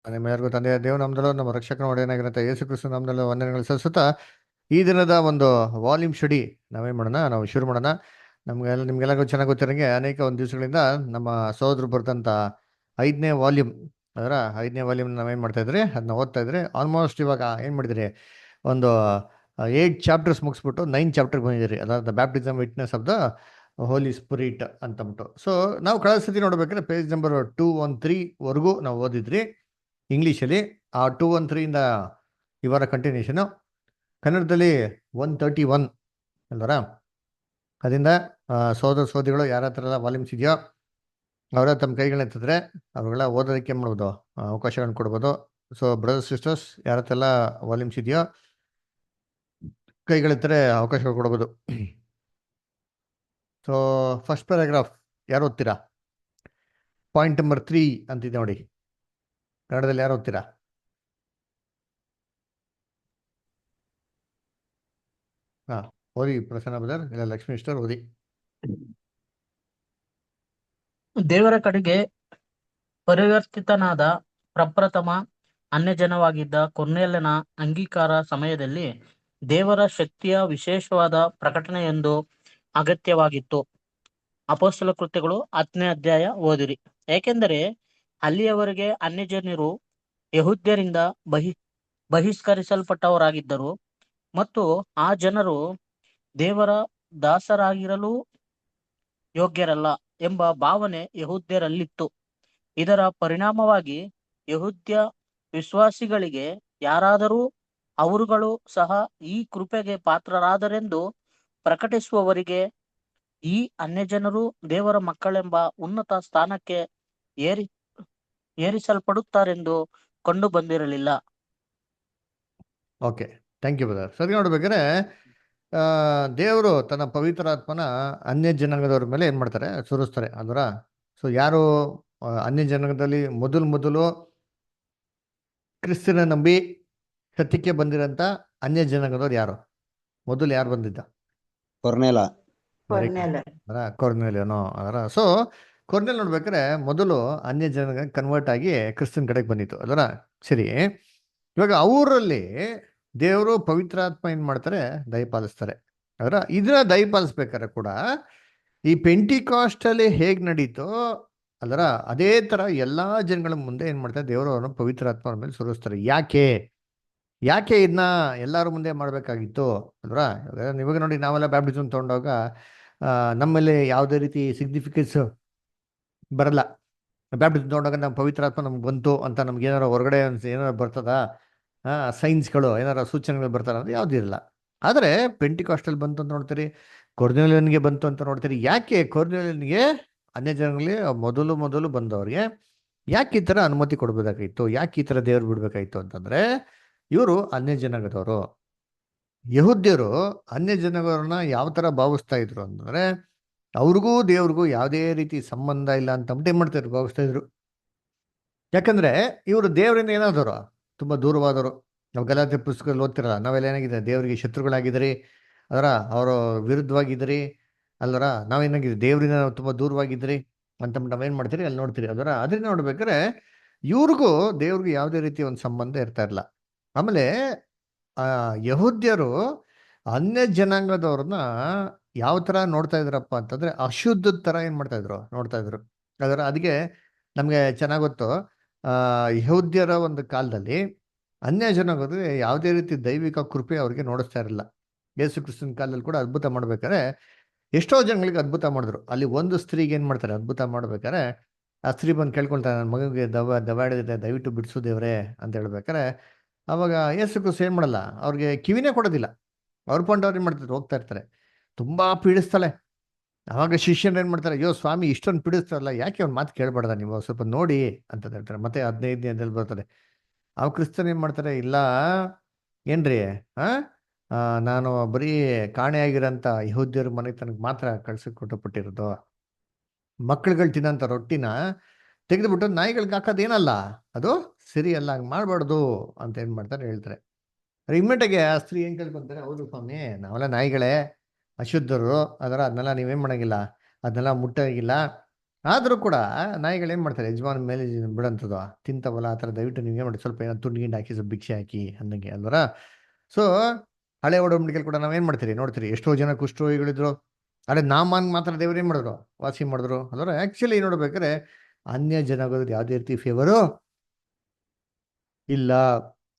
ನಿಮ್ಮೆಲ್ಲರಿಗೂ ತಂದೆಯ ದೇವನಾಮದಲ್ಲೂ ನಮ್ಮ ರಕ್ಷಕನ ಒಡೆಯನಾಗಿರಂತ ಯೇಸು ಕ್ರಿಸ್ತು ನಾಮದಲ್ಲೂ ವಂದನೆಗಳು ಸಲ್ಲಿಸುತ್ತಾ ಈ ದಿನದ ಒಂದು ವಾಲ್ಯೂಮ್ ಸ್ಟಡಿ ನಾವೇನ್ ಮಾಡೋಣ, ನಾವು ಶುರು ಮಾಡೋಣ. ನಿಮ್ಗೆಲ್ಲರಿಗೂ ಚೆನ್ನಾಗಿ ಗೊತ್ತಿರಂಗೆ ಅನೇಕ ಒಂದು ದಿವಸಗಳಿಂದ ನಮ್ಮ ಸಹೋದರು ಬರೆದಂತ 5ನೇ ವಾಲ್ಯೂಮ್, ಅದರ 5ನೇ ವಾಲ್ಯೂಮ್ ನಾವೇನ್ ಮಾಡ್ತಾ ಇದ್ರಿ, ಅದನ್ನ ಓದ್ತಾ ಇದ್ರಿ. ಆಲ್ಮೋಸ್ಟ್ ಇವಾಗ ಏನ್ ಮಾಡಿದ್ರಿ, ಒಂದು 8 ಚಾಪ್ಟರ್ಸ್ ಮುಗಿಸ್ಬಿಟ್ಟು 9 ಚಾಪ್ಟರ್ ಬಂದಿದ್ರಿ. ಅದಾದ baptism witness of the holy spirit ಅಂತಂದ್ಬಿಟ್ಟು. ಸೊ ನಾವು ಕಳೆದ ಸತಿ ನೋಡ್ಬೇಕಾದ್ರೆ ಪೇಜ್ ನಂಬರ್ 213 ನಾವು ಓದಿದ್ರಿ ಇಂಗ್ಲೀಷಲ್ಲಿ. ಆ 213 ಇವರ ಕಂಟಿನ್ಯೂಷನು ಕನ್ನಡದಲ್ಲಿ 131 ಅಲ್ವರ. ಅದರಿಂದ ಸೋದರ ಸೋದರಿಗಳು ಯಾರ ಹತ್ರ ಎಲ್ಲ ವಾಲ್ಯೂಮ್ಸ್ ಇದೆಯೋ ಅವರ ತಮ್ಮ ಕೈಗಳನ್ನ ಎತ್ತಿದ್ರೆ ಅವ್ರಿಗೆಲ್ಲ ಓದೋದಕ್ಕೆ ಏನು ಮಾಡ್ಬೋದು, ಅವಕಾಶಗಳನ್ನ ಕೊಡ್ಬೋದು. ಸೊ ಬ್ರದರ್ಸ್ ಸಿಸ್ಟರ್ಸ್ ಯಾರ ಹತ್ರ ಎಲ್ಲ ವಾಲ್ಯೂಮ್ಸ್ ಇದೆಯೋ ಕೈಗಳೆತ್ತರೆ ಅವಕಾಶಗಳು ಕೊಡ್ಬೋದು. ಸೊ ಫಸ್ಟ್ ಪ್ಯಾರಾಗ್ರಾಫ್ ಯಾರು ಓದ್ತೀರಾ? ಪಾಯಿಂಟ್ ನಂಬರ್ 3 ಅಂತಿದೆ ನೋಡಿ, ಕನ್ನಡದಲ್ಲಿ ಯಾರು ಓದ್ತೀರಾ? ಹಾಂ, ಓದಿ ಪ್ರಸನ್ನ ಬ್ರದರ್, ಇಲ್ಲ ಲಕ್ಷ್ಮೀ ಸಿಸ್ಟರ್ ಓದಿ. ದೇವರ ಕಡೆಗೆ ಪರಿವರ್ತಿತನಾದ ಪ್ರಪ್ರಥಮ ಅನ್ಯಜನವಾಗಿದ್ದ ಕೊರ್ನೇಲನ ಅಂಗೀಕಾರ ಸಮಯದಲ್ಲಿ ದೇವರ ಶಕ್ತಿಯ ವಿಶೇಷವಾದ ಪ್ರಕಟಣೆಯೊಂದು ಅಗತ್ಯವಾಗಿತ್ತು. ಅಪೊಸ್ತಲ ಕೃತ್ಯಗಳು 10ನೇ ಅಧ್ಯಾಯ ಓದಿರಿ. ಏಕೆಂದರೆ ಅಲ್ಲಿಯವರೆಗೆ ಅನ್ಯಜನರು ಯಹೂದ್ಯರಿಂದ ಬಹಿಷ್ಕರಿಸಲ್ಪಟ್ಟವರಾಗಿದ್ದರು ಮತ್ತು ಆ ಜನರು ದೇವರ ದಾಸರಾಗಿರಲು ಯೋಗ್ಯರಲ್ಲ ಎಂಬ ಭಾವನೆ ಯಹೂದ್ಯರಲ್ಲಿತ್ತು. ಇದರ ಪರಿಣಾಮವಾಗಿ ಯಹೂದ್ಯ ವಿಶ್ವಾಸಿಗಳಿಗೆ ಯಾರಾದರೂ ಅವರುಗಳು ಸಹ ಈ ಕೃಪೆಗೆ ಪಾತ್ರರಾದರೆಂದು ಪ್ರಕಟಿಸುವವರಿಗೆ ಈ ಅನ್ಯಜನರು ದೇವರ ಮಕ್ಕಳೆಂಬ ಉನ್ನತ ಸ್ಥಾನಕ್ಕೆ ಏರಿಸಲ್ಪಡುತ್ತಾರೆಂದು ಕಂಡು ಬಂದಿರಲಿಲ್ಲ. Okay, thank you brother. ಸರಿ, ನೋಡ್ಬೇಕಾದ್ರೆ ದೇವರು ತನ್ನ ಪವಿತ್ರಾತ್ಮನ ಅನ್ಯ ಜನಾಂಗದವ್ರ ಮೇಲೆ ಏನು ಮಾಡ್ತಾರೆ, ಸುರಿಸ್ತಾರೆ ಅಲ್ವರ. ಸೊ ಯಾರು ಅನ್ಯ ಜನಾಂಗದಲ್ಲಿ ಮೊದಲು ಕ್ರಿಸ್ತನ ನಂಬಿ ಸತ್ಯಕ್ಕೆ ಬಂದಿರೋಂಥ ಅನ್ಯ ಜನಾಂಗದವ್ರು ಯಾರು? ಮೊದಲು ಯಾರು ಬಂದಿದ್ದ? ಕೊರ್ನೇಲ. ವೆರಿ ಗುಡ್, ಕೊರ್ನೇಲಿಯನೋ ಅದರ. ಸೊ ಕೊರ್ನೇಲ್ ನೋಡ್ಬೇಕಾದ್ರೆ ಮೊದಲು ಅನ್ಯ ಜನ ಕನ್ವರ್ಟ್ ಆಗಿ ಕ್ರಿಸ್ತನ್ ಕಡೆಗೆ ಬಂದಿತ್ತು ಅದರ. ಸರಿ, ಇವಾಗ ಅವರಲ್ಲಿ ದೇವರು ಪವಿತ್ರಾತ್ಮ ಏನ್ ಮಾಡ್ತಾರೆ, ದಯಪಾಲಿಸ್ತಾರೆ ಅದರ. ಇದನ್ನ ದಯಪಾಲಿಸ್ಬೇಕಾದ್ರೆ ಕೂಡ ಈ ಪೆಂಟಿಕಾಸ್ಟಲ್ಲಿ ಹೇಗ್ ನಡೀತೋ ಅದರ ಅದೇ ತರ ಎಲ್ಲಾ ಜನಗಳ ಮುಂದೆ ಏನ್ ಮಾಡ್ತಾರೆ, ದೇವರು ಅವರನ್ನು ಪವಿತ್ರಾತ್ಮ ಮೇಲೆ ಸುರಿಸ್ತಾರೆ. ಯಾಕೆ ಇದನ್ನ ಎಲ್ಲರ ಮುಂದೆ ಮಾಡಬೇಕಾಗಿತ್ತು ಅಲ್ವಾ? ಇವಾಗ ನೋಡಿ, ನಾವೆಲ್ಲ ಬ್ಯಾಪ್ಟಿಸಮ್ ತೊಗೊಂಡಾಗ ನಮ್ಮಲ್ಲಿ ಯಾವುದೇ ರೀತಿ ಸಿಗ್ನಿಫಿಕೆನ್ಸ್ ಬರಲ್ಲ. ಬ್ಯಾಪ್ಟಿಸಮ್ ತೊಗೊಂಡಾಗ ನಮ್ಮ ಪವಿತ್ರಾತ್ಮ ನಮ್ಗೆ ಬಂತು ಅಂತ ನಮ್ಗೆ ಏನಾರು ಹೊರಗಡೆ ಏನಾರು ಬರ್ತದ, ಸೈನ್ಸ್ಗಳು ಏನಾರ ಸೂಚನೆಗಳು ಬರ್ತಾರ ಅಂದ್ರೆ ಯಾವುದೂ ಇರಲ್ಲ. ಆದರೆ ಪೆಂಟಿಕಾಸ್ಟಲ್ಲಿ ಬಂತು ಅಂತ ನೋಡ್ತೀರಿ, ಕೊರ್ನೇಲಿಯನ್ಗೆ ಬಂತು ಅಂತ ನೋಡ್ತೀರಿ. ಯಾಕೆ ಕೊರ್ನೇಲಿಯನ್ಗೆ, ಅನ್ಯ ಜನಗಳಲ್ಲಿ ಮೊದಲು ಬಂದವ್ರಿಗೆ ಯಾಕೆ ಈ ಥರ ಅನುಮತಿ ಕೊಡ್ಬೇಕಾಗಿತ್ತು, ಯಾಕೆ ಈ ಥರ ದೇವ್ರು ಬಿಡ್ಬೇಕಾಗಿತ್ತು ಅಂತಂದ್ರೆ, ಇವರು ಅನ್ಯ ಜನಾಂಗದವರು. ಯಹೂದ್ಯರು ಅನ್ಯ ಜನಾಂಗದವ್ರನ್ನ ಯಾವ ಥರ ಭಾವಿಸ್ತಾ ಇದ್ರು ಅಂತಂದ್ರೆ, ಅವ್ರಿಗೂ ದೇವ್ರಿಗೂ ಯಾವುದೇ ರೀತಿ ಸಂಬಂಧ ಇಲ್ಲ ಅಂತ ಏನ್ ಮಾಡ್ತಾ ಇದ್ರು, ಭಾವಿಸ್ತಾ ಇದ್ರು. ಯಾಕಂದ್ರೆ ಇವರು ದೇವರಿಂದ ಏನಾದವರು, ತುಂಬಾ ದೂರವಾದವರು. ನಾವು ಗಲಾತ್ಯ ಪುಸ್ತಕದಲ್ಲಿ ಓದ್ತಿರಲ್ಲ, ನಾವೆಲ್ಲ ಏನಾಗಿದೆ, ದೇವರಿಗೆ ಶತ್ರುಗಳಾಗಿದ್ರಿ ಅದರ, ಅವರು ವಿರುದ್ಧವಾಗಿದ್ರಿ ಅಲ್ಲರ. ನಾವೇನಾಗಿದೆ, ದೇವರಿಂದ ನಾವು ತುಂಬಾ ದೂರವಾಗಿದ್ರಿ ಅಂತ ನಾವೇನ್ ಮಾಡ್ತೀರಿ ಅಲ್ಲಿ ನೋಡ್ತೀರಿ ಅದರ. ಅದನ್ನ ನೋಡ್ಬೇಕಾದ್ರೆ ಇವ್ರಿಗೂ ದೇವ್ರಿಗೂ ಯಾವುದೇ ರೀತಿ ಒಂದು ಸಂಬಂಧ ಇರ್ತಾ ಇರಲ್ಲ. ಆಮೇಲೆ ಆ ಯಹೂದ್ಯರು ಅನ್ಯ ಜನಾಂಗದವ್ರನ್ನ ಯಾವ ತರ ನೋಡ್ತಾ ಇದ್ರಪ್ಪ ಅಂತಂದ್ರೆ, ಅಶುದ್ಧದ ತರ ಏನ್ ಮಾಡ್ತಾ ಇದ್ರು, ನೋಡ್ತಾ ಇದ್ರು ಅದರ. ಅದಕ್ಕೆ ನಮ್ಗೆ ಚೆನ್ನಾಗ್ ಗೊತ್ತು, ಯಹೂದ್ಯರ ಒಂದು ಕಾಲದಲ್ಲಿ ಅನ್ಯ ಜನಾಂಗದಲ್ಲಿ ಯಾವುದೇ ರೀತಿ ದೈವಿಕ ಕೃಪೆ ಅವ್ರಿಗೆ ನೋಡಿಸ್ತಾ ಇರಲಿಲ್ಲ. ಯೇಸು ಕ್ರಿಸ್ತನ ಕಾಲದಲ್ಲಿ ಕೂಡ ಅದ್ಭುತ ಮಾಡ್ಬೇಕಾದ್ರೆ ಎಷ್ಟೋ ಜನಗಳಿಗೆ ಅದ್ಭುತ ಮಾಡಿದ್ರು. ಅಲ್ಲಿ ಒಂದು ಸ್ತ್ರೀಗೆ ಏನ್ ಮಾಡ್ತಾರೆ, ಅದ್ಭುತ ಮಾಡ್ಬೇಕಾದ್ರೆ ಆ ಸ್ತ್ರೀ ಬಂದು ಕೇಳ್ಕೊಳ್ತಾರೆ, ನನ್ನ ಮಗನಿಗೆ ದವಾಡಿದೆ, ದಯವಿಟ್ಟು ಬಿಡಿಸು ದೇವ್ರೆ ಅಂತ ಹೇಳ್ಬೇಕಾರೆ, ಅವಾಗ ಯೇಸು ಕ್ರಿಸ್ತ ಏನ್ ಮಾಡಲ್ಲ, ಅವ್ರಿಗೆ ಕಿವಿನೇ ಕೊಡೋದಿಲ್ಲ. ಅವ್ರ ಪಾಯಿಂಟ್ ಅವ್ರು ಏನ್ ಮಾಡ್ತಾರೆ, ಹೋಗ್ತಾ ಇರ್ತಾರೆ. ತುಂಬಾ ಪೀಡಿಸ್ತಾಳೆ. ಅವಾಗ ಶಿಷ್ಯರು ಏನ್ ಮಾಡ್ತಾರೆ, ಅಯ್ಯೋ ಸ್ವಾಮಿ ಇಷ್ಟೊಂದು ಪೀಡಿಸ್ತಾರಲ್ಲ, ಯಾಕೆ ಅವ್ನ ಮಾತು ಕೇಳ್ಬಾರ್ದ ನೀವು, ಸ್ವಲ್ಪ ನೋಡಿ ಅಂತ ಹೇಳ್ತಾರೆ. ಮತ್ತೆ 15ನೇ ಅಧ್ಯಾಯದಲ್ಲಿ ಬರ್ತದೆ. ಅವ್ ಕ್ರಿಸ್ತನ್ ಏನ್ ಮಾಡ್ತಾರೆ, ಇಲ್ಲ ಏನ್ರಿ, ಆ ನಾನು ಬರೀ ಕಾಣೆಯಾಗಿರೋಂಥ ಯಹೂದ್ಯರ ಮನೆಗೆ ತನಗೆ ಮಾತ್ರ ಕಳ್ಸಿಕೊಟ್ಟುಬಿಟ್ಟಿರೋದು. ಮಕ್ಳುಗಳು ತಿನ್ನೋಂಥ ರೊಟ್ಟಿನ ತೆಗೆದುಬಿಟ್ಟು ನಾಯಿಗಳಿಗೆ ಹಾಕೋದೇನಲ್ಲ, ಅದು ಸರಿ ಅಲ್ಲ, ಹಂಗೆ ಮಾಡಬಾರ್ದು ಅಂತ ಏನ್ ಮಾಡ್ತಾರೆ ಹೇಳ್ತಾರೆ. ಇಮ್ಮಿಡಿಯಾಗೆ ಆ ಸ್ತ್ರೀ ಏನ್ ಕೇಳ್ಕೊಂತಾರೆ, ಹೌದು ಸ್ವಾಮಿ, ನಾವೆಲ್ಲ ನಾಯಿಗಳೇ, ಅಶುದ್ಧರು ಅದರ, ಅದನ್ನೆಲ್ಲ ನೀವೇನ್ ಮಾಡಂಗಿಲ್ಲ, ಅದನ್ನೆಲ್ಲ ಮುಟ್ಟಂಗಿಲ್ಲ ಆದರೂ ಕೂಡ ನಾಯಿಗಳು ಏನು ಮಾಡ್ತಾರೆ, ಯಜಮಾನ ಮೇಲೆ ಬಿಡೋಂಥದ್ದು ತಿಂತವಲ್ಲ ಆ ಥರ. ದಯವಿಟ್ಟು ನೀವು ಏನು ಮಾಡಿ, ಸ್ವಲ್ಪ ಏನೋ ತುಂಡು ಗಿಂಡು ಹಾಕಿ ಸ್ವಲ್ಪ ಭಿಕ್ಷೆ ಹಾಕಿ ಅನ್ನಂಗೆ ಅಲ್ವರ. ಸೊ ಹಳೆ ಒಡಂಬಡಿಕೆಯಲ್ಲಿ ಕೂಡ ನಾವೇನು ಮಾಡ್ತೀರಿ ನೋಡ್ತೀರಿ, ಎಷ್ಟೋ ಜನ ಕುಷ್ಠರೋಗಿಗಳಿದ್ರು. ಅದೇ ನಾಮನ್ ಮಾತ್ರ ದೇವ್ರು ಏನು ಮಾಡಿದ್ರು, ವಾಸಿ ಮಾಡಿದ್ರು ಅಲ್ವರ. ಆ್ಯಕ್ಚುಲಿ ನೋಡ್ಬೇಕಾದ್ರೆ ಅನ್ಯ ಜನಾಂಗದ ಯಾವುದೇ ರೀತಿ ಫೇವರು ಇಲ್ಲ.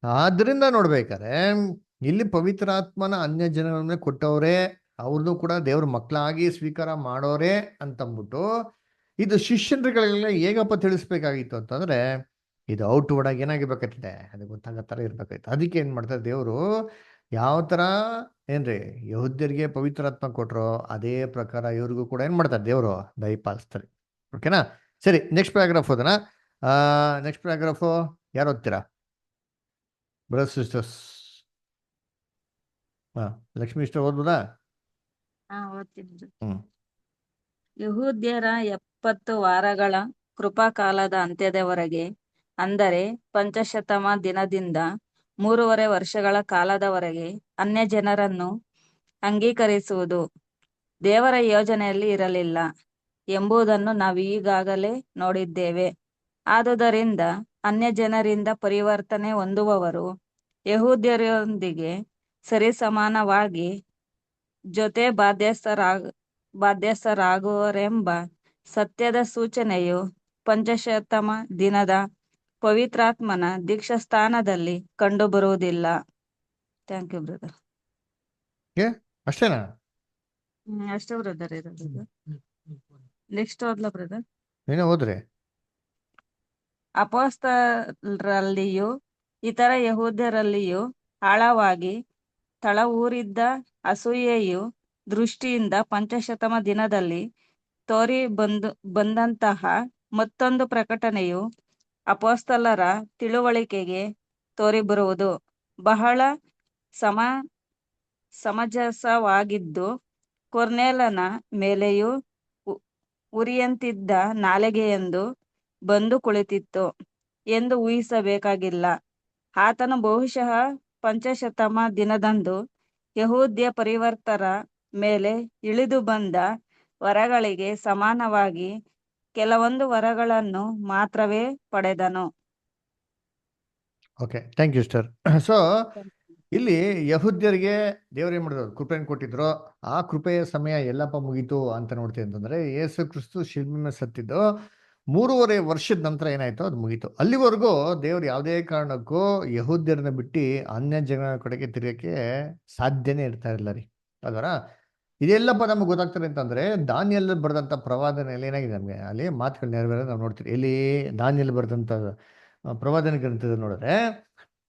ಆದ್ರಿಂದ ನೋಡ್ಬೇಕಾದ್ರೆ ಇಲ್ಲಿ ಪವಿತ್ರಾತ್ಮನ ಅನ್ಯ ಜನಗಳ ಮೇಲೆ ಕೊಟ್ಟವ್ರೆ, ಅವ್ರದ್ದು ಕೂಡ ದೇವ್ರ ಮಕ್ಕಳಾಗಿ ಸ್ವೀಕಾರ ಮಾಡೋರೆ ಅಂತಂದ್ಬಿಟ್ಟು, ಇದು ಶಿಷ್ಯರುಗಳಿಗೆಲ್ಲ ಹೇಗಪ್ಪ ತಿಳಿಸ್ಬೇಕಾಗಿತ್ತು ಅಂತಂದ್ರೆ, ಇದು ಔಟ್ವರ್ಡ್ ಆಗಿ ಏನಾಗಿರ್ಬೇಕಾಗ್ತದೆ, ಅದು ಗೊತ್ತಾಗೋ ಥರ ಇರ್ಬೇಕಾಯ್ತು. ಅದಕ್ಕೆ ಏನು ಮಾಡ್ತಾರೆ ದೇವರು, ಯಾವ ಥರ ಏನ್ರಿ ಯಹೂದ್ಯರಿಗೆ ಪವಿತ್ರಾತ್ಮ ಕೊಟ್ರೋ ಅದೇ ಪ್ರಕಾರ ಇವ್ರಿಗೂ ಕೂಡ ಏನು ಮಾಡ್ತಾರೆ ದೇವರು ದಯಪಾಲಿಸ್ತಾರೆ. ಓಕೆನಾ. ಸರಿ, ನೆಕ್ಸ್ಟ್ ಪ್ಯಾರಾಗ್ರಾಫ್ ಓದೋಣ. ನೆಕ್ಸ್ಟ್ ಪ್ಯಾರಾಗ್ರಾಫು ಯಾರು ಓದ್ತೀರಾ ಬ್ರದರ್ಸ್ ಸಿಸ್ಟರ್ಸ್? ಲಕ್ಷ್ಮೀ ಇಷ್ಟ ಓದ್ಬೋದಾ? ಓದ್ತೀನಿ. ಹ್ಮ್ ಯಹೂದ್ಯರ 70 ವಾರಗಳ ಕೃಪಾಕಾಲದ ಅಂತ್ಯದವರೆಗೆ, ಅಂದರೆ ಪಂಚಶತಮ ದಿನದಿಂದ 3.5 ವರ್ಷಗಳ ಕಾಲದವರೆಗೆ ಅನ್ಯ ಜನರನ್ನು ಅಂಗೀಕರಿಸುವುದು ದೇವರ ಯೋಜನೆಯಲ್ಲಿ ಇರಲಿಲ್ಲ ಎಂಬುದನ್ನು ನಾವು ಈಗಾಗಲೇ ನೋಡಿದ್ದೇವೆ. ಆದುದರಿಂದ ಅನ್ಯ ಜನರಿಂದ ಪರಿವರ್ತನೆ ಹೊಂದುವವರು ಯಹೂದ್ಯರೊಂದಿಗೆ ಸರಿಸಮಾನವಾಗಿ ಜೊತೆ ಬಾಧ್ಯಸ್ಥರಾಗುವರೆಂಬ ಸತ್ಯದ ಸೂಚನೆಯು ಪಂಚಶತಮ ದಿನದ ಪವಿತ್ರಾತ್ಮನ ದೀಕ್ಷಾಸ್ಥಾನದಲ್ಲಿ ಕಂಡುಬರುವುದಿಲ್ಲ. Thank you brother. ಅಷ್ಟೇನಾ? ಅಷ್ಟೇ ಬ್ರದರ್ ಇರೋದು. ನೆಕ್ಸ್ಟ್ ಓದ್ಲಾ ಬ್ರದರ್? ಏನೋ ಓದ್ರಿ. ಅಪೊಸ್ತಲರಲ್ಲಿಯೂ ಇತರ ಯಹೂದ್ಯರಲ್ಲಿಯೂ ಆಳವಾಗಿ ತಳವೂರಿದ್ದ ಅಸೂಯೆಯು ದೃಷ್ಟಿಯಿಂದ ಪಂಚಶತಮ ದಿನದಲ್ಲಿ ತೋರಿ ಬಂದಂತಹ ಮತ್ತೊಂದು ಪ್ರಕಟಣೆಯು ಅಪೊಸ್ತಲರ ತಿಳುವಳಿಕೆಗೆ ತೋರಿಬರುವುದು ಬಹಳ ಸಮಂಜಸವಾಗಿದ್ದು, ಕೊರ್ನೇಲನ ಮೇಲೆಯೂ ಉರಿಯಂತಿದ್ದ ನಾಲಿಗೆಯೊಂದು ಬಂದು ಕುಳಿತಿತ್ತು ಎಂದು ಊಹಿಸಬೇಕಾಗಿಲ್ಲ. ಆತನು ಬಹುಶಃ ಪಂಚಶತಮ ದಿನದಂದು ಯಹೂದ್ಯ ಪರಿವರ್ತರ ಮೇಲೆ ಇಳಿದು ಬಂದ ವರಗಳಿಗೆ ಸಮಾನವಾಗಿ ಕೆಲವೊಂದು ವರಗಳನ್ನು ಮಾತ್ರವೇ ಪಡೆದನು. Okay, thank you sister. So ಇಲ್ಲಿ ಯಹೂದ್ಯರಿಗೆ ದೇವ್ರು ಏನ್ ಮಾಡಿದ್ರು, ಕೃಪೆಯನ್ನು ಕೊಟ್ಟಿದ್ರು. ಆ ಕೃಪೆಯ ಸಮಯ ಎಲ್ಲಪ್ಪ ಮುಗೀತು ಅಂತ ನೋಡ್ತೀವಿ ಅಂತಂದ್ರೆ, ಯೇಸು ಕ್ರಿಸ್ತು ಶಿಲ್ಬೆ ಮೇಲೆ ಸತ್ತಿದ್ದು 3.5 ವರ್ಷದ ನಂತರ ಏನಾಯ್ತು, ಅದು ಮುಗೀತು. ಅಲ್ಲಿವರೆಗೂ ದೇವ್ರು ಯಾವುದೇ ಕಾರಣಕ್ಕೂ ಯಹೂದ್ಯರನ್ನ ಬಿಟ್ಟು ಅನ್ಯ ಜನರ ಕಡೆಗೆ ತಿರುಗಕ್ಕೆ ಸಾಧ್ಯನೇ ಇರ್ತಾ ಇರಲಿಲ್ಲ ರೀ. ಅದರ ಇದೆಲ್ಲಪ್ಪ ನಮ್ಗೆ ಗೊತ್ತಾಗ್ತಾರೆ ಅಂತಂದ್ರೆ, ದಾನಿಯೆಲ್ ಬರೆದಂಥ ಪ್ರವಾದನೆಯಲ್ಲಿ ಏನಾಗಿದೆ ನಮಗೆ ಅಲ್ಲಿ ಮಾತುಗಳು ನೆರವೇರೋದು ನಾವು ನೋಡ್ತೀವಿ. ಎಲ್ಲಿ ದಾನಿಯೆಲ್ ಬರೆದಂಥ ಪ್ರವಾದನೆ ಗ್ರಂಥದ ನೋಡಿದ್ರೆ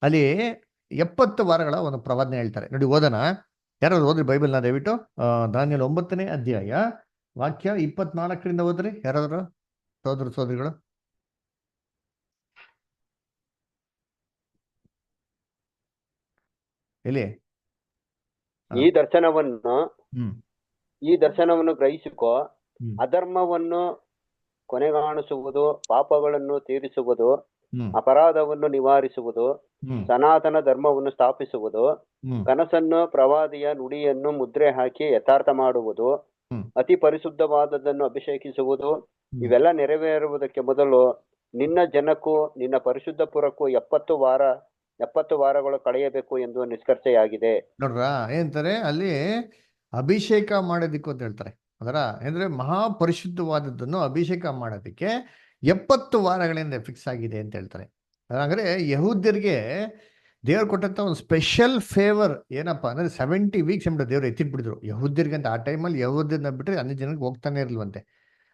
ಅಲ್ಲಿ 70 ವಾರಗಳ ಒಂದು ಪ್ರವಾದನೆ ಹೇಳ್ತಾರೆ ನೋಡಿ. ಓದೋಣ, ಯಾರಾದ್ರು ಓದ್ರಿ ಬೈಬಲ್ನ ದಯವಿಟ್ಟು. ದಾನಿಯೇಲ 9ನೇ ಅಧ್ಯಾಯ ವಾಕ್ಯ 24ರಿಂದ ಓದ್ರಿ ಯಾರಾದ್ರು ಸೋದರಿಗಳು. ಎಲ್ಲಿ ಈ ದರ್ಶನವನ್ನು ಗ್ರಹಿಸಿಕೊ. ಅಧರ್ಮವನ್ನು ಕೊನೆಗಾಣಿಸುವುದು, ಪಾಪಗಳನ್ನು ತೀರಿಸುವುದು, ಅಪರಾಧವನ್ನು ನಿವಾರಿಸುವುದು, ಸನಾತನ ಧರ್ಮವನ್ನು ಸ್ಥಾಪಿಸುವುದು, ಕನಸನ್ನು ಪ್ರವಾದಿಯ ನುಡಿಯನ್ನು ಮುದ್ರೆ ಹಾಕಿ ಯಥಾರ್ಥ ಮಾಡುವುದು, ಅತಿ ಪರಿಶುದ್ಧವಾದದ್ದನ್ನು ಅಭಿಷೇಕಿಸುವುದು, ಇವೆಲ್ಲ ನೆರವೇರುವುದಕ್ಕೆ ಮೊದಲು ನಿನ್ನ ಜನಕ್ಕೂ ನಿನ್ನ ಪರಿಶುದ್ಧ ಪುರಕ್ಕೂ 70 ವಾರಗಳು ಕಳೆಯಬೇಕು ಎಂದು ನಿಷ್ಕರ್ಷೆಯಾಗಿದೆ. ನೋಡ್ರ ಏನಂತಾರೆ ಅಲ್ಲಿ, ಅಭಿಷೇಕ ಮಾಡೋದಿಕ್ಕು ಅಂತ ಹೇಳ್ತಾರೆ. ಅದರ ಅಂದ್ರೆ ಮಹಾಪರಿಶುದ್ಧವಾದದ್ದನ್ನು ಅಭಿಷೇಕ ಮಾಡೋದಕ್ಕೆ 70 ವಾರಗಳಿಂದ ಫಿಕ್ಸ್ ಆಗಿದೆ ಅಂತ ಹೇಳ್ತಾರೆ. ಹಾಗಾದ್ರೆ ಯಹೂದ್ಯರಿಗೆ ದೇವ್ರು ಕೊಟ್ಟಂತ ಒಂದು ಸ್ಪೆಷಲ್ ಫೇವರ್ ಏನಪ್ಪಾ ಅಂದ್ರೆ 70 ವೀಕ್ಸ್ ಎಂಬ ದೇವ್ರು ಎತ್ತಿಟ್ಬಿಡಿದ್ರು ಯಹೂದ್ಯರಿಗೆ ಅಂತ. ಆ ಟೈಮಲ್ಲಿ ಯಹೂದ್ಯರನ್ನ ಬಿಟ್ಟರೆ ಅನ್ಯ ಜನಕ್ಕೆ ಹೋಗ್ತಾನೆ ಇರ್ಲಿಲ್ವಂತೆ.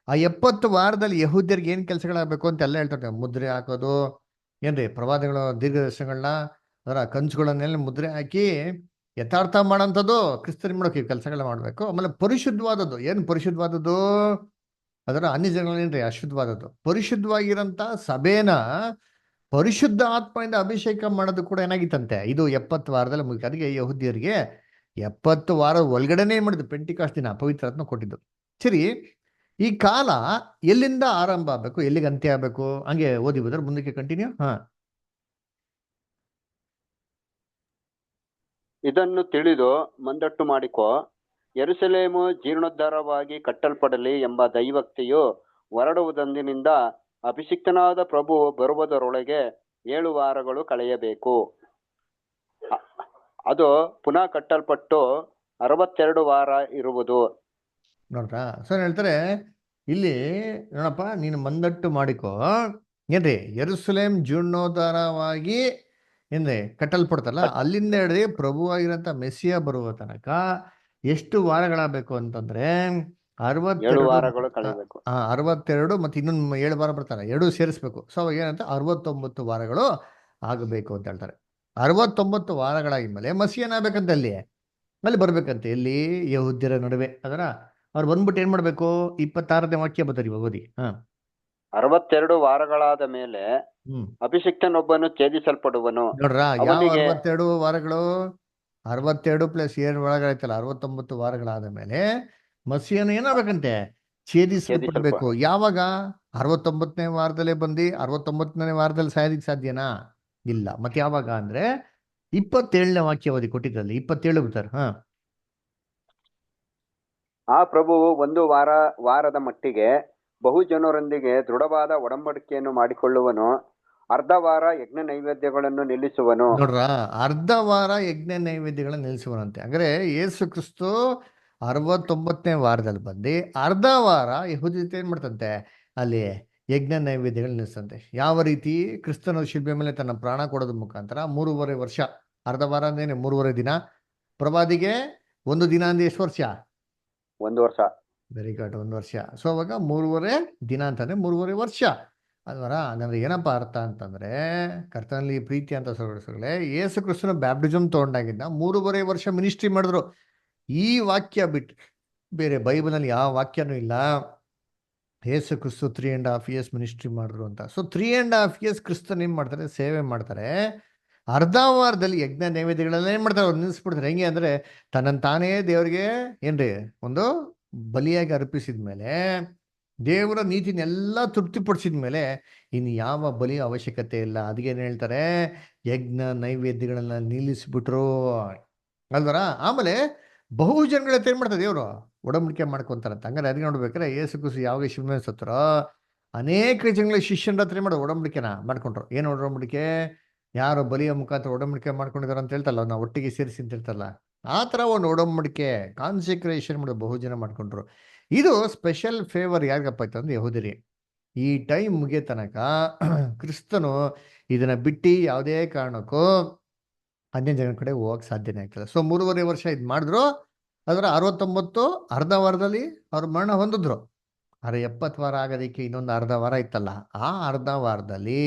ಆ 70 ವಾರದಲ್ಲಿ ಯಹೂದ್ಯರಿಗೆ ಏನ್ ಕೆಲಸಗಳಾಗಬೇಕು ಅಂತ ಎಲ್ಲ ಹೇಳ್ತಾರೆ. ಮುದ್ರೆ ಹಾಕೋದು ಏನ್ರಿ, ಪ್ರವಾದಗಳ ದೀರ್ಘದರ್ಶನಗಳನ್ನ ಅದರ ಕಂಚುಗಳನ್ನೆಲ್ಲ ಮುದ್ರೆ ಹಾಕಿ ಯಥಾರ್ಥ ಮಾಡೋಂಥದ್ದು, ಕ್ರಿಸ್ತರಿ ಮಾಡೋಕೆ ಕೆಲಸಗಳ ಮಾಡಬೇಕು. ಆಮೇಲೆ ಪರಿಶುದ್ಧವಾದದ್ದು, ಏನು ಪರಿಶುದ್ಧವಾದದ್ದು, ಅದರ ಅನ್ಯ ಜನಗಳೇನ್ರಿ ಅಶುದ್ಧವಾದದ್ದು. ಪರಿಶುದ್ಧವಾಗಿರೋಂಥ ಸಭೆನ ಪರಿಶುದ್ಧ ಆತ್ಮದಿಂದ ಅಭಿಷೇಕ ಮಾಡೋದು ಕೂಡ ಏನಾಗಿತ್ತಂತೆ, ಇದು 70 ವಾರದಲ್ಲಿ ಮುಗಿತು. ಅದಕ್ಕೆ ಯಹೂದ್ಯರಿಗೆ 70 ವಾರ ಒಳಗಡೆನೇ ಮಾಡಿದ್ದು ಪೆಂಟಿಕಾಸ್ಟ್ ದಿನ ಪವಿತ್ರಾತ್ಮ ಕೊಟ್ಟಿದ್ದು. ಸರಿ, ಈ ಕಾಲ ಎಲ್ಲಿಂದ ಆರಂಭ ಆಗಬೇಕು, ಎಲ್ಲಿಗೆ ಅಂತ್ಯ ಆಗಬೇಕು, ಹಂಗೆ ಓದಿ ಹೋದ್ರೆ ಮುಂದಕ್ಕೆ ಕಂಟಿನ್ಯೂ. ಇದನ್ನು ತಿಳಿದು ಮಂದಟ್ಟು ಮಾಡಿಕೊ. ಯೆರೂಸಲೇಮು ಜೀರ್ಣೋದ್ಧಾರವಾಗಿ ಕಟ್ಟಲ್ಪಡಲಿ ಎಂಬ ದೈವೋಕ್ತಿಯು ಹೊರಡುವುದಂದಿನಿಂದ ಅಭಿಷಿಕ್ತನಾದ ಪ್ರಭು ಬರುವುದರೊಳಗೆ 7 ವಾರಗಳು ಕಳೆಯಬೇಕು. ಅದು ಪುನಃ ಕಟ್ಟಲ್ಪಟ್ಟು 62 ವಾರ ಇರುವುದು. ನೋಡ್ರಾ, ಸೊ ಹೇಳ್ತಾರೆ ಇಲ್ಲಿ ನೋಡಪ್ಪ, ನೀನು ಮಂದಟ್ಟು ಮಾಡಿಕೋ, ಏನ್ರಿ ಯೆರೂಸಲೇಮ್ ಜೀರ್ಣೋದ್ಧಾರವಾಗಿ ಏನ್ರಿ ಕಟ್ಟಲ್ಪಡ್ತಲ್ಲ, ಅಲ್ಲಿಂದ ಹಿಡಿದು ಪ್ರಭುವಾಗಿರಂತ ಮೆಸ್ಸಿಯ ಬರುವ ತನಕ ಎಷ್ಟು ವಾರಗಳಾಗಬೇಕು ಅಂತಂದ್ರೆ 7 62 ವಾರಗಳು ಕಳೆಯಬೇಕು. 62 ಮತ್ತೆ ಇನ್ನೊಂದು 7 ವಾರ ಬರ್ತಾರೆ, 2 ಸೇರಿಸ್ಬೇಕು. ಸೊ ಅವಾಗ ಏನಂತ 69 ವಾರಗಳು ಆಗಬೇಕು ಅಂತ ಹೇಳ್ತಾರೆ. 69 ವಾರಗಳಾಗಿದ್ಮೇಲೆ ಮಸಿ ಏನಾಗಬೇಕಂತ ಅಲ್ಲಿ ಬರ್ಬೇಕಂತೆ, ಎಲ್ಲಿ ಯಹೂದ್ಯರ ನಡುವೆ. ಅದರ ಅವ್ರು ಬಂದ್ಬಿಟ್ಟು ಏನ್ ಮಾಡ್ಬೇಕು, 26ನೇ ವಾಕ್ಯ ಬರ್ತಾರೆ ಇವಾಗ ಓದಿ. 62 ವಾರಗಳಾದ ಮೇಲೆ ಅಭಿಷಿಕ್ತನೊಬ್ಬನು ಛೇದಿಸಲ್ಪಡುವನು. ನೋಡ್ರ, ಯಾವ ಅವನಿಗೆ 62 ವಾರಗಳು? 62 ಪ್ಲಸ್ 7 ಒಳಗಾಯ್ತಲ್ಲ, 69 ವಾರಗಳಾದ ಮೇಲೆ ಮಸಿಯನ್ನು ಏನಾಗಬೇಕಂತೆ, ಛೇದಿಸಲ್ಪಡ್ಬೇಕು. ಯಾವಾಗ? 69ನೇ ವಾರದಲ್ಲೇ ಬಂದು 69ನೇ ವಾರದಲ್ಲಿ ಸಾಯೋದಿಕ್ ಸಾಧ್ಯನಾ? ಇಲ್ಲ. ಮತ್ತೆ ಯಾವಾಗ ಅಂದ್ರೆ 27ನೇ ವಾಕ್ಯ ಓದಿ ಕೊಟ್ಟಿದ್ರಲ್ಲಿ, 27 ಬರ್ತಾರೆ. ಆ ಪ್ರಭುವು ಒಂದು ವಾರದ ಮಟ್ಟಿಗೆ ಬಹು ಜನರೊಂದಿಗೆ ದೃಢವಾದ ಒಡಂಬಡಿಕೆಯನ್ನು ಮಾಡಿಕೊಳ್ಳುವನು. ಅರ್ಧ ವಾರ ಯಜ್ಞ ನೈವೇದ್ಯಗಳನ್ನು ನಿಲ್ಲಿಸುವನು. ನೋಡ್ರ, ಅರ್ಧ ವಾರ ಯಜ್ಞ ನೈವೇದ್ಯಗಳನ್ನ ನಿಲ್ಲಿಸುವನಂತೆ. ಅಂದ್ರೆ ಯೇಸು ಕ್ರಿಸ್ತು 69ನೇ ವಾರದಲ್ಲಿ ಬಂದು ಅರ್ಧ ವಾರ ಯಹೂದಿ ಏನ್ ಮಾಡ್ತಂತೆ, ಅಲ್ಲಿ ಯಜ್ಞ ನೈವೇದ್ಯಗಳು ನಿಲ್ಲಿಸ್ತಂತೆ. ಯಾವ ರೀತಿ ಕ್ರಿಸ್ತನ ಶಿಲ್ಬೆ ಮೇಲೆ ತನ್ನ ಪ್ರಾಣ ಕೊಡೋದ್ರ ಮುಖಾಂತರ 3.5 ವರ್ಷ, ಅರ್ಧ ವಾರ ಅಂದೇನೆ 3.5 ದಿನ, ಪ್ರವಾದಿಗೆ 1 ದಿನ ಅಂದ್ರೆ ಎಷ್ಟು ವರ್ಷ? 1 ವರ್ಷ. ವೆರಿ ಗುಡ್, 1 ವರ್ಷ. ಸೊ ಅವಾಗ 3.5 ದಿನ ಅಂತಂದ್ರೆ 3.5 ವರ್ಷ ಅಲ್ವರ. ಹಂಗಂದ್ರೆ ಏನಪ್ಪ ಅರ್ಥ ಅಂತಂದ್ರೆ, ಕರ್ತನಲ್ಲಿ ಪ್ರೀತಿ ಅಂತ ಸಹೋದರರೇ, ಯೇಸು ಕ್ರಿಸ್ತನ ಬ್ಯಾಪ್ಟಿಸಮ್ ತಗೊಂಡಾಗಿಂದ 3.5 ವರ್ಷ ಮಿನಿಸ್ಟ್ರಿ ಮಾಡಿದ್ರು. ಈ ವಾಕ್ಯ ಬಿಟ್ಟು ಬೇರೆ ಬೈಬಲ್ನಲ್ಲಿ ಯಾವ ವಾಕ್ಯನೂ ಇಲ್ಲ ಯೇಸು ಕ್ರಿಸ್ತು 3.5 years ಮಿನಿಸ್ಟ್ರಿ ಮಾಡಿದ್ರು ಅಂತ. ಸೊ 3.5 years ಕ್ರಿಸ್ತನ್ ಏನ್ ಮಾಡ್ತಾರೆ, ಸೇವೆ ಮಾಡ್ತಾರೆ. ಅರ್ಧ ವಾರದಲ್ಲಿ ಯಜ್ಞ ನೈವೇದ್ಯಗಳೆಲ್ಲ ಏನ್ ಮಾಡ್ತಾರೆ, ಅವ್ರು ನಿಲ್ಲಿಸ್ಬಿಡ್ತಾರೆ. ಹೆಂಗೆ ಅಂದ್ರೆ ತನ್ನನ್ನು ತಾನೇ ದೇವರಿಗೆ ಏನ್ರಿ ಒಂದು ಬಲಿಯಾಗಿ ಅರ್ಪಿಸಿದ್ಮೇಲೆ, ದೇವರ ನೀತಿನೆಲ್ಲ ತೃಪ್ತಿಪಡಿಸಿದ್ಮೇಲೆ ಇನ್ನು ಯಾವ ಬಲಿಯ ಅವಶ್ಯಕತೆ ಇಲ್ಲ. ಅದಕ್ಕೇನು ಹೇಳ್ತಾರೆ, ಯಜ್ಞ ನೈವೇದ್ಯಗಳನ್ನ ನಿಲ್ಲಿಸ್ಬಿಟ್ರು ಅಲ್ವರ. ಆಮೇಲೆ ಬಹು ಜನಗಳ ಏನ್ ಮಾಡ್ತಾರೆ, ದೇವರು ಒಡಂಬಡಿಕೆ ಮಾಡ್ಕೊಂತಾರಂತ. ಹಂಗಾರೆ ಅದಕ್ಕೆ ನೋಡ್ಬೇಕಾರೆ ಯೇಸು ಕ್ರಿಸ್ತು ಯಾವಾಗ ಶಿವನ ಸತ್ತರೋ ಅನೇಕ ಜನಗಳ ಶಿಷ್ಯನ ಹತ್ರ ಮಾಡೋದು ಒಡಂಬಡಿಕೆನ ಮಾಡ್ಕೊಂಡ್ರು. ಏನು ಒಡಂಬಡಿಕೆ? ಯಾರು ಬಲಿಯ ಮುಖಾಂತರ ಒಡಂಬಡಿಕೆ ಮಾಡ್ಕೊಂಡಿದಾರ ಅಂತ ಹೇಳ್ತಲ್ಲ, ನಾವು ಒಟ್ಟಿಗೆ ಸೇರಿಸಿ ಅಂತ ಹೇಳ್ತಲ್ಲ, ಆ ಥರ ಒಂದು ಒಡಂಬಡಿಕೆ ಕಾನ್ಸಿಕ್ರೇಷನ್ ಮಾಡೋದು ಬಹು ಜನ ಮಾಡ್ಕೊಂಡ್ರು. ಇದು ಸ್ಪೆಷಲ್ ಫೇವರ್ ಯಾರಿಗಪ್ಪ ಆಯ್ತು ಅಂದ್ರೆ ಯಹೂದರಿ. ಈ ಟೈಮ್ ಮುಗಿಯೋ ತನಕ ಕ್ರಿಸ್ತನು ಇದನ್ನ ಬಿಟ್ಟು ಯಾವುದೇ ಕಾರಣಕ್ಕೂ ಅನ್ಯ ಜನ ಕಡೆ ಹೋಗಕ್ಕೆ ಸಾಧ್ಯನೇ ಆಗ್ತದೆ. ಸೊ 3.5 ವರ್ಷ ಇದು ಮಾಡಿದ್ರು. ಅದರ 69 ಅರ್ಧ ವಾರದಲ್ಲಿ ಅವ್ರು ಮರಣ ಹೊಂದಿದ್ರು. 70 ವಾರ ಆಗೋದಕ್ಕೆ ಇನ್ನೊಂದು ಅರ್ಧ ವಾರ ಇತ್ತಲ್ಲ, ಆ ಅರ್ಧ ವಾರದಲ್ಲಿ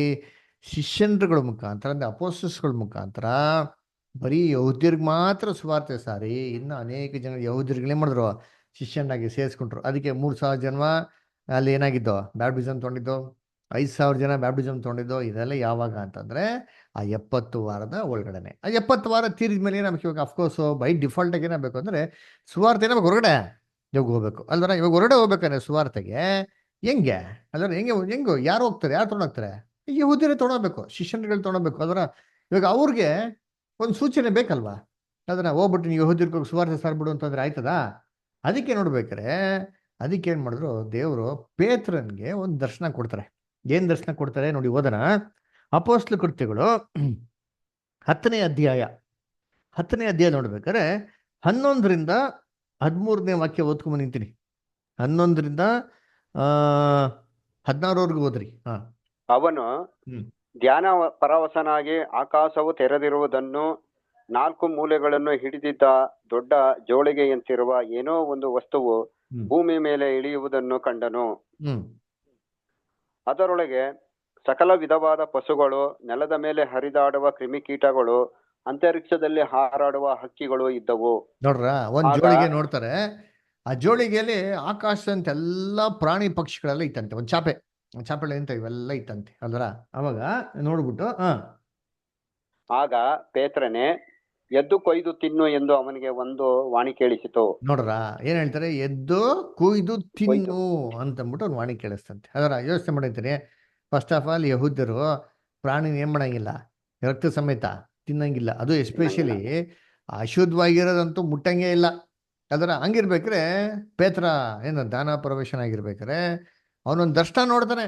ಶಿಷ್ಯನ್ರುಗಳ ಮುಖಾಂತರ ಅಂದ್ರೆ ಅಪೋಸ್ಟಲ್ಸ್ಗಳ ಮುಖಾಂತರ ಬರೀ ಯಹೂದ್ಯರಿಗೆ ಮಾತ್ರ ಸುವಾರ್ತೆ ಸಾರಿ, ಇನ್ನು ಅನೇಕ ಜನ ಯಹೂದ್ಯರುಗಳೇ ಮಾಡಿದ್ರು, ಶಿಷ್ಯನಾಗಿ ಸೇರಿಸ್ಕೊಂಡ್ರು. ಅದಕ್ಕೆ 3,000 ಜನ ಅಲ್ಲಿ ಏನಾಗಿದ್ದೋ ಬ್ಯಾಪ್ಟಿಸಮ್ ತೊಗೊಂಡಿದ್ದು, 5,000 ಜನ ಬ್ಯಾಪ್ಟಿಸಮ್ ತೊಗೊಂಡಿದ್ದು. ಇದೆಲ್ಲ ಯಾವಾಗ ಅಂತಂದ್ರೆ ಆ 70 ವಾರದ ಒಳಗಡೆನೆ. ಆ 70 ವಾರ ತೀರಿದ ಮೇಲೆ ಏನಾಗಬೇಕು ಇವಾಗ? ಅಫ್ಕೋರ್ಸ್ ಬೈ ಡಿಫಾಲ್ಟಾಗಿ ಏನಾಗಬೇಕು ಅಂದ್ರೆ ಸುವಾರ್ತೆ ಏನಾಗಬೇಕು, ಹೊರಗಡೆ ಇವಾಗ ಹೋಗ್ಬೇಕು ಅಲ್ವರ. ಇವಾಗ ಹೊರಗಡೆ ಹೋಗ್ಬೇಕಂದ್ರೆ ಸುವಾರ್ತೆಗೆ ಹೆಂಗೆ ಅಲ್ವರ, ಹೆಂಗೋ ಯಾರು ಹೋಗ್ತಾರೆ, ಯಾರು ತೊಗೊಂಡೋಗ್ತಾರೆ? ಯಹೂದ್ಯರೇ ತೊಗೊಳ್ಬೇಕು, ಶಿಷ್ಯನ್ಗಳು ತೊಗೊಳ್ಬೇಕು ಅಲ್ವರ. ಇವಾಗ ಅವ್ರಿಗೆ ಒಂದು ಸೂಚನೆ ಬೇಕಲ್ವಾ? ಅದನ್ನ ಹೋಗ್ಬಿಟ್ಟು ನೀವು ಯಹೂದ್ಯರಿಗೆ ಸುವಾರ್ತೆ ಸಾರ್ಬಿಡು ಅಂತಂದ್ರೆ ಆಯ್ತದ? ಅದಕ್ಕೆ ನೋಡ್ಬೇಕಾರೆ ಅದಕ್ಕೆ ಏನು ಮಾಡಿದ್ರು, ದೇವರು ಪೇತ್ರನ್ಗೆ ಒಂದು ದರ್ಶನ ಕೊಡ್ತಾರೆ. ಏನು ದರ್ಶನ ಕೊಡ್ತಾರೆ ನೋಡಿ, ಓದೋಣ. ಅಪೊಸ್ತಲ ಕೃತ್ಯಗಳು 10ನೇ ಅಧ್ಯಾಯ ನೋಡ್ಬೇಕಾದ್ರೆ 11ರಿಂದ 13ನೇ ವಾಕ್ಯ ಓದ್ಕೊಂಡ್ ನಿಂತೀನಿ. 11ರಿಂದ 16ವರೆಗೂ ಓದ್ರಿ. ಅವನು ಧ್ಯಾನ ಪರವಶನಾಗಿ ಆಕಾಶವು ತೆರೆದಿರುವುದನ್ನು, 4 ಮೂಲೆಗಳನ್ನು ಹಿಡಿದಿದ್ದ ದೊಡ್ಡ ಜೋಳಿಗೆಯಂತಿರುವ ಏನೋ ಒಂದು ವಸ್ತುವು ಭೂಮಿ ಮೇಲೆ ಇಳಿಯುವುದನ್ನು ಕಂಡನು. ಅದರೊಳಗೆ ಸಕಲ ವಿಧವಾದ ಪಶುಗಳು, ನೆಲದ ಮೇಲೆ ಹರಿದಾಡುವ ಕ್ರಿಮಿಕೀಟಗಳು, ಅಂತರಿಕ್ಷದಲ್ಲಿ ಹಾರಾಡುವ ಹಕ್ಕಿಗಳು ಇದ್ದವು. ನೋಡ್ರ, ಒಂದ್ ಜೋಳಿಗೆ ನೋಡ್ತಾರೆ. ಆ ಜೋಳಿಗೆಯಲ್ಲಿ ಆಕಾಶದಂತ ಎಲ್ಲಾ ಪ್ರಾಣಿ ಪಕ್ಷಿಗಳೆಲ್ಲ ಇತ್ತಂತೆ. ಒಂದ್ ಚಾಪೆ ಎಂತ ಇವೆಲ್ಲ ಇತ್ತಂತೆ ಅಲ್ವರ. ಅವಾಗ ನೋಡ್ಬಿಟ್ಟು ಆಗ ಪೇತ್ರನೇ, ಎದ್ದು ಕೊಯ್ದು ತಿನ್ನು ಎಂದು ಅವನಿಗೆ ಒಂದು ವಾಣಿ ಕೇಳಿಸಿತು. ನೋಡ್ರ, ಏನ್ ಹೇಳ್ತಾರೆ, ಎದ್ದು ಕುಯ್ದು ತಿನ್ನು ಅಂತಂದ್ಬಿಟ್ಟು ಒಂದು ವಾಣಿ ಕೇಳಿಸ್ತಂತೆ. ಅದರ ಯೋಚನೆ ಮಾಡಿರ್ತೀನಿ. ಫಸ್ಟ್ ಆಫ್ ಆಲ್ ಯಹೂದ್ಯರು ಪ್ರಾಣಿನ ಏನ್ ಮಾಡಂಗಿಲ್ಲ, ರಕ್ತ ಸಮೇತ ತಿನ್ನಂಗಿಲ್ಲ. ಅದು ಎಸ್ಪೆಷಲಿ ಅಶುದ್ಧವಾಗಿರೋದಂತೂ ಮುಟ್ಟಂಗೆ ಇಲ್ಲ. ಅದರ ಹಂಗಿರ್ಬೇಕ್ರೆ ಪೇತ್ರ ಏನು ದಾನ ಪ್ರವೇಶನ ಆಗಿರ್ಬೇಕಾರೆ ಅವನೊಂದು ದರ್ಶನ ನೋಡ್ತಾನೆ,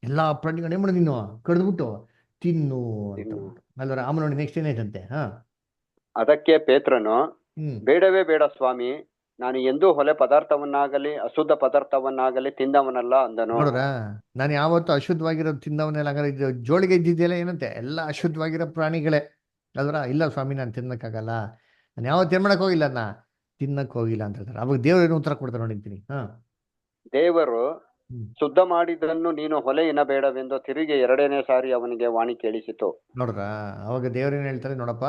ಎಲ್ಲ ಪ್ರಾಣಿಗಳು ಏನ್ ಮಾಡು ನೀನು ಕಡ್ದ್ಬಿಟ್ಟು ತಿನ್ನು ಅಂತ ತಿನ್ನು. ಬಿಟ್ಟು ಅಲ್ವರ. ಆಮೇಲೆ ನೋಡಿ ನೆಕ್ಸ್ಟ್ ಏನಾಯ್ತಂತೆ. ಹಾ ಅದಕ್ಕೆ ಪೇತ್ರನು, ಹ್ಮ್ ಬೇಡವೇ ಬೇಡ ಸ್ವಾಮಿ, ನಾನು ಎಂದೂ ಹೊಲೆ ಪದಾರ್ಥವನ್ನಾಗಲಿ ಅಶುದ್ಧ ಪದಾರ್ಥವನ್ನಾಗಲಿ ತಿಂದವನಲ್ಲ ಅಂದನು. ನೋಡ್ರ, ನಾನು ಯಾವತ್ತು ಅಶುದ್ಧವಾಗಿರೋದು ತಿಂದವನ್ನೆಲ್ಲ, ಹಂಗಾರೆ ಇದು ಜೋಳಿಗೆ ಇದ್ದಿದ್ದೆಲ್ಲ ಏನಂತೆ ಎಲ್ಲ ಅಶುದ್ಧವಾಗಿರೋ ಪ್ರಾಣಿಗಳೇ ಅಲ್ವರ. ಇಲ್ಲ ಸ್ವಾಮಿ ನಾನು ತಿನ್ನಕ್ಕಾಗಲ್ಲ, ನಾನು ಯಾವತ್ತು ಏನ್ ಮಾಡಕ್ ಹೋಗಿಲ್ಲ, ನಾ ತಿನ್ನಕ್ ಹೋಗಿಲ್ಲ ಅಂತ ಹೇಳ್ತಾರೆ. ಅವಾಗ ದೇವ್ರು ಏನು ಉತ್ತರ ಕೊಡ್ತಾರೆ ನೋಡಿದ್ದೀನಿ. ಹಾ ದೇವರು ಹ್ಮ್ ಶುದ್ಧ ಮಾಡಿದ್ದನ್ನು ನೀನು ಹೊಲೆ ಎನ್ನಬೇಡವೆಂದು ತಿರುಗಿ 2ನೇ ಸಾರಿ ಅವನಿಗೆ ವಾಣಿ ಕೇಳಿಸಿತು. ನೋಡ್ರ, ಅವಾಗ ದೇವ್ರೇನ್ ಹೇಳ್ತಾರೆ, ನೋಡಪ್ಪ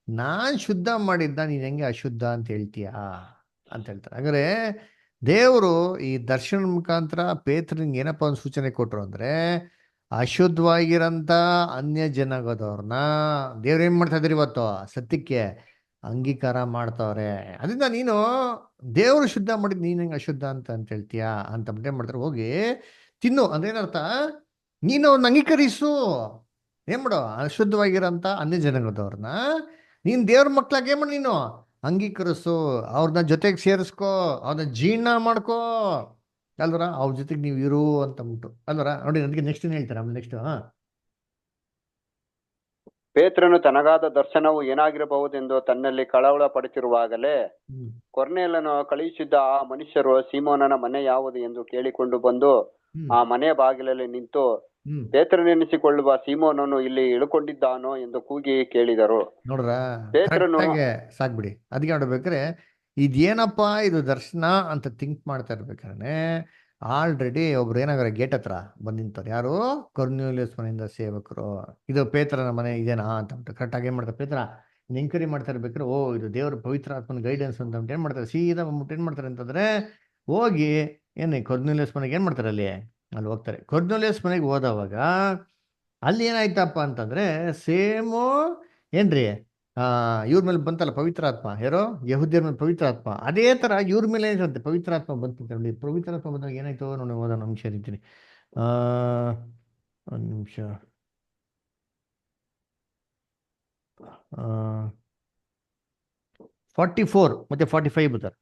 ನಾನ್ ಶುದ್ಧ ಮಾಡಿದ್ದ ನೀನ್ ಹೆಂಗೆ ಅಶುದ್ಧ ಅಂತ ಹೇಳ್ತೀಯಾ ಅಂತ ಹೇಳ್ತಾರೆ. ಹಾಗಾದ್ರೆ ದೇವರು ಈ ದರ್ಶನ ಮುಖಾಂತರ ಪೇತ್ರನಿಗೆ ಏನಪ್ಪ ಒಂದು ಸೂಚನೆ ಕೊಟ್ರು ಅಂದ್ರೆ, ಅಶುದ್ಧವಾಗಿರಂತ ಅನ್ಯ ಜನಾಂಗದವ್ರನ್ನ ದೇವ್ರು ಏನ್ ಮಾಡ್ತಾ ಇದ್ರಿ ಇವತ್ತು ಸತ್ಯಕ್ಕೆ ಅಂಗೀಕಾರ ಮಾಡ್ತಾವ್ರೆ. ಅದರಿಂದ ನೀನು ದೇವರು ಶುದ್ಧ ಮಾಡಿದ್ ನೀನ್ ಹೆಂಗೆ ಅಶುದ್ಧ ಅಂತ ಹೇಳ್ತೀಯಾ ಅಂತ ಏನ್ ಮಾಡ್ತಾರೆ, ಹೋಗಿ ತಿನ್ನು ಅಂದ್ರೆ ಏನರ್ಥ, ನೀನು ಅವ್ರನ್ನ ಅಂಗೀಕರಿಸು. ಏನ್ ಮಾಡು, ಅಶುದ್ಧವಾಗಿರೋಂಥ ಅನ್ಯ ಜನಾಂಗದವ್ರನ್ನ ನೀನ್ ದೇವ್ರ ಮಕ್ಳಾಗ ಏನ್ ಮಾಡು, ನೀನು ಅಂಗೀಕರಿಸು, ಅವ್ರನ್ನ ಜೊತೆಗೆ ಸೇರಿಸ್ಕೋ, ಅವ್ರನ್ನ ಜೀರ್ಣ ಮಾಡ್ಕೋ ಅಲ್ವರ, ಅವ್ರ ಜೊತೆಗೆ ನೀವು ಇರು ಅಂತ ಅಂದ್ಬಿಟ್ಟು ಅಲ್ವರ. ನೋಡಿ ಅದಕ್ಕೆ ನೆಕ್ಸ್ಟ್ ಏನ್ ಹೇಳ್ತಾರೆ ಆಮೇಲೆ ನೆಕ್ಸ್ಟ್. ಪೇತ್ರನು ತನಗಾದ ದರ್ಶನವು ಏನಾಗಿರಬಹುದೆಂದು ತನ್ನಲ್ಲಿ ಕಳವಳ ಪಡುತ್ತಿರುವಾಗಲೇ ಹ್ಮ್ ಕೊರ್ನೇಲನು ಕಳುಹಿಸಿದ್ದ ಆ ಮನುಷ್ಯರು ಸೀಮೋನನ ಮನೆ ಯಾವುದು ಎಂದು ಕೇಳಿಕೊಂಡು ಬಂದು ಹ್ಮ್ ಆ ಮನೆ ಬಾಗಿಲಲ್ಲಿ ನಿಂತು, ಹ್ಮ್ ಪೇತ್ರನೆನಿಸಿಕೊಳ್ಳುವ ಸೀಮೋನನು ಇಲ್ಲಿ ಇಳುಕೊಂಡಿದ್ದಾನೋ ಎಂದು ಕೂಗಿ ಕೇಳಿದರು. ನೋಡ್ರ, ಪೇತ್ರನು ಕರೆಕ್ಟಾಗೆ ಸಾಕ್ಬಿಡಿ. ಅದಕ್ಕೆ ನೋಡ್ಬೇಕಾರೆ ಇದೇನಪ್ಪ ಇದು ದರ್ಶನ ಅಂತ ಥಿಂಕ್ ಮಾಡ್ತಾ ಇರ್ಬೇಕಾದ್ರೆ ಆಲ್ರೆಡಿ ಒಬ್ರು ಏನಾಗಾರೆ ಗೇಟ್ ಹತ್ರ ಬಂದು ನಿಂತವ್ರು. ಯಾರು? ಕೊರ್ನ್ಯೂಲಿಯಸ್ ಮನೆಯಿಂದ ಸೇವಕರು. ಇದು ಪೇತ್ರನ ಮನೆ ಇದೇನಾ ಅಂತ ಅಂದ್ಬಿಟ್ಟು ಕರೆಕ್ಟಾಗಿ ಏನ್ ಮಾಡ್ತಾರೆ, ಪೇತ್ರ ಎಂಕ್ವೈರಿ ಮಾಡ್ತಾ ಇರ್ಬೇಕಾದ್ರೆ, ಓ ಇದು ದೇವ್ರ ಪವಿತ್ರ ಆತ್ಮನ ಗೈಡೆನ್ಸ್ ಅಂತ ಏನ್ ಮಾಡ್ತಾರೆ, ಸೀದಾ ಬಂದ್ಬಿಟ್ಟು ಏನ್ ಮಾಡ್ತಾರೆ ಅಂತಂದ್ರೆ ಹೋಗಿ ಏನೇ ಕೊರ್ನ್ಯೂಲಿಯಸ್ ಮನೆಗೆ ಏನ್ ಮಾಡ್ತಾರೆ, ಅಲ್ಲಿ ಹೋಗ್ತಾರೆ. ಕೊರ್ನ್ಯೂಲಿಯಸ್ ಮನೆಗೆ ಹೋದವಾಗ ಅಲ್ಲಿ ಏನಾಯ್ತಪ್ಪ ಅಂತಂದ್ರೆ ಸೇಮು ಏನ್ರಿ, ಇವ್ರ ಮೇಲೆ ಬಂತಲ್ಲ ಪವಿತ್ರಾತ್ಮ, ಯಾರೋ ಯಹೂದ್ಯರ ಮೇಲೆ ಪವಿತ್ರಾತ್ಮ, ಅದೇ ತರ ಇವ್ರ ಮೇಲೆ ಏನಿರುತ್ತೆ ಪವಿತ್ರಾತ್ಮ ಬಂತು ನೋಡಿ. ಪವಿತ್ರಾತ್ಮ ಬಂದಾಗ ಏನಾಯ್ತು ನೋಡಿ, ಓದೋಣ ನಿಮಿಷ ಇರ್ತೀನಿ. ಒಂದು ನಿಮಿಷ. 44 ಮತ್ತೆ 45 ಬರ್ತಾರೆ.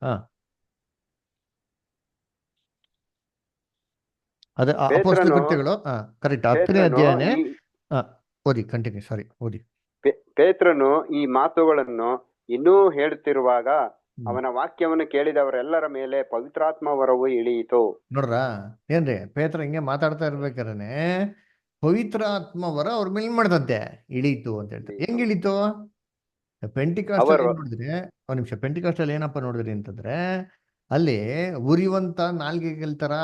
ಅದೇ ಅಪೊಸ್ತಲ ಕೃತ್ಯಗಳು. ಕರೆಕ್ಟ್ 10ನೇ ಅಧ್ಯಾಯನೇ. ಓದಿ ಕಂಟಿನ್ಯೂ, ಸಾರಿ ಓದಿ. ಪೇತ್ರನು ಈ ಮಾತುಗಳನ್ನು ಇನ್ನೂ ಹೇಳುತ್ತಿರುವಾಗ ಅವನ ವಾಕ್ಯವನ್ನು ಕೇಳಿದವರೆಲ್ಲರ ಮೇಲೆ ಪವಿತ್ರಾತ್ಮ ವರವು ಇಳಿಯಿತು. ನೋಡ್ರ, ಏನ್ರಿ ಪೇತ್ರ ಹಿಂಗೆ ಮಾತಾಡ್ತಾ ಇರ್ಬೇಕಾದ್ರೆ ಪವಿತ್ರಾತ್ಮ ವರ ಅವ್ರ ಮೇಲೆ ಮಾಡ್ದಂತೆ ಇಳೀತು ಅಂತ ಹೇಳ್ತಾರೆ. ಹೆಂಗ್ ಇಳೀತು? ಪೆಂಟಿಕಾಸ್ಟ್ ಅಲ್ಲಿ ಏನ್ ನೋಡಿದ್ರಿ, ಒಂದ್ ನಿಮಿಷ, ಪೆಂಟಿಕಾಸ್ಟ್ ಅಲ್ಲಿ ಏನಪ್ಪ ನೋಡಿದ್ರಿ ಅಂತಂದ್ರೆ ಅಲ್ಲಿ ಉರಿಯುವಂತ ನಾಲ್ಗೆಗಳ ತರ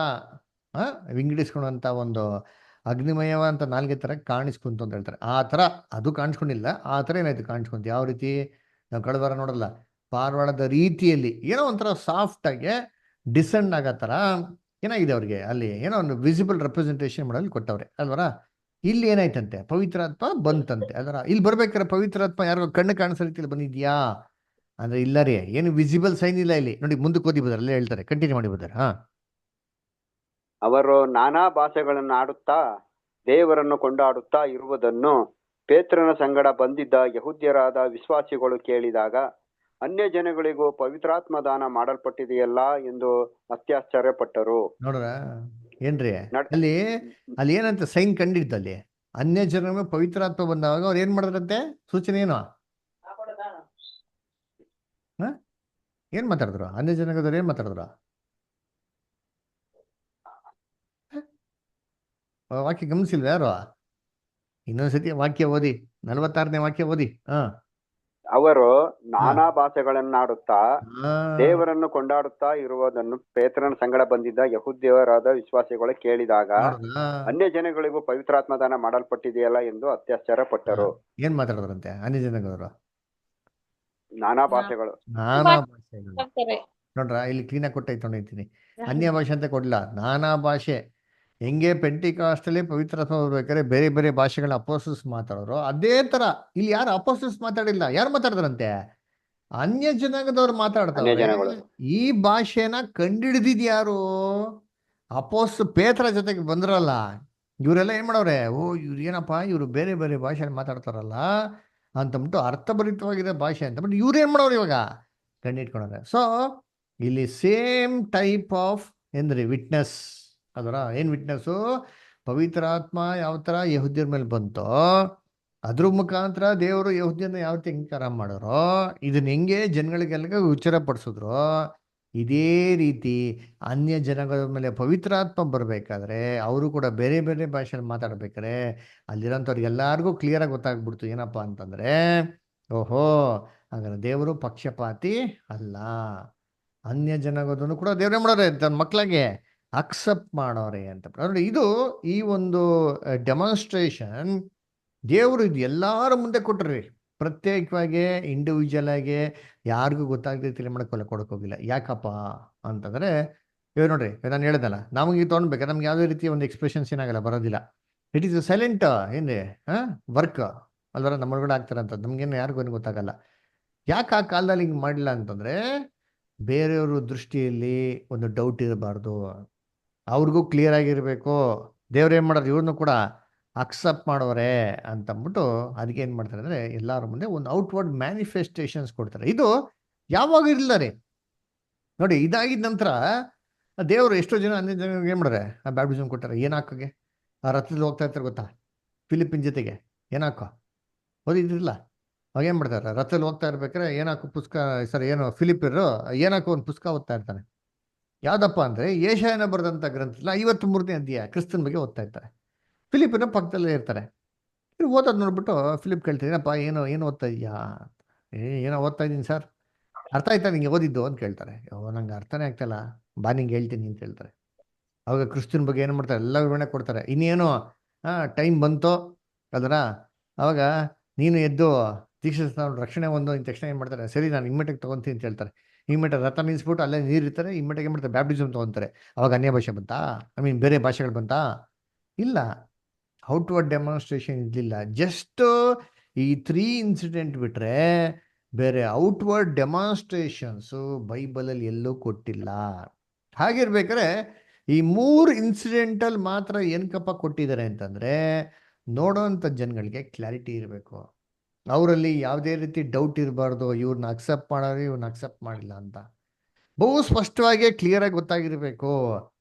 ವಿಂಗಡಿಸ್ಕೊಳ್ಳುವಂತ ಒಂದು ಅಗ್ನಿಮಯವಂತ ನಾಲ್ಗೆ ತರ ಕಾಣಿಸ್ಕೊಂತು ಅಂತ ಹೇಳ್ತಾರೆ. ಆ ತರ ಅದು ಕಾಣಿಸ್ಕೊಂಡಿಲ್ಲ, ಆ ತರ ಏನಾಯ್ತು ಕಾಣಿಸ್ಕೊಂತ. ಯಾವ ರೀತಿ ನಾವು ಕಳೆದ ವಾರ ನೋಡಲ್ಲ, ಪಾರಿವಾಳದ ರೀತಿಯಲ್ಲಿ ಏನೋ ಒಂಥರ ಸಾಫ್ಟ್ ಆಗಿ ಡಿಸೆಂಡ್ ಆಗೋ ತರ ಏನಾಗಿದೆ ಅವ್ರಿಗೆ ಅಲ್ಲಿ ಏನೋ ಒಂದು ವಿಸಿಬಲ್ ರೆಪ್ರೆಸೆಂಟೇಷನ್ ಮಾಡಲು ಕೊಟ್ಟವ್ರೆ ಅಲ್ವರ. ಇಲ್ಲಿ ಏನಾಯ್ತಂತೆ ಪವಿತ್ರಾತ್ಮ ಬಂತಂತೆ ಅಲ್ವರ. ಇಲ್ಲಿ ಬರ್ಬೇಕಾದ್ರೆ ಪವಿತ್ರಾತ್ಮ ಯಾರೋ ಕಣ್ಣು ಕಾಣಿಸೋ ರೀತಿಯಲ್ಲಿ ಬಂದಿದ್ಯಾ ಅಂದ್ರೆ ಇಲ್ಲ ರೀ, ಏನು ವಿಸಿಬಲ್ ಸೈನ್ ಇಲ್ಲ ಇಲ್ಲಿ. ನೋಡಿ ಮುಂದಕ್ಕೆ ಓದಿ ಬದಾರೆ, ಅಲ್ಲೇ ಹೇಳ್ತಾರೆ, ಕಂಟಿನ್ಯೂ ಮಾಡಿ ಬದಾರೆ. ಅವರು ನಾನಾ ಭಾಷೆಗಳನ್ನು ಆಡುತ್ತಾ ದೇವರನ್ನು ಕೊಂಡಾಡುತ್ತಾ ಇರುವುದನ್ನು ಪೇತ್ರನ ಸಂಗಡ ಬಂದಿದ್ದ ಯಹೂದ್ಯರಾದ ವಿಶ್ವಾಸಿಗಳು ಕೇಳಿದಾಗ, ಅನ್ಯ ಜನಗಳಿಗೂ ಪವಿತ್ರಾತ್ಮ ದಾನ ಮಾಡಲ್ಪಟ್ಟಿದೆಯಲ್ಲ ಎಂದು ಅತ್ಯಾಶ್ಚರ್ಯಪಟ್ಟರು. ನೋಡ್ರ ಏನ್ರಿ ಅಲ್ಲಿ ಏನಂತ ಸೈನ್ ಕಂಡಿದ್ದು, ಅಲ್ಲಿ ಅನ್ಯ ಜನ ಪವಿತ್ರಾತ್ಮ ಬಂದಾಗ ಅವ್ರು ಏನ್ ಮಾಡಿದ್ರಂತೆ, ಸೂಚನೆ ಏನು ಏನ್ ಮಾತಾಡಿದ್ರು? ಅನ್ಯ ಜನಾಂಗದವ್ರು ಏನ್ ಮಾತಾಡಿದ್ರು? ವಾಕ್ಯ ಗಮನಿಸಿಲ್ವ ಯಾರು? ಇನ್ನೊಂದ್ಸತಿ ವಾಕ್ಯ ಓದಿ, 46ನೇ ವಾಕ್ಯ ಓದಿ. ಅವರು ನಾನಾ ಭಾಷೆಗಳನ್ನಾಡುತ್ತಾ ದೇವರನ್ನು ಕೊಂಡಾಡುತ್ತಾ ಇರುವುದನ್ನು ಪೇತ್ರನ ಸಂಗಡ ಬಂದಿದ್ದ ಯಹೂದ್ಯರಾದ ವಿಶ್ವಾಸಿಗಳು ಕೇಳಿದಾಗ, ಅನ್ಯ ಜನಗಳಿಗೂ ಪವಿತ್ರಾತ್ಮ ದಾನ ಮಾಡಲ್ಪಟ್ಟಿದೆಯಲ್ಲ ಎಂದು ಅತ್ಯಾಶ್ಚರ್ಯಪಟ್ಟರು. ಏನ್ ಮಾತಾಡಿದ್ರಂತೆ ಅನ್ಯ ಜನಾಂಗದವರು? ನಾನಾ ಭಾಷೆಗಳು. ನಾನಾ ಭಾಷೆಗಳು. ನೋಡ್ರ, ಇಲ್ಲಿ ಕ್ಲೀನಾಗಿ ಕೊಟ್ಟೈತೆ ನೋಡಿರ್ತೀನಿ. ಅನ್ಯ ಭಾಷೆ ಅಂತ ಕೊಡ್ಲ, ನಾನಾ ಭಾಷೆ. ಹೆಂಗೆ ಪೆಂಟಿಕಾಸ್ಟಲ್ಲಿ ಪವಿತ್ರಾತ್ಮ ಬರ್ಬೇಕಾದ್ರೆ ಬೇರೆ ಬೇರೆ ಭಾಷೆಗಳ ಅಪೋಸ್ತಲರು ಮಾತಾಡೋರು, ಅದೇ ತರ ಇಲ್ಲಿ ಯಾರು ಅಪೋಸ್ತಲರು ಮಾತಾಡಿಲ್ಲ. ಯಾರು ಮಾತಾಡ್ತಾರಂತೆ? ಅನ್ಯ ಜನಾಂಗದವ್ರು ಮಾತಾಡ್ತಾರೆ. ಈ ಭಾಷೆನ ಕಂಡಿಡಿದಿದ್ ಯಾರು? ಪೇತ್ರ ಜೊತೆಗೆ ಬಂದ್ರಲ್ಲ, ಇವರೆಲ್ಲ ಏನ್ ಮಾಡವ್ರೆ, ಓ ಇವ್ರು ಏನಪ್ಪಾ ಇವ್ರು ಬೇರೆ ಬೇರೆ ಭಾಷೆ ಮಾತಾಡ್ತಾರಲ್ಲ ಅಂತಂದ್ಬಿಟ್ಟು ಅರ್ಥಭರಿತವಾಗಿದೆ ಭಾಷೆ ಅಂತ ಬಟ್ ಇವ್ರು ಏನ್ ಮಾಡೋರು ಇವಾಗ ಕಂಡಿಟ್ಕೊಂಡ್ರೆ. ಸೊ ಇಲ್ಲಿ ಸೇಮ್ ಟೈಪ್ ಆಫ್ ಏನ್ರಿ ವಿಟ್ನೆಸ್ ಅದರ ಏನ್ ವಿಟ್ನೆಸ್ಸು? ಪವಿತ್ರಾತ್ಮ ಯಾವ ತರ ಯಹೂದ್ಯರ ಮೇಲೆ ಬಂತೋ ಅದ್ರ ಮುಖಾಂತರ ದೇವರು ಯಹೂದ್ಯನ ಯಾವ ರೀತಿ ಅಂಗೀಕಾರ ಮಾಡೋರೋ, ಇದನ್ನ ಹೆಂಗೆ ಜನಗಳಿಗೆಲ್ಲ ಉಚ್ಚರ ಪಡಿಸಿದ್ರು, ಇದೇ ರೀತಿ ಅನ್ಯ ಜನಗಳ ಮೇಲೆ ಪವಿತ್ರಾತ್ಮ ಬರ್ಬೇಕಾದ್ರೆ ಅವರು ಕೂಡ ಬೇರೆ ಬೇರೆ ಭಾಷೆಯಲ್ಲಿ ಮಾತಾಡ್ಬೇಕಾದ್ರೆ ಅಲ್ಲಿರೋಂಥವ್ರಿಗೆ ಎಲ್ಲಾರ್ಗೂ ಕ್ಲಿಯರ್ ಆಗಿ ಗೊತ್ತಾಗ್ಬಿಡ್ತು ಏನಪ್ಪಾ ಅಂತಂದ್ರೆ, ಓಹೋ ಹಾಗಾದ್ರೆ ದೇವರು ಪಕ್ಷಪಾತಿ ಅಲ್ಲ, ಅನ್ಯ ಜನಗೋದನ್ನು ಕೂಡ ದೇವ್ರೇ ಮಾಡೋರೆ ತನ್ನ ಮಕ್ಕಳಿಗೆ ಅಕ್ಸೆಪ್ಟ್ ಮಾಡೋರೆ ಅಂತ. ನೋಡಿ, ಇದು ಈ ಒಂದು ಡೆಮಾನ್ಸ್ಟ್ರೇಷನ್ ದೇವರು ಇದು ಎಲ್ಲಾರ ಮುಂದೆ ಕೊಟ್ರಿ, ಪ್ರತ್ಯೇಕವಾಗಿ ಇಂಡಿವಿಜುವಲ್ ಆಗಿ ಯಾರಿಗೂ ಗೊತ್ತಾಗದೆ ತಿಳಿ ಮಾಡಕ್ಕೆ ಕೊಡಕ್ ಹೋಗಿಲ್ಲ. ಯಾಕಪ್ಪ ಅಂತಂದ್ರೆ, ಇವಾಗ ನೋಡ್ರಿ, ನಾನು ಹೇಳ್ದಲ್ಲ, ನಮಗೆ ತೊಗೊಂಡ್ಬೇಕಾದ್ರೆ ನಮ್ಗೆ ಯಾವುದೇ ರೀತಿಯ ಒಂದು ಎಕ್ಸ್ಪ್ರೆಷನ್ಸ್ ಏನಾಗಲ್ಲ, ಬರೋದಿಲ್ಲ. ಇಟ್ ಈಸ್ ಸೈಲೆಂಟ್ ಏನ್ರಿ ವರ್ಕ್ ಅಲ್ವರ ನಮ್ಮೊಳಗಡೆ ಆಗ್ತಾರಂತ ನಮ್ಗೇನು ಯಾರಿಗೂ ಏನು ಗೊತ್ತಾಗಲ್ಲ. ಯಾಕೆ ಆ ಕಾಲದಲ್ಲಿ ಹಿಂಗೆ ಮಾಡಿಲ್ಲ ಅಂತಂದ್ರೆ, ಬೇರೆಯವ್ರ ದೃಷ್ಟಿಯಲ್ಲಿ ಒಂದು ಡೌಟ್ ಇರಬಾರ್ದು, ಅವ್ರಿಗೂ ಕ್ಲಿಯರ್ ಆಗಿರ್ಬೇಕು ದೇವ್ರು ಏನ್ ಮಾಡೋರು ಇವ್ರನ್ನು ಕೂಡ ಅಕ್ಸೆಪ್ಟ್ ಮಾಡೋರೆ ಅಂತಂದ್ಬಿಟ್ಟು ಅದಕ್ಕೆ ಏನ್ ಮಾಡ್ತಾರೆ ಅಂದ್ರೆ ಎಲ್ಲಾರ ಮುಂದೆ ಒಂದು ಔಟ್ವರ್ಡ್ ಮ್ಯಾನಿಫೆಸ್ಟೇಷನ್ಸ್ ಕೊಡ್ತಾರೆ. ಇದು ಯಾವಾಗ ಇರಲಿಲ್ಲ ರೀ. ನೋಡಿ, ಇದಾಗಿದ ನಂತರ ದೇವರು ಎಷ್ಟೋ ಜನ ಅನ್ಯ ಜನರಿಗೆ ಏನ್ ಮಾಡ್ತಾರೆ, ಆ ಬ್ಯಾಪ್ಟಿಸಮ್ ಕೊಟ್ಟಾರೆ. ಏನ್ ಹಾಕೋಗೆ ಆ ರಥದಲ್ಲಿ ಹೋಗ್ತಾ ಇರ್ತಾರೆ ಗೊತ್ತಾ, ಫಿಲಿಪಿನ್ ಜೊತೆಗೆ ಏನ್ ಹಾಕೋ ಓದಿದ್ರಿಲ್ಲ, ಅವಾಗ ಏನ್ ಮಾಡ್ತಾರೆ, ರಥದಲ್ಲಿ ಹೋಗ್ತಾ ಇರ್ಬೇಕಾರೆ ಏನಾಕು ಪುಸ್ತಕ, ಸರ್ ಏನು ಫಿಲಿಪಿರು ಏನಾಕು ಒಂದು ಪುಸ್ತಕ ಓದ್ತಾ ಇರ್ತಾನೆ. ಯಾವ್ದಪ್ಪ ಅಂದ್ರೆ ಯೆಶಾಯನ ಬರೆದಂತ ಗ್ರಂಥದಲ್ಲಿ 53ನೇ ಅಧ್ಯಾಯ ಕ್ರಿಸ್ತನ ಬಗ್ಗೆ ಓದ್ತಾ ಇರ್ತಾರೆ. ಫಿಲಿಪಿನ ಪಕ್ಕದಲ್ಲೇ ಇರ್ತಾರೆ. ಇವ್ರು ಓದೋದು ನೋಡ್ಬಿಟ್ಟು ಫಿಲಿಪ್ ಕೇಳ್ತಾರೆ, ಏನಪ್ಪ ಏನು ಏನು ಓದ್ತಾ ಇದೀಯಾ? ಏನೋ ಓದ್ತಾ ಇದ್ದೀನಿ ಸರ್, ಅರ್ಥ ಆಯ್ತಾ ನಿಂಗೆ ಓದಿದ್ದು ಅಂತ ಕೇಳ್ತಾರೆ. ನಂಗೆ ಅರ್ಥನೇ ಆಗ್ತಾಯಿಲ್ಲ, ಬಾ ನಿಂಗೆ ಹೇಳ್ತೀನಿ ಅಂತ ಹೇಳ್ತಾರೆ. ಅವಾಗ ಕ್ರಿಸ್ತನ ಬಗ್ಗೆ ಏನು ಮಾಡ್ತಾರೆ, ಎಲ್ಲ ವಿವರಣೆ ಕೊಡ್ತಾರೆ. ಇನ್ನೇನು ಟೈಮ್ ಬಂತೋ ಅದರ ಅವಾಗ ನೀನು ಎದ್ದು ದೀಕ್ಷಿಸ್ತಾ ರಕ್ಷಣೆ ಒಂದು ಇಂದ ತಕ್ಷಣ ಏನು ಮಾಡ್ತಾರೆ, ಸರಿ ನಾನು ಇಮ್ಮಿಡಿಯೇಟ್ ತೊಗೊಂತೀನಿ ಅಂತ ಹೇಳ್ತಾರೆ. ಇಮ್ಮಿಡಿಯೇಟ್ ರಥ ನಿಲ್ಲಿಸ್ಬಿಟ್ಟು ಅಲ್ಲೇ ನೀರು ಇರ್ತಾರೆ, ಇಮ್ಮಿಡಿಯೇಟ್ ಏನು ಮಾಡ್ತಾರೆ, ಬ್ಯಾಪ್ಟಿಸಮ್ ತೊಗೊತಾರೆ. ಅವಾಗ ಅನ್ಯ ಭಾಷೆ ಬಂತಾ, ಐ ಮೀನ್ ಬೇರೆ ಭಾಷೆಗಳು ಬಂತಾ? ಇಲ್ಲ, ಔಟ್ವರ್ಡ್ ಡೆಮಾನ್ಸ್ಟ್ರೇಷನ್ ಇರಲಿಲ್ಲ. ಜಸ್ಟ್ ಈ 3 ಇನ್ಸಿಡೆಂಟ್ ಬಿಟ್ರೆ ಬೇರೆ ಔಟ್ವರ್ಡ್ ಡೆಮಾನ್ಸ್ಟ್ರೇಷನ್ಸು ಬೈಬಲಲ್ಲಿ ಎಲ್ಲೂ ಕೊಟ್ಟಿಲ್ಲ. ಹಾಗಿರ್ಬೇಕಾದ್ರೆ ಈ 3 ಇನ್ಸಿಡೆಂಟಲ್ಲಿ ಮಾತ್ರ ಏನಕ್ಕಪ್ಪ ಕೊಟ್ಟಿದ್ದಾರೆ ಅಂತಂದ್ರೆ, ನೋಡೋಂಥ ಜನಗಳಿಗೆ ಕ್ಲಾರಿಟಿ ಇರಬೇಕು, ಅವರಲ್ಲಿ ಯಾವುದೇ ರೀತಿ ಡೌಟ್ ಇರಬಾರ್ದು, ಇವ್ರನ್ನ ಅಕ್ಸೆಪ್ಟ್ ಮಾಡೋರು ಇವ್ರನ್ನ ಅಕ್ಸೆಪ್ಟ್ ಮಾಡಿಲ್ಲ ಅಂತ ಬಹು ಸ್ಪಷ್ಟವಾಗಿ ಕ್ಲಿಯರ್ ಆಗಿ ಗೊತ್ತಾಗಿರ್ಬೇಕು.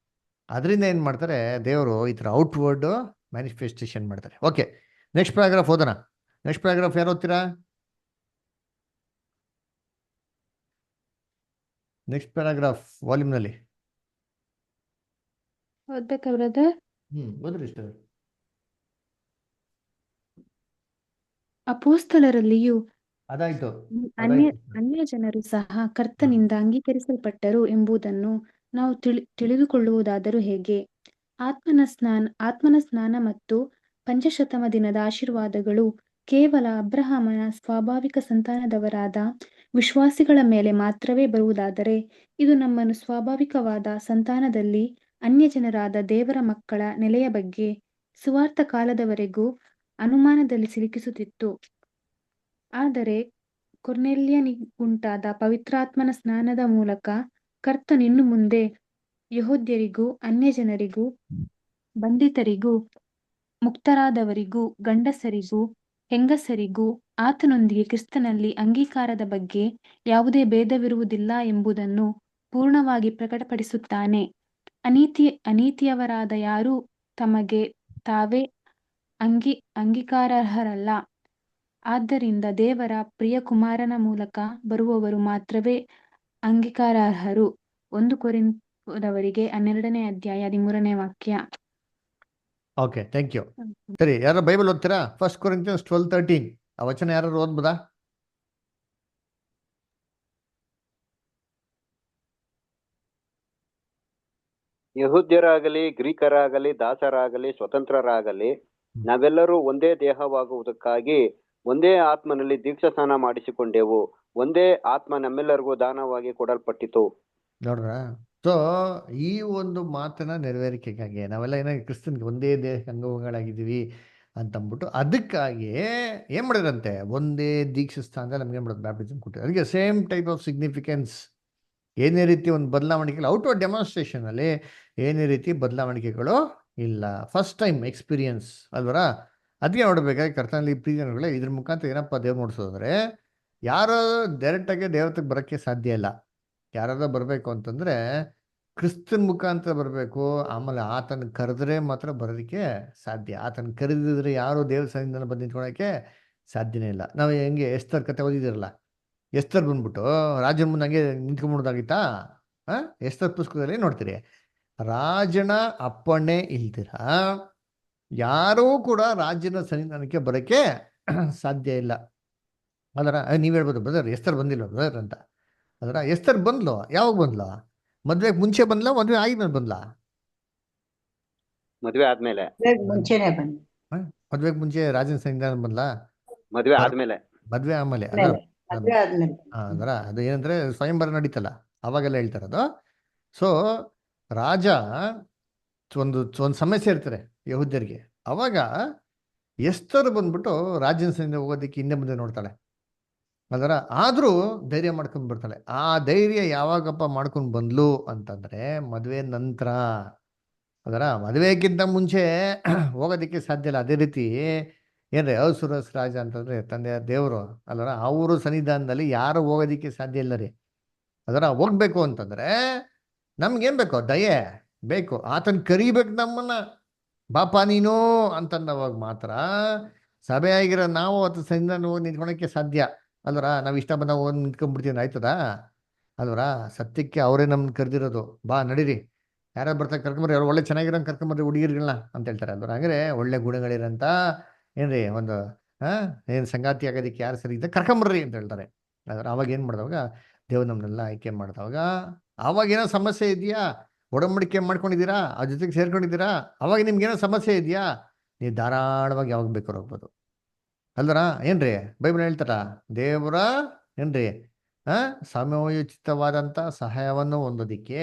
ಅದರಿಂದ ಏನು ಮಾಡ್ತಾರೆ, ದೇವರು ಈ ಥರ ಔಟ್ವರ್ಡ್ ಮ್ಯಾನಿಫೆಸ್ಟೇಷನ್ ಮಾಡ್ತಾರೆ. ಓಕೆ, ನೆಕ್ಸ್ಟ್ ಪ್ಯಾರಾಗ್ರಾಫ್ ಓದೋಣ. ನೆಕ್ಸ್ಟ್ ಪ್ಯಾರಾಗ್ರಾಫ್ ಯಾರು ಓದ್ತೀರಾ? ನೆಕ್ಸ್ಟ್ ಪ್ಯಾರಾಗ್ರಾಫ್ ವಾಲ್ಯೂಮ್ನಲ್ಲಿ ಓದ್ಬೇಕಾ ಬ್ರದರ್? ಓದ್ರಿ ಇಷ್ಟ. ಅಪೋಸ್ತಲರಲ್ಲಿಯೂ ಅದಾಯ್ತು ಅನ್ಯ ಅದಾಯ್ತು. ಅನ್ಯ ಜನರು ಸಹ ಕರ್ತನಿಂದ ಅಂಗೀಕರಿಸಲ್ಪಟ್ಟರು ಎಂಬುದನ್ನು ನಾವು ತಿಳಿದುಕೊಳ್ಳುವುದಾದರೂ ಹೇಗೆ? ಆತ್ಮನ ಸ್ನಾನ ಮತ್ತು ಪಂಚಶತಮ ದಿನದ ಆಶೀರ್ವಾದಗಳು ಕೇವಲ ಅಬ್ರಹಾಮನ ಸ್ವಾಭಾವಿಕ ಸಂತಾನದವರಾದ ವಿಶ್ವಾಸಿಗಳ ಮೇಲೆ ಮಾತ್ರವೇ ಬರುವುದಾದರೆ, ಇದು ನಮ್ಮನ್ನು ಸ್ವಾಭಾವಿಕವಾದ ಸಂತಾನದಲ್ಲಿ ಅನ್ಯಜನರಾದ ದೇವರ ಮಕ್ಕಳ ನೆಲೆಯ ಬಗ್ಗೆ ಸುವಾರ್ಥ ಕಾಲದವರೆಗೂ ಅನುಮಾನದಲ್ಲಿ ಸಿಲುಕಿಸುತ್ತಿತ್ತು. ಆದರೆ ಕೊರ್ನೆಲ್ಯನಿಗುಂಟಾದ ಪವಿತ್ರಾತ್ಮನ ಸ್ನಾನದ ಮೂಲಕ ಕರ್ತನಿನ್ನು ಮುಂದೆ ಯೆಹೂದ್ಯರಿಗೂ ಅನ್ಯಜನರಿಗೂ ಬಂಧಿತರಿಗೂ ಮುಕ್ತರಾದವರಿಗೂ ಗಂಡಸರಿಗೂ ಹೆಂಗಸರಿಗೂ ಆತನೊಂದಿಗೆ ಕ್ರಿಸ್ತನಲ್ಲಿ ಅಂಗೀಕಾರದ ಬಗ್ಗೆ ಯಾವುದೇ ಭೇದವಿರುವುದಿಲ್ಲ ಎಂಬುದನ್ನು ಪೂರ್ಣವಾಗಿ ಪ್ರಕಟಪಡಿಸುತ್ತಾನೆ. ಅನೀತಿಯವರಾದ ಯಾರೂ ತಮಗೆ ತಾವೇ ಅಂಗೀಕಾರಾರ್ಹರಲ್ಲ. ಆದ್ದರಿಂದ ದೇವರ ಪ್ರಿಯ ಕುಮಾರನ ಮೂಲಕ ಬರುವವರು ಮಾತ್ರವೇ ಅಂಗೀಕಾರಾರ್ಹರು. 1 ಕೊರಿಂಥದವರಿಗೆ 12ನೇ ಅಧ್ಯಾಯ 13ನೇ ವಾಕ್ಯ. Okay, thank you. ಸರಿ, ಯಾರು ಬೈಬಲ್ ಓದ್ತೀರಾ? 1 Corinthians 12:13 ಆ ವಚನ ಯಾರು ಓದ್ಬೋದಾ? ಯಹೂದ್ಯರಾಗಲಿ ಗ್ರೀಕರಾಗಲಿ ದಾಸರಾಗಲಿ ಸ್ವತಂತ್ರರಾಗಲಿ ನಾವೆಲ್ಲರೂ ಒಂದೇ ದೇಹವಾಗುವುದಕ್ಕಾಗಿ ಒಂದೇ ಆತ್ಮನಲ್ಲಿ ದೀಕ್ಷಾಸ್ನಾನ ಮಾಡಿಸಿಕೊಂಡೆವು, ಒಂದೇ ಆತ್ಮ ನಮ್ಮೆಲ್ಲರಿಗೂ ದಾನವಾಗಿ ಕೊಡಲ್ಪಟ್ಟಿತು. ನೋಡ್ರ, ಸೊ ಈ ಒಂದು ಮಾತನ್ನ ನೆರವೇರಿಕೆಗಾಗಿ ನಾವೆಲ್ಲ ಏನಾಗಿ ಕ್ರಿಸ್ತನ್ಗೆ ಒಂದೇ ದೇಹ ಅಂಗಗಳಾಗಿದ್ದೀವಿ ಅಂತಂದ್ಬಿಟ್ಟು ಅದಕ್ಕಾಗಿ ಏನ್ ಮಾಡಿದ್ರಂತೆ, ಒಂದೇ ದೀಕ್ಷಾ ಸ್ಥಾನದಲ್ಲಿ ನಮ್ಗೆ ಏನ್ ಮಾಡೋದು, ಬ್ಯಾಪ್ಟಿಸಮ್ ಕೊಟ್ಟಿದ್ದಾರೆ. ಅದಕ್ಕೆ ಸೇಮ್ ಟೈಪ್ ಆಫ್ ಸಿಗ್ನಿಫಿಕೆನ್ಸ್, ಏನೇ ರೀತಿ ಒಂದು ಬದಲಾವಣೆಗಳು ಔಟ್ವರ್ಡ್ ಡೆಮಾನ್ಸ್ಟ್ರೇಷನ್ ಅಲ್ಲಿ ಏನೇ ರೀತಿ ಬದಲಾವಣೆಗಳು ಇಲ್ಲ. ಫಸ್ಟ್ ಟೈಮ್ ಎಕ್ಸ್ಪೀರಿಯನ್ಸ್ ಅಲ್ವರ. ಅದಕ್ಕೆ ನೋಡ್ಬೇಕಾದ್ರೆ ಕರ್ತನಲ್ಲಿ ಪ್ರಿಯಗಳೇ, ಇದ್ರ ಮುಖಾಂತರ ಏನಪ್ಪ ದೇವ್ರು ನೋಡ್ಸೋದ್ರೆ, ಯಾರು ಡೈರೆಕ್ಟಾಗಿ ದೇವತೆಗೆ ಬರೋಕ್ಕೆ ಸಾಧ್ಯ ಇಲ್ಲ. ಯಾರಾದ್ರೂ ಬರಬೇಕು ಅಂತಂದ್ರೆ ಕ್ರಿಸ್ತನ್ ಮುಖಾಂತರ ಬರಬೇಕು. ಆಮೇಲೆ ಆತನ ಕರೆದ್ರೆ ಮಾತ್ರ ಬರೋದಕ್ಕೆ ಸಾಧ್ಯ. ಆತನ ಕರೆದಿದ್ರೆ ಯಾರು ದೇವ್ರ ಸನ್ನಿಧಾನ ಬಂದು ನಿಂತ್ಕೊಳಕ್ಕೆ ಸಾಧ್ಯನೇ ಇಲ್ಲ. ನಾವು ಹೆಂಗೆ ಎಸ್ತರ್ ಕತೆ ಓದಿದಿರಲ್ಲ, ಎಸ್ತರ್ ಬಂದ್ಬಿಟ್ಟು ರಾಜನ ಮುಂದೆ ಹಂಗೆ ನಿಂತ್ಕೊಂಡ್ಬಿಡೋದಾಗಿತ್ತಾ? ಎಸ್ತರ್ ಪುಸ್ತಕದಲ್ಲಿ ನೋಡ್ತೀರಿ, ರಾಜನ ಅಪ್ಪಣೆ ಇಲ್ದಿರ ಯಾರೂ ಕೂಡ ರಾಜನ ಸನ್ನಿಧಾನಕ್ಕೆ ಬರೋಕ್ಕೆ ಸಾಧ್ಯ ಇಲ್ಲ. ಅದರ ನೀವು ಹೇಳ್ಬೋದು ಬ್ರದರ್ ಎಸ್ತರ್ ಬಂದಿಲ್ಲ ಬ್ರದರ್ ಅಂತ. ಅದರ ಎಸ್ತರ್ ಬಂದ್ಲು, ಯಾವಾಗ ಬಂದ್ಲು? ಮದ್ವೆಗೆ ಮುಂಚೆ ಬಂದ್ಲ, ಮದ್ವೆ ಆಗಿದ್ಮೇಲೆ ಬಂದ್ಲ? ಮದ್ವೆ ಆದ್ಮೇಲೆ. ಮುಂಚೆನೆ ಬಂದು ಮದ್ವೆಗೆ ಮುಂಚೆ ರಾಜನ ಸನ್ನಿಧಾನ ಬಂದ್ಲ? ಮದ್ವೆ ಆದ್ಮೇಲೆ. ಮದ್ವೆ ಆಮೇಲೆ ಅಲ್ಲ. ಮದ್ವೆ ಆದ್ಮೇಲೆ ಅದರ ಅದು ಏನಂದ್ರೆ ಸ್ವಯಂವರ ನಡೀತಲ್ಲ, ಅವಾಗೆಲ್ಲ ಹೇಳ್ತಾರದು. ಸೊ ರಾಜ ಒಂದು ಸಮಸ್ಯೆ ಇರ್ತಾರೆ ಯಹೂದ್ಯರಿಗೆ. ಅವಾಗ ಎಸ್ತರ್ ಬಂದ್ಬಿಟ್ಟು ರಾಜನ ಸನ್ನಿಧಾನ ಹೋಗೋದಕ್ಕೆ ಹಿಂದೆ ಮುಂದೆ ನೋಡ್ತಾಳೆ. ಅದರ ಆದ್ರೂ ಧೈರ್ಯ ಮಾಡ್ಕೊಂಡ್ ಬರ್ತಾಳೆ. ಆ ಧೈರ್ಯ ಯಾವಾಗಪ್ಪ ಮಾಡ್ಕೊಂಡು ಬಂದ್ಲು ಅಂತಂದ್ರೆ ಮದುವೆ ನಂತರ. ಅದರ ಮದುವೆಗಿಂತ ಮುಂಚೆ ಹೋಗೋದಕ್ಕೆ ಸಾಧ್ಯ ಇಲ್ಲ. ಅದೇ ರೀತಿ ಏನ್ರಿ ಅಸುರಸ್ ರಾಜ ಅಂತಂದ್ರೆ ತಂದೆಯ ದೇವರು ಅಲ್ಲರ, ಅವರು ಸನ್ನಿಧಾನದಲ್ಲಿ ಯಾರು ಹೋಗೋದಿಕ್ಕೆ ಸಾಧ್ಯ ಇಲ್ಲ ರೀ. ಅದರ ಹೋಗ್ಬೇಕು ಅಂತಂದ್ರೆ ನಮ್ಗೇನ್ ಬೇಕು? ದಯೆ ಬೇಕು. ಆತನ ಕರಿಬೇಕು ನಮ್ಮನ್ನ, ಬಾಪ ನೀನು ಅಂತಂದವಾಗ ಮಾತ್ರ ಸಭೆ ಆಗಿರೋ ನಾವು ಆತ ಸನ್ನಿಧಾನ ಹೋಗಿ ನಿಂತ್ಕೊಳಕ್ಕೆ ಸಾಧ್ಯ ಅಲ್ವರ. ನಾವು ಇಷ್ಟ ಬಂದ ಹೋಗಿ ನಿಂತ್ಕೊಂಡ್ಬಿಡ್ತೀವಿ ಆಯ್ತದ ಅಲ್ವರ. ಸತ್ಯಕ್ಕೆ ಅವರೇ ನಮ್ಗೆ ಕರೆದಿರೋದು. ಬಾ ನಡೀರಿ, ಯಾರು ಬರ್ತಾರೆ ಕರ್ಕೊಂಬರ್ರಿ, ಅವ್ರು ಒಳ್ಳೆ ಚೆನ್ನಾಗಿರೋ ಕರ್ಕೊಂಬರ್ರಿ ಹುಡುಗಿರ್ಗಳನ್ನ ಅಂತ ಹೇಳ್ತಾರೆ ಅಲ್ವರ. ಹಂಗಾರೆ ಒಳ್ಳೆ ಗುಣಗಳಿರಂತ ಏನ್ರಿ ಒಂದು ಏನು ಸಂಗಾತಿ ಆಗೋದಕ್ಕೆ ಯಾರು ಸರಿ ಇದ್ದ ಕರ್ಕೊಂಬರ್ರಿ ಅಂತ ಹೇಳ್ತಾರೆ. ಅದ್ರ ಅವಾಗ ಏನು ಮಾಡಿದವಾಗ ದೇವ್ರು ನಮ್ಮನ್ನೆಲ್ಲ ಆಯ್ಕೆ ಮಾಡಿದವಾಗ ಅವಾಗೇನೋ ಸಮಸ್ಯೆ ಇದೆಯಾ, ಒಡಂಬಡಿಕೆ ಮಾಡ್ಕೊಂಡಿದ್ದೀರಾ, ಆ ಜೊತೆಗೆ ಸೇರ್ಕೊಂಡಿದ್ದೀರಾ, ಅವಾಗ ನಿಮ್ಗೇನೋ ಸಮಸ್ಯೆ ಇದೆಯಾ, ನೀವು ಧಾರಾಳವಾಗಿ ಯಾವಾಗ ಬೇಕಾದ್ರೂ ಹೋಗ್ಬೋದು ಅಲ್ವರ. ಏನ್ರಿ ಬೈಬಲ್ ಹೇಳ್ತಾರ, ದೇವರ ಏನ್ರಿ ಸಮಯೋಚಿತವಾದಂಥ ಸಹಾಯವನ್ನು ಹೊಂದೋದಿಕ್ಕೆ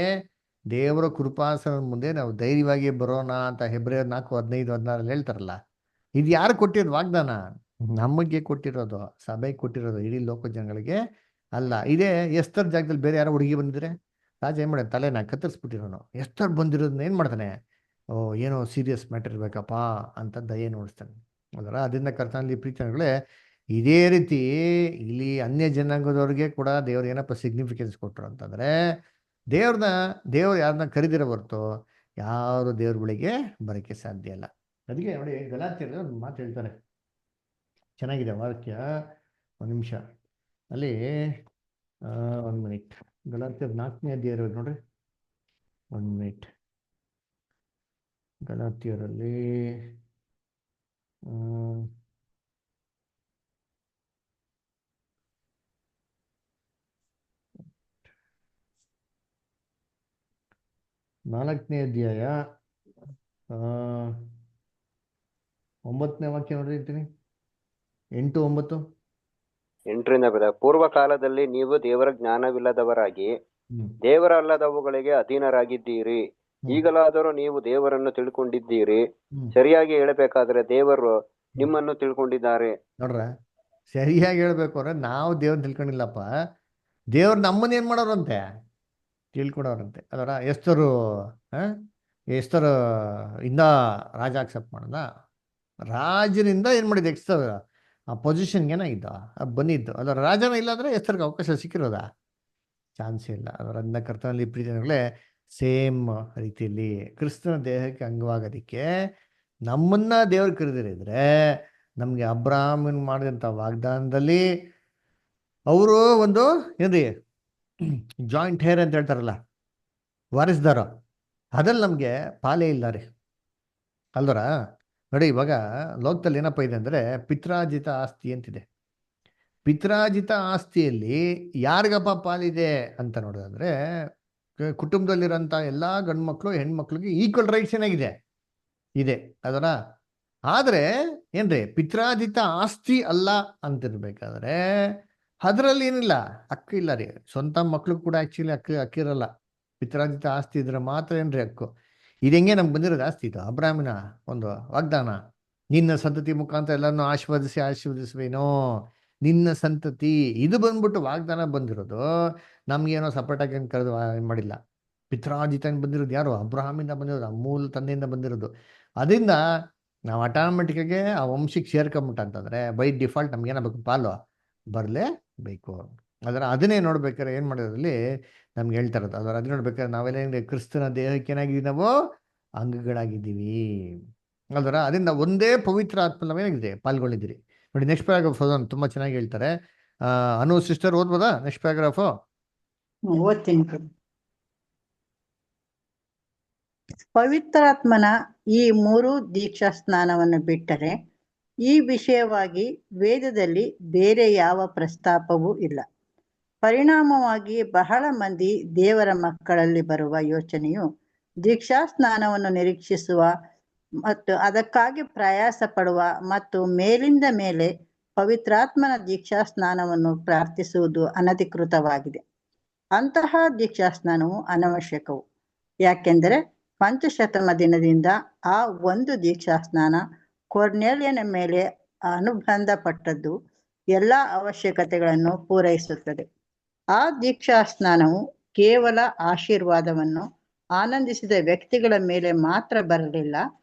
ದೇವರ ಕೃಪಾಸನದ ಮುಂದೆ ನಾವು ಧೈರ್ಯವಾಗಿ ಬರೋಣ ಅಂತ ಹೆಬ್ರಿಯರ್ 4:15-16 ಹೇಳ್ತಾರಲ್ಲ. ಇದು ಯಾರು ಕೊಟ್ಟಿರೋದು ವಾಗ್ದಾನ? ನಮಗೆ ಕೊಟ್ಟಿರೋದು, ಸಭೆಗೆ ಕೊಟ್ಟಿರೋದು, ಇಡೀ ಲೋಕ ಜನಗಳಿಗೆ ಅಲ್ಲ. ಇದೇ ಎಸ್ತರ್ ಜಾಗದಲ್ಲಿ ಬೇರೆ ಯಾರೋ ಹುಡುಗಿ ಬಂದಿದ್ರೆ ರಾಜ ಏನ್ ಮಾಡ್ಯಾನ? ತಲೆನ ಕತ್ತರಿಸ್ಬಿಟ್ಟಿರೋನು. ಎಸ್ತರ್ ಬಂದಿರೋದನ್ನ ಏನ್ ಮಾಡ್ತಾನೆ? ಓ ಏನೋ ಸೀರಿಯಸ್ ಮ್ಯಾಟರ್ ಇರ್ಬೇಕಪ್ಪ ಅಂತ ದಯೆ ನೋಡಿಸ್ತಾನೆ ಅದರ. ಅದರಿಂದ ಕರ್ತನಲ್ಲಿ ಪ್ರೀತಿಗಳೇ, ಇದೇ ರೀತಿ ಇಲ್ಲಿ ಅನ್ಯ ಜನಾಂಗದವ್ರಿಗೆ ಕೂಡ ದೇವ್ರು ಏನಪ್ಪ ಸಿಗ್ನಿಫಿಕೆನ್ಸ್ ಕೊಟ್ಟರು ಅಂತಂದ್ರೆ, ದೇವ್ರು ಯಾರನ್ನ ಕರೆದಿರೋ ಹೊರತು ಯಾರು ದೇವ್ರ ಬಳಿಗೆ ಬರೋಕ್ಕೆ ಸಾಧ್ಯ ಇಲ್ಲ. ಅದಕ್ಕೆ ನೋಡಿ ಗಲಾತ್ಯರು ಒಂದು ಮಾತು ಹೇಳ್ತಾರೆ, ಚೆನ್ನಾಗಿದೆ ವಾಕ್ಯ. ಒಂದು ನಿಮಿಷ ಅಲ್ಲಿ 1 ಮಿನಿಟ್. ಗಲಾತ್ಯರು 4ನೇ ಅಧ್ಯಾಯ ಇರೋದು ನೋಡ್ರಿ. 1 ಮಿನಿಟ್. ಗಲಾತ್ಯರಲ್ಲಿ ನಾಲ್ಕನೇ ಅಧ್ಯಾಯ 9ನೇ ವಾಕ್ಯ ನೋಡ್ರಿ ಇರ್ತೀನಿ. 8, 9. 8ರಿಂದ ಪೂರ್ವ ಕಾಲದಲ್ಲಿ ನೀವು ದೇವರ ಜ್ಞಾನವಿಲ್ಲದವರಾಗಿ ದೇವರ ಅಲ್ಲದವುಗಳಿಗೆ ಅಧೀನರಾಗಿದ್ದೀರಿ. ಈಗಲಾದರೂ ನೀವು ದೇವರನ್ನು ತಿಳ್ಕೊಂಡಿದ್ದೀರಿ. ಸರಿಯಾಗಿ ಹೇಳಬೇಕಾದ್ರೆ ದೇವರು ನಿಮ್ಮನ್ನು ತಿಳ್ಕೊಂಡಿದ್ದಾರೆ. ನೋಡ್ರ, ಸರಿಯಾಗಿ ಹೇಳ್ಬೇಕು ಅಂದ್ರೆ ನಾವು ದೇವ್ರನ್ನ ತಿಳ್ಕೊಂಡಿಲ್ಲಪ್ಪ, ದೇವ್ರು ನಮ್ಮನ್ನ ಏನ್ ಮಾಡೋರಂತೆ? ತಿಳ್ಕೊಡೋರಂತೆ ಅದರ. ಎಸ್ತರು ಇಂದ ರಾಜ ಅಕ್ಸೆಪ್ಟ್ ಮಾಡದ, ರಾಜನಿಂದ ಏನ್ ಮಾಡಿದ್ದು? ಎಕ್ಸ್ತರ್ ಆ ಪೊಸಿಷನ್ಗೆ ಏನಾಗಿದ್ದು ಬಂದಿದ್ದು ಅದರ. ರಾಜನ ಇಲ್ಲಾಂದ್ರೆ ಎಸ್ತರ್ಗೆ ಅವಕಾಶ ಸಿಕ್ಕಿರೋದ? ಚಾನ್ಸೇ ಇಲ್ಲ. ಅದರಿಂದ ಕರ್ತನಲ್ಲಿ ಪ್ರೀತಿಗಳೇ, ಸೇಮ್ ರೀತಿಯಲ್ಲಿ ಕ್ರಿಸ್ತನ ದೇಹಕ್ಕೆ ಅಂಗವಾಗೋದಿಕ್ಕೆ ನಮ್ಮನ್ನ ದೇವ್ರು ಕರೆದಿರಿದ್ರೆ, ನಮ್ಗೆ ಅಬ್ರಾಹ್ಮನ್ ಮಾಡಿದಂಥ ವಾಗ್ದಾನದಲ್ಲಿ ಅವರು ಒಂದು ಏನ್ರಿ ಜಾಯಿಂಟ್ ಹೇರ್ ಅಂತ ಹೇಳ್ತಾರಲ್ಲ, ವಾರಿಸ್ದಾರ, ಅದ್ರಲ್ಲಿ ನಮ್ಗೆ ಪಾಲೇ ಇಲ್ಲ ರೀ ಅಲ್ವರ. ನೋಡಿ ಇವಾಗ ಲೋಕದಲ್ಲಿ ಏನಪ್ಪ ಇದೆ ಅಂದ್ರೆ ಪಿತ್ರಾರ್ಜಿತ ಆಸ್ತಿ ಅಂತಿದೆ. ಪಿತ್ರಾರ್ಜಿತ ಆಸ್ತಿಯಲ್ಲಿ ಯಾರಿಗಪ್ಪ ಪಾಲಿದೆ ಅಂತ ನೋಡೋದಂದ್ರೆ, ಕುಟುಂಬದಲ್ಲಿರೋಂಥ ಎಲ್ಲ ಗಂಡು ಮಕ್ಕಳು ಹೆಣ್ಮಕ್ಳಿಗೆ ಈಕ್ವಲ್ ರೈಟ್ಸ್ ಏನಾಗಿದೆ ಇದೆ ಅದರ. ಆದ್ರೆ ಏನ್ರಿ ಪಿತ್ರಾರ್ಜಿತ ಆಸ್ತಿ ಅಲ್ಲ ಅಂತಿರ್ಬೇಕಾದ್ರೆ ಅದರಲ್ಲಿ ಏನಿಲ್ಲ, ಹಕ್ಕು ಇಲ್ಲ ರೀ. ಸ್ವಂತ ಮಕ್ಳು ಕೂಡ ಆಕ್ಚುಲಿ ಹಕ್ಕಿರಲ್ಲ. ಪಿತ್ರಾರ್ಜಿತ ಆಸ್ತಿ ಇದ್ರೆ ಮಾತ್ರ ಏನ್ರಿ ಹಕ್ಕು. ಇದು ಹೆಂಗೆ ನಮ್ಗೆ ಬಂದಿರೋದು ಆಸ್ತಿ? ಇದು ಅಬ್ರಾಹ್ಮನ ಒಂದು ವಾಗ್ದಾನ. ನಿನ್ನ ಸಂತತಿ ಮುಖಾಂತರ ಎಲ್ಲರನ್ನು ಆಶೀರ್ವದಿಸುವೇನೋ, ನಿನ್ನ ಸಂತತಿ. ಇದು ಬಂದ್ಬಿಟ್ಟು ವಾಗ್ದಾನ ಬಂದಿರೋದು ನಮ್ಗೇನೋ ಸಪರೇಟಾಗಿ ಏನು ಕರೆದು ಮಾಡಿಲ್ಲ. ಪಿತ್ರಾರ್ಜಿತ ಬಂದಿರೋದು ಯಾರು? ಅಬ್ರಾಹ್ಮಿಂದ ಬಂದಿರೋದು, ಅಮೂಲ್ ತಂದೆಯಿಂದ ಬಂದಿರೋದು. ಅದರಿಂದ ನಾವು ಆಟೋಮೆಟಿಕ್ಕಾಗಿ ಆ ವಂಶಕ್ಕೆ ಸೇರ್ಕೊಂಬಿಟ್ಟ ಅಂತಂದ್ರೆ ಬೈ ಡಿಫಾಲ್ಟ್ ನಮ್ಗೇನಾಗಬೇಕು? ಪಾಲು ಬರಲೇಬೇಕು. ಅದನ್ನೇ ನೋಡ್ಬೇಕಾದ್ರೆ ಏನು ಮಾಡೋದ್ರಲ್ಲಿ ನಮ್ಗೆ ಹೇಳ್ತಾ ಇರೋದು ಅದನ್ನ ನೋಡ್ಬೇಕಾದ್ರೆ ನಾವೆಲ್ಲ ಏನಿದೆ ಕ್ರಿಸ್ತನ ದೇಹಕ್ಕೆ ಏನಾಗಿದ್ದೀವಿ ನಾವು ಅಂಗಗಳಾಗಿದ್ದೀವಿ ಅದರಿಂದ ಒಂದೇ ಪವಿತ್ರ ಆತ್ಮ ನಾವೇನಾಗಿದೆ ಪಾಲ್ಗೊಂಡಿದ್ದೀರಿ. ನೋಡಿ ನೆಕ್ಸ್ಟ್ ಪ್ಯಾರಾಗ್ರಾಫ್ ಓದೋಣ, ತುಂಬ ಚೆನ್ನಾಗಿ ಹೇಳ್ತಾರೆ. ಅನು ಸಿಸ್ಟರ್ ಓದ್ಬೋದಾ ನೆಕ್ಸ್ಟ್ ಪ್ಯಾರಾಗ್ರಾಫು? ಓದ್ತೀನಿ ಪ್ರಭು. ಪವಿತ್ರಾತ್ಮನ ಈ 3 ದೀಕ್ಷಾ ಸ್ನಾನವನ್ನು ಬಿಟ್ಟರೆ ಈ ವಿಷಯವಾಗಿ ವೇದದಲ್ಲಿ ಬೇರೆ ಯಾವ ಪ್ರಸ್ತಾಪವೂ ಇಲ್ಲ. ಪರಿಣಾಮವಾಗಿ ಬಹಳ ಮಂದಿ ದೇವರ ಮಕ್ಕಳಲ್ಲಿ ಬರುವ ಯೋಚನೆಯು ದೀಕ್ಷಾ ಸ್ನಾನವನ್ನು ನಿರೀಕ್ಷಿಸುವ ಮತ್ತು ಅದಕ್ಕಾಗಿ ಪ್ರಯಾಸ ಪಡುವ ಮತ್ತು ಮೇಲಿಂದ ಮೇಲೆ ಪವಿತ್ರಾತ್ಮನ ದೀಕ್ಷಾ ಸ್ನಾನವನ್ನು ಪ್ರಾರ್ಥಿಸುವುದು ಅನಧಿಕೃತವಾಗಿದೆ. ಅಂತಹ ದೀಕ್ಷಾ ಸ್ನಾನವು ಅನವಶ್ಯಕವು. ಯಾಕೆಂದರೆ ಪಂಚಶತಮ ದಿನದಿಂದ ಆ ಒಂದು ದೀಕ್ಷಾ ಸ್ನಾನ ಕೊರ್ನೇಲ್ಯನ ಮೇಲೆ ಅನುಬಂಧಪಟ್ಟದ್ದು ಎಲ್ಲ ಅವಶ್ಯಕತೆಗಳನ್ನು ಪೂರೈಸುತ್ತದೆ. ಆ ದೀಕ್ಷಾ ಸ್ನಾನವು ಕೇವಲ ಆಶೀರ್ವಾದವನ್ನು ಆನಂದಿಸಿದ ವ್ಯಕ್ತಿಗಳ ಮೇಲೆ ಮಾತ್ರ ಬರಲಿಲ್ಲ,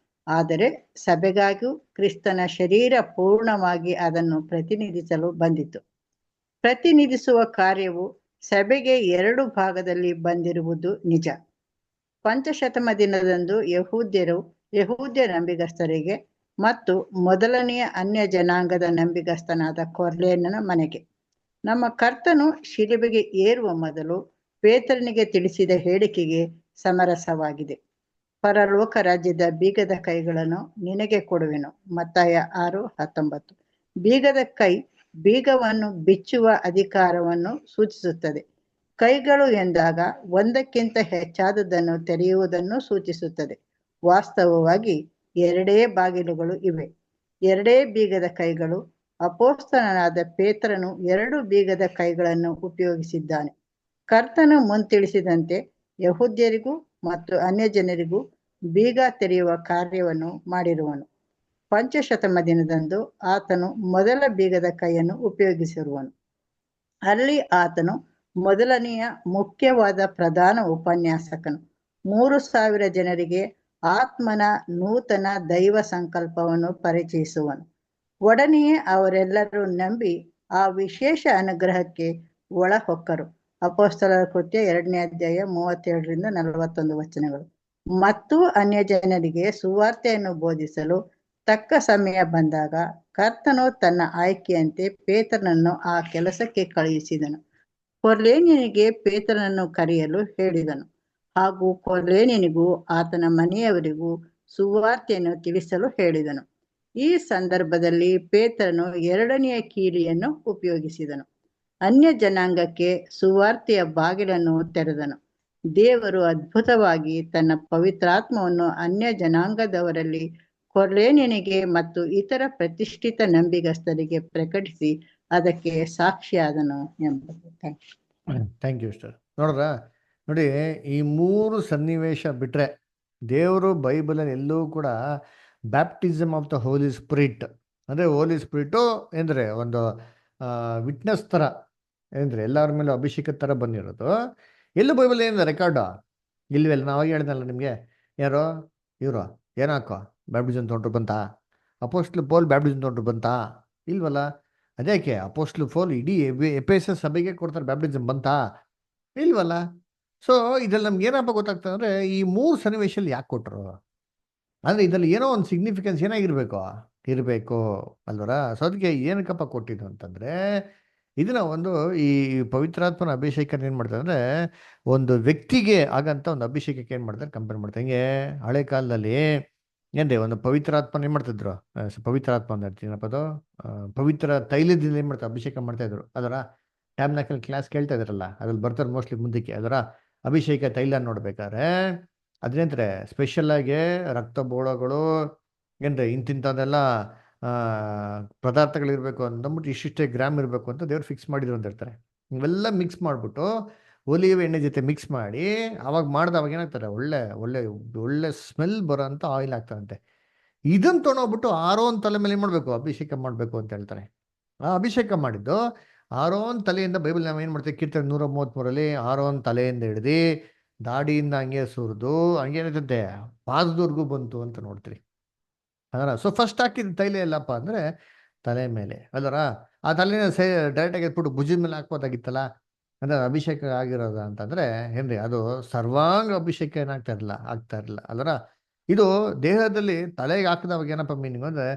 ಆದರೆ ಸಭೆಗಾಗಿಯೂ ಕ್ರಿಸ್ತನ ಶರೀರ ಪೂರ್ಣವಾಗಿ ಅದನ್ನು ಪ್ರತಿನಿಧಿಸಲು ಬಂದಿತು. ಪ್ರತಿನಿಧಿಸುವ ಕಾರ್ಯವು ಸಭೆಗೆ 2 ಭಾಗದಲ್ಲಿ ಬಂದಿರುವುದು ನಿಜ. ಪಂಚಶತಮ ದಿನದಂದು ಯಹೂದ್ಯ ನಂಬಿಗಸ್ತರಿಗೆ ಮತ್ತು ಮೊದಲನೆಯ ಅನ್ಯ ಜನಾಂಗದ ನಂಬಿಗಸ್ತನಾದ ಕೊರ್ನೇಲ್ಯನ ಮನೆಗೆ. ನಮ್ಮ ಕರ್ತನು ಶಿಲುಬೆಗೆ ಏರುವ ಮೊದಲು ಪೇತ್ರನಿಗೆ ತಿಳಿಸಿದ ಹೇಳಿಕೆಗೆ ಸಮರಸವಾಗಿದೆ. ಪರಲೋಕ ರಾಜ್ಯದ ಬೀಗದ ಕೈಗಳನ್ನು ನಿನಗೆ ಕೊಡುವೆನು. ಮತ್ತಾಯ 6:19. ಬೀಗದ ಕೈ ಬೀಗವನ್ನು ಬಿಚ್ಚುವ ಅಧಿಕಾರವನ್ನು ಸೂಚಿಸುತ್ತದೆ. ಕೈಗಳು ಎಂದಾಗ ಒಂದಕ್ಕಿಂತ ಹೆಚ್ಚಾದದನ್ನು ತೆರೆಯುವುದನ್ನು ಸೂಚಿಸುತ್ತದೆ. ವಾಸ್ತವವಾಗಿ 2 ಬಾಗಿಲುಗಳು ಇವೆ, 2 ಬೀಗದ ಕೈಗಳು. ಅಪೊಸ್ತಲನಾದ ಪೇತ್ರನು 2 ಬೀಗದ ಕೈಗಳನ್ನು ಉಪಯೋಗಿಸಿದ್ದಾನೆ. ಕರ್ತನು ಮುಂತಿಳಿಸಿದಂತೆ ಯಹೂದ್ಯರಿಗೂ ಮತ್ತು ಅನ್ಯಜನರಿಗೂ ಬೀಗ ತೆರೆಯುವ ಕಾರ್ಯವನ್ನು ಮಾಡಿರುವನು. ಪಂಚಶತಮ ದಿನದಂದು ಆತನು ಮೊದಲ ಬೀಗದ ಕೈಯನ್ನು ಉಪಯೋಗಿಸಿರುವನು. ಅಲ್ಲಿ ಆತನು ಮೊದಲನೆಯ ಮುಖ್ಯವಾದ ಪ್ರಧಾನ ಉಪನ್ಯಾಸಕನು. 3,000 ಜನರಿಗೆ ಆತ್ಮನ ನೂತನ ದೈವ ಸಂಕಲ್ಪವನ್ನು ಪರಿಚಯಿಸುವನು. ಒಡನೆಯೇ ಅವರೆಲ್ಲರೂ ನಂಬಿ ಆ ವಿಶೇಷ ಅನುಗ್ರಹಕ್ಕೆ ಒಳಹೊಕ್ಕರು. ಅಪೊಸ್ತಲರ ಕೃತ್ಯ 2ನೇ ಅಧ್ಯಾಯ 37-41 ವಚನಗಳು. ಮತ್ತು ಅನ್ಯ ಜನರಿಗೆ ಸುವಾರ್ತೆಯನ್ನು ಬೋಧಿಸಲು ತಕ್ಕ ಸಮಯ ಬಂದಾಗ ಕರ್ತನು ತನ್ನ ಆಯ್ಕೆಯಂತೆ ಪೇತ್ರನನ್ನು ಆ ಕೆಲಸಕ್ಕೆ ಕಳುಹಿಸಿದನು. ಕೊರ್ನೇಲ್ಯನಿಗೆ ಪೇತ್ರನನ್ನು ಕರೆಯಲು ಹೇಳಿದನು, ಹಾಗೂ ಕೊರ್ನೇಲ್ಯನಿಗೂ ಆತನ ಮನೆಯವರಿಗೂ ಸುವಾರ್ತೆಯನ್ನು ತಿಳಿಸಲು ಹೇಳಿದನು. ಈ ಸಂದರ್ಭದಲ್ಲಿ ಪೇತ್ರನು 2ನೆಯ ಕೀಲಿಯನ್ನು ಉಪಯೋಗಿಸಿದನು. ಅನ್ಯ ಜನಾಂಗಕ್ಕೆ ಸುವಾರ್ತೆಯ ಬಾಗಿಲನ್ನು ತೆರೆದನು. ದೇವರು ಅದ್ಭುತವಾಗಿ ತನ್ನ ಪವಿತ್ರಾತ್ಮವನ್ನು ಅನ್ಯ ಜನಾಂಗದವರಲ್ಲಿ ಕೊರ್ನೇಲ್ಯನಿಗೆ ಮತ್ತು ಇತರ ಪ್ರತಿಷ್ಠಿತ ನಂಬಿಗಸ್ತರಿಗೆ ಪ್ರಕಟಿಸಿ ಅದಕ್ಕೆ ಸಾಕ್ಷಿಯಾದನು ಎಂಬುದು. Thank you sir. ನೋಡಿ, ಈ 3 ಸನ್ನಿವೇಶ ಬಿಟ್ರೆ ದೇವರು ಬೈಬಲಲ್ಲಿ ಎಲ್ಲೂ ಕೂಡ baptism of the holy spirit ಅಂದರೆ ಹೋಲಿ ಸ್ಪಿರಿಟು ಅಂದರೆ ಒಂದು ವಿಟ್ನೆಸ್ ಥರ ಅಂದರೆ ಎಲ್ಲರ ಮೇಲೂ ಅಭಿಷೇಕ ಥರ ಬಂದಿರೋದು ಎಲ್ಲೂ ಬೈಬಲ್ ಏನಿದೆ ರೆಕಾರ್ಡು ಇಲ್ವಲ್ಲ. ನಾವಾಗ ಹೇಳಿದ್ನಲ್ಲ ನಿಮಗೆ, ಯಾರೋ ಇವರು ಏನಾಕೋ ಬ್ಯಾಪ್ಟಿಸಮ್ ತೊಗೊಂಡ್ರು ಬಂತಾ? ಅಪೋಸ್ಟ್ಲ್ ಪೌಲ್ ಬ್ಯಾಪ್ಟಿಸಮ್ ತೊಗೊಂಡ್ರು ಬಂತಾ? ಇಲ್ವಲ್ಲ. ಅದೇಕೆ ಅಪೋಸ್ಟ್ಲ್ ಪೌಲ್ ಇಡೀ ಎಫೆಸಸ್ ಸಭೆಗೆ ಕೊಡ್ತಾರೆ ಬ್ಯಾಪ್ಟಿಸಮ್ ಬಂತಾ? ಇಲ್ವಲ್ಲ. ಸೊ ಇದ್ರಲ್ಲಿ ನಮ್ಗೆ ಏನಪ್ಪ ಗೊತ್ತಾಗ್ತದೆ ಅಂದರೆ ಈ 3 ಸನ್ನಿವೇಶಲ್ಲಿ ಯಾಕೆ ಕೊಟ್ಟರು ಅಂದರೆ ಇದರಲ್ಲಿ ಏನೋ ಒಂದು ಸಿಗ್ನಿಫಿಕೆನ್ಸ್ ಇರಬೇಕು ಅಲ್ವರ. ಸೊ ಅದಕ್ಕೆ ಏನಕ್ಕಪ್ಪ ಕೊಟ್ಟಿದ್ದು ಅಂತಂದರೆ ಇದನ್ನ ಒಂದು ಈ ಪವಿತ್ರಾತ್ಮನ ಅಭಿಷೇಕ ಏನು ಮಾಡ್ತಾರೆ ಅಂದರೆ ಒಂದು ವ್ಯಕ್ತಿಗೆ ಆಗಂತ ಒಂದು ಅಭಿಷೇಕಕ್ಕೆ ಏನು ಮಾಡ್ತಾರೆ ಕಂಪೇರ್ ಮಾಡ್ತಾರೆ. ಹಿಂಗೆ ಹಳೆ ಕಾಲದಲ್ಲಿ ಏನ್ರಿ ಒಂದು ಪವಿತ್ರಾತ್ಮನ ಏನು ಮಾಡ್ತಿದ್ರು, ಪವಿತ್ರಾತ್ಮ ಅಂತ ಹೇಳ್ತೀನಪ್ಪ ಅದು ಪವಿತ್ರ ತೈಲದಿಂದ ಏನು ಮಾಡ್ತಾರೆ ಅಭಿಷೇಕ ಮಾಡ್ತಾಯಿದ್ರು. ಅದರ ಟ್ಯಾಬ್ನಾಕಲ್ ಕ್ಲಾಸ್ ಕೇಳ್ತಾ ಇದ್ರಲ್ಲ, ಅದ್ರಲ್ಲಿ ಬರ್ತಾರೆ ಮೋಸ್ಟ್ಲಿ ಮುಂದಕ್ಕೆ. ಅದರ ಅಭಿಷೇಕ ತೈಲ ನೋಡ್ಬೇಕಾದ್ರೆ ಅದೇನಂತಾರೆ ಸ್ಪೆಷಲ್ಲಾಗಿ ರಕ್ತ ಬೋಳಗಳು ಏನ್ರಿ ಇಂತಿಂಥದ್ದೆಲ್ಲ ಪದಾರ್ಥಗಳಿರಬೇಕು ಅಂದ್ಬಿಟ್ಟು ಇಷ್ಟಿಷ್ಟೇ ಗ್ರಾಮ್ ಇರಬೇಕು ಅಂತ ದೇವ್ರು ಫಿಕ್ಸ್ ಮಾಡಿದ್ರು ಅಂತ ಹೇಳ್ತಾರೆ. ಇವೆಲ್ಲ ಮಿಕ್ಸ್ ಮಾಡಿಬಿಟ್ಟು ಒಲಿವ್ ಎಣ್ಣೆ ಜೊತೆ ಮಿಕ್ಸ್ ಮಾಡಿ ಅವಾಗ ಏನಾಗ್ತಾರೆ ಒಳ್ಳೆ ಒಳ್ಳೆ ಒಳ್ಳೆ ಸ್ಮೆಲ್ ಬರೋ ಅಂಥ ಆಯಿಲ್ ಆಗ್ತಾರಂತೆ. ಇದನ್ನು ತೊಗೊಂಡೋಗ್ಬಿಟ್ಟು ಆರೋನ್ ತಲೆ ಮೇಲೆ ಏನು ಮಾಡಬೇಕು ಅಭಿಷೇಕ ಮಾಡಬೇಕು ಅಂತ ಹೇಳ್ತಾರೆ. ಆ ಅಭಿಷೇಕ ಮಾಡಿದ್ದು ಆರೋನ್ ತಲೆಯಿಂದ ಬೈಬಲ್ ನಾವು ಏನು ಮಾಡ್ತೀವಿ ಕೀರ್ತನೆ 133 ಆರೋನ್ ತಲೆಯಿಂದ ಹಿಡ್ದು ದಾಡಿಯಿಂದ ಹಂಗೆ ಸುರಿದು ಹಂಗೇನೈತಂತೆ ಪಾದದವರೆಗೂ ಬಂತು ಅಂತ ನೋಡ್ತೀರಿ ಅದರ. ಸೊ ಫಸ್ಟ್ ಹಾಕಿದ ತೈಲ ಎಲ್ಲಪ್ಪ ಅಂದರೆ ತಲೆ ಮೇಲೆ ಅಲ್ಲರ. ಆ ತಲೆನ ಡೈರೆಕ್ಟಾಗಿ ಎತ್ಬಿಟ್ಟು ಭುಜದ ಮೇಲೆ ಹಾಕ್ಬೋದಾಗಿತ್ತಲ್ಲ. ಅಂದ್ರೆ ಅಭಿಷೇಕ ಆಗಿರೋದು ಅಂತಂದ್ರೆ ಏನ್ರಿ ಅದು ಸರ್ವಾಂಗ ಅಭಿಷೇಕ ಆಗ್ತಾ ಇರಲಿಲ್ಲ ಅದರ. ಇದು ದೇಹದಲ್ಲಿ ತಲೆಗೆ ಹಾಕಿದವಾಗ ಏನಪ್ಪ ಮೀನಿಂಗ್ ಅಂದ್ರೆ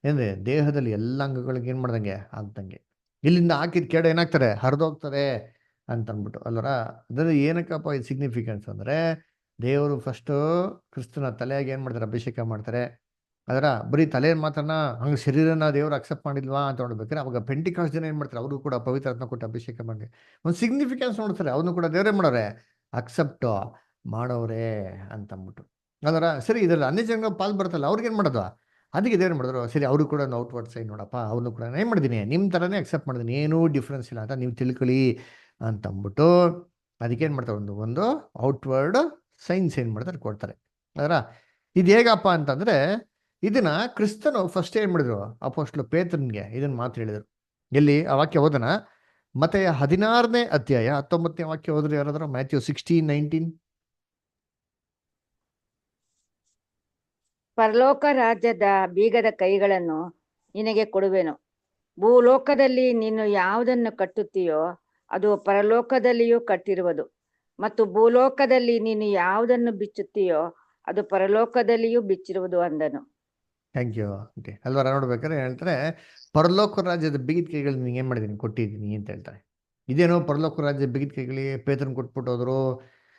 ಏನ್ರಿ ದೇಹದಲ್ಲಿ ಎಲ್ಲ ಅಂಗಗಳಿಗೆ ಏನ್ ಮಾಡ್ದಂಗೆ ಆಗ್ದಂಗೆ. ಇಲ್ಲಿಂದ ಹಾಕಿದ ಕೆಡ ಏನಾಗ್ತಾರೆ ಹರಿದೋಗ್ತಾರೆ ಅಂತ ಅಂದ್ಬಿಟ್ಟು ಅಲ್ವರ. ಅದ್ರ ಏನಕ್ಕಪ್ಪ ಇದು ಸಿಗ್ನಿಫಿಕೆನ್ಸ್ ಅಂದ್ರೆ ದೇವರು ಫಸ್ಟು ಕ್ರಿಸ್ತನ ತಲೆಯಾಗಿ ಏನ್ ಮಾಡ್ತಾರೆ ಅಭಿಷೇಕ ಮಾಡ್ತಾರೆ. ಅದರ ಬರೀ ತಲೆಯನ್ನು ಮಾತ್ರನ ಹಂಗೆ ಶರೀರನ ದೇವ್ರು ಅಕ್ಸೆಪ್ಟ್ ಮಾಡಿಲ್ವಾ ಅಂತ ನೋಡ್ಬೇಕಾದ್ರೆ ಅವಾಗ ಪೆಂಟಿಕಾಸ್ಟ್ ಜನ ಏನ್ ಮಾಡ್ತಾರೆ ಅವರು ಕೂಡ ಪವಿತ್ರಾತ್ಮ ಕೊಟ್ಟು ಅಭಿಷೇಕ ಮಾಡಿ ಒಂದು ಸಿಗ್ನಿಫಿಕೆನ್ಸ್ ನೋಡ್ತಾರೆ. ಅವನು ಕೂಡ ದೇವರೇ ಮಾಡೋರೆ ಅಕ್ಸೆಪ್ಟ್ ಮಾಡೋರೆ ಅಂತ ಅಂದ್ಬಿಟ್ಟು ಅದರ. ಸರಿ ಇದ್ರಲ್ಲಿ ಅನ್ಯ ಜನ ಪಾಲ್ ಬರ್ತಲ್ಲ ಅವ್ರಿಗೆ ಏನು ಮಾಡೋದು, ಅದಕ್ಕೆ ದೇವ್ರು ಮಾಡಿದ್ರು ಸರಿ ಅವರು ಕೂಡ ಔಟ್ವರ್ಡ್ ಸೈಡ್ ನೋಡಪ್ಪ ಅವ್ರನ್ನು ಕೂಡ ಏನು ಮಾಡಿದ್ದೀನಿ ನಿಮ್ಮ ಥರನೇ ಅಕ್ಸೆಪ್ಟ್ ಮಾಡಿದ್ದೀನಿ, ಏನೂ ಡಿಫ್ರೆನ್ಸ್ ಇಲ್ಲ ಅಂತ ನೀವು ತಿಳ್ಕೊಳ್ಳಿ ಅಂತ ಅಂದ್ಬಿಟ್ಟು ಅದಕ್ಕೇನು ಮಾಡ್ತಾರೆ ಒಂದು ಔಟ್ವರ್ಡ್ ಸೈನ್ಸ್ ಏನು ಮಾಡ್ತಾರೆ ಕೊಡ್ತಾರೆ ಅದರ. ಇದು ಹೇಗಪ್ಪ ಅಂತಂದರೆ ಇದನ್ನ ಕ್ರಿಸ್ತನು ಫಸ್ಟ್ ಏನು ಮಾಡಿದ್ರು ಅಪೊಸ್ತಲ ಪೇತ್ರನಿಗೆ ಇದನ್ನ ಮಾತು ಹೇಳಿದರು. ಎಲ್ಲಿ ಆ ವಾಕ್ಯ ಓದನ ಮತ್ತೆ 16ನೇ ಅಧ್ಯಾಯ 19ನೇ ವಾಕ್ಯ ಹೋದ್ರೆ ಯಾರಾದ್ರೂ ಮ್ಯಾಥ್ಯೂ 16:19. ಪರಲೋಕ ರಾಜ್ಯದ ಬೀಗದ ಕೈಗಳನ್ನು ನಿನಗೆ ಕೊಡುವೆನು. ಭೂಲೋಕದಲ್ಲಿ ನೀನು ಯಾವುದನ್ನು ಕಟ್ಟುತ್ತೀಯೋ ಅದು ಪರಲೋಕದಲ್ಲಿಯೂ ಕಟ್ಟಿರುವುದು, ಮತ್ತು ಭೂಲೋಕದಲ್ಲಿ ನೀನು ಯಾವುದನ್ನು ಬಿಚ್ಚುತ್ತೀಯೋ ಅದು ಪರಲೋಕದಲ್ಲಿಯೂ ಬಿಚ್ಚಿರುವುದು ಅಂದನು. Thank you. ಓಕೆ ಅಲ್ವರ ನೋಡ್ಬೇಕಾದ್ರೆ ಹೇಳ್ತಾರೆ ಪರಲೋಕ ರಾಜ್ಯದ ಬಿಗಿದ ಕೈಗಳು ನಿಂಗೆ ಏನು ಮಾಡಿದ್ದೀನಿ ಕೊಟ್ಟಿದ್ದೀನಿ ಅಂತ ಹೇಳ್ತಾರೆ. ಇದೇನೋ ಪರಲೋಕ ರಾಜ್ಯದ ಬಿಗಿದ ಕೈಗಳಿಗೆ ಪೇತ್ರನ್ ಕೊಟ್ಬಿಟ್ಟು ಹೋದ್ರು.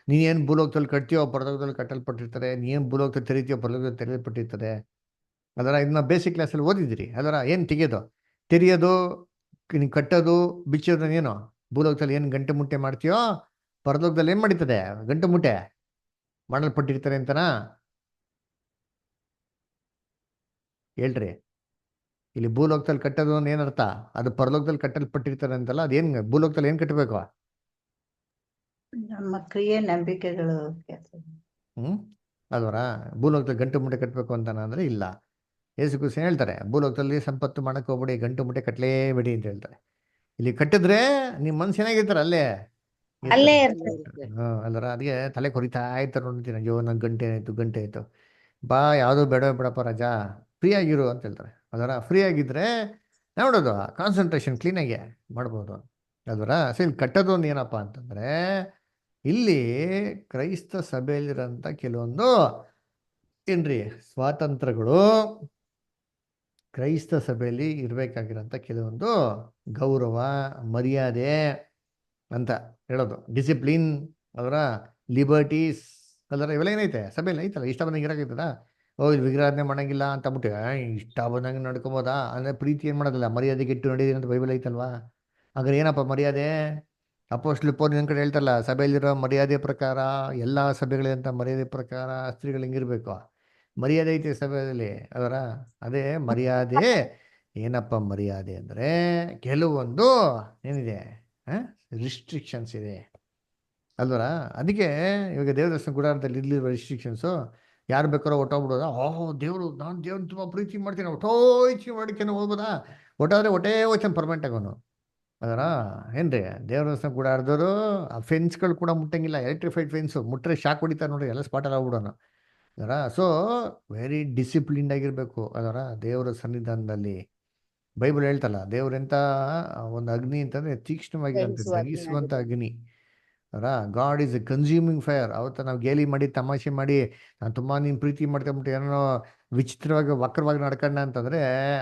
ನೀನೇನು ಭೂಲೋಕದಲ್ಲಿ ಕಟ್ತೀಯೋ ಪರಲೋಕದಲ್ಲಿ ಕಟ್ಟಲ್ಪಟ್ಟಿರ್ತಾರೆ, ನೀನು ಭೂಲೋಕದಲ್ಲಿ ತೆರೀತೀಯೋ ಪರಲೋಕದಲ್ಲಿ ತೆರೆಯಲ್ಪಟ್ಟಿರ್ತದೆ. ಅದರ ಇದನ್ನ ಬೇಸಿಕ್ ಕ್ಲಾಸಲ್ಲಿ ಓದಿದಿರಿ. ಅದರ ಏನು ತೆರೆಯೋದು ನೀವು ಕಟ್ಟೋದು ಬಿಚ್ಚೋದು ಏನು ಭೂಲೋಕದಲ್ಲಿ ಏನು ಗಂಟೆ ಮುಟ್ಟೆ ಮಾಡ್ತೀಯೋ ಪರಲೋಕದಲ್ಲಿ ಏನು ಮಾಡೀತದೆ ಗಂಟೆ ಮುಟ್ಟೆ ಮಾಡಲ್ಪಟ್ಟಿರ್ತಾರೆ ಅಂತನಾ ಹೇಳ್ರಿ. ಇಲ್ಲಿ ಭೂಲೋಕದಲ್ಲಿ ಕಟ್ಟೋದು ಏನರ್ಥ, ಅದು ಪರಲೋಕದಲ್ಲಿ ಕಟ್ಟಲ್ಪಟ್ಟಿರ್ತಾರೆ ಅಂತಲ್ಲ. ಅದೇನು ಭೂಲೋಕದಲ್ಲಿ ಏನು ಕಟ್ಟಬೇಕು, ನಮ್ಮ ಕ್ರಿಯೆ ನಂಬಿಕೆಗಳು. ಅಲ್ವರ ಭೂಲೋಕದಲ್ಲಿ ಗಂಟು ಮುಟ್ಟೆ ಕಟ್ಟಬೇಕು ಅಂತಾನ ಅಂದ್ರೆ ಇಲ್ಲ. ಯೇಸು ಕ್ರಿಸ್ತ ಹೇಳ್ತಾರೆ ಭೂಲೋಕದಲ್ಲಿ ಸಂಪತ್ತು ಮಾಡಕ್ಕೆ ಹೋಗ್ಬೇಡಿ, ಗಂಟು ಮುಟ್ಟೆ ಕಟ್ಟಲೇಬೇಡಿ ಅಂತ ಹೇಳ್ತಾರೆ. ಇಲ್ಲಿ ಕಟ್ಟಿದ್ರೆ ನಿಮ್ಮ ಮನ್ಸು ಏನಾಗಿರ್ತಾರೆ ಅಲ್ಲೇ ಅಲ್ವರ. ಅದಕ್ಕೆ ತಲೆ ಕೊರಿತಾ ಇರ್ತಾರೆ ನೋಡ್ತೀನಿ, ಅಯ್ಯೋ ನಂಗೆ ಗಂಟೆ ಆಯ್ತು ಬಾ ಯಾವುದೋ ಬೇಡಪ್ಪ ರಾಜಾ ಫ್ರೀ ಆಗಿರು ಅಂತ ಹೇಳ್ತಾರೆ. ಅದರ ಫ್ರೀ ಆಗಿದ್ರೆ ನೋಡೋದು ಕಾನ್ಸಂಟ್ರೇಷನ್ ಕ್ಲೀನಾಗಿ ಮಾಡ್ಬೋದು ಅಲ್ವರ. ಸೊ ಇಲ್ಲಿ ಕಟ್ಟೋದು ಒಂದು ಏನಪ್ಪ ಅಂತಂದರೆ ಇಲ್ಲಿ ಕ್ರೈಸ್ತ ಸಭೆಯಲ್ಲಿರೋಂಥ ಕೆಲವೊಂದು ಏನ್ರಿ ಸ್ವಾತಂತ್ರ್ಯಗಳು, ಕ್ರೈಸ್ತ ಸಭೆಯಲ್ಲಿ ಇರಬೇಕಾಗಿರೋಂಥ ಕೆಲವೊಂದು ಗೌರವ ಮರ್ಯಾದೆ ಅಂತ ಹೇಳೋದು, ಡಿಸಿಪ್ಲಿನ್ ಅದರ ಲಿಬರ್ಟೀಸ್ ಅದರ ಇವೆಲ್ಲ ಏನೈತೆ ಸಭೆಯಲ್ಲಿ ಐತಲ್ಲ. ಇಷ್ಟ ಬಂದಂಗೆ ಇರೋಕೈತದ. ಇಲ್ಲಿ ವಿಗ್ರಹಾಧನೆ ಮಾಡಂಗಿಲ್ಲ ಅಂತ ಅಂದ್ಬಿಟ್ಟು ಇಷ್ಟ ಬಂದಂಗೆ ನಡ್ಕೊಬೋದಾ ಅಂದರೆ ಪ್ರೀತಿ ಏನು ಮಾಡೋದಿಲ್ಲ, ಮರ್ಯಾದೆ ಗೆಟ್ಟು ನಡೆಯಿರಿ ಅಂತ ಬೈಬಲ್ ಐತಲ್ವಾ. ಹಾಗಾದ್ರೆ ಏನಪ್ಪ ಮರ್ಯಾದೆ? ಅಪೊಸ್ತಲ ಪೌಲ್ ನನ್ನ ಕಡೆ ಹೇಳ್ತಾರಲ್ಲ ಸಭೆಯಲ್ಲಿರೋ ಮರ್ಯಾದೆ ಪ್ರಕಾರ ಎಲ್ಲ ಸಭೆಗಳಿಂತ ಮರ್ಯಾದೆ ಪ್ರಕಾರ ಸ್ತ್ರೀಗಳು ಹೆಂಗಿರ್ಬೇಕು ಮರ್ಯಾದೆ ಐತೆ ಸಭೆಯಲ್ಲಿ ಅದರ. ಅದೇ ಮರ್ಯಾದೆ ಏನಪ್ಪ ಮರ್ಯಾದೆ ಅಂದರೆ ಕೆಲವೊಂದು ಏನಿದೆ ರಿಸ್ಟ್ರಿಕ್ಷನ್ಸ್ ಇದೆ ಅಲ್ವರ. ಅದಕ್ಕೆ ಇವಾಗ ದೇವದರ್ಶನ ಗುಡಾರದಲ್ಲಿ ಇರ್ಲಿರುವ ರಿಸ್ಟ್ರಿಕ್ಷನ್ಸು ಯಾರು ಬೇಕಾರೋ ಒಟ್ಟೋಗ್ಬಿಡೋದಾ, ದೇವರು ನಾನು ದೇವ್ರನ್ನ ತುಂಬ ಪ್ರೀತಿ ಮಾಡ್ತೀನಿ ಒಟ್ಟೋಯ್ಚಿ ಮಾಡ್ಕೊಂಡು ಹೋಗ್ಬೋದಾ, ಒಟ್ಟಾದ್ರೆ ಒಟ್ಟೇ ಹೋಯ್ತಾನೆ ಪರ್ಮನೆಂಟ್ ಆಗೋನು ಅದರ. ಏನ್ರಿ ದೇವರಸ್ನ ಗುಡಾರದವರು ಆ ಫೆನ್ಸ್ಗಳು ಕೂಡ ಮುಟ್ಟಂಗಿಲ್ಲ, ಎಲೆಕ್ಟ್ರಿಫೈಡ್ ಫೆನ್ಸು ಮುಟ್ಟರೆ ಶಾಕ್ ಹೊಡಿತಾರೆ ನೋಡ್ರಿ, ಎಲ್ಲ ಸ್ಪಾಟಲ್ಲಿ ಆಗ್ಬಿಡೋನು ಅದರ. ಸೊ ವೆರಿ ಡಿಸಿಪ್ಲಿನ್ಡ್ ಆಗಿರಬೇಕು ಅದರ ದೇವರ ಸನ್ನಿಧಾನದಲ್ಲಿ. ಬೈಬಲ್ ಹೇಳ್ತಲ್ಲ ದೇವ್ರೆಂತ ಒಂದು ಅಗ್ನಿ ಅಂತಂದರೆ ತೀಕ್ಷ್ಣವಾಗಿರೋಂಥ ದಗಿಸುವಂಥ ಅಗ್ನಿ ಅದರ. God is A consuming fire. ಅವತ್ತು ನಾವು ಗೇಲಿ ಮಾಡಿ ತಮಾಷೆ ಮಾಡಿ ನಾನು ತುಂಬ ನೀನು ಪ್ರೀತಿ ಮಾಡ್ಕೊಂಬಿಟ್ಟು ಏನೋ ವಿಚಿತ್ರವಾಗಿ ವಕ್ರವಾಗಿ ನಡ್ಕೊಂಡ ಅಂತಂದರೆ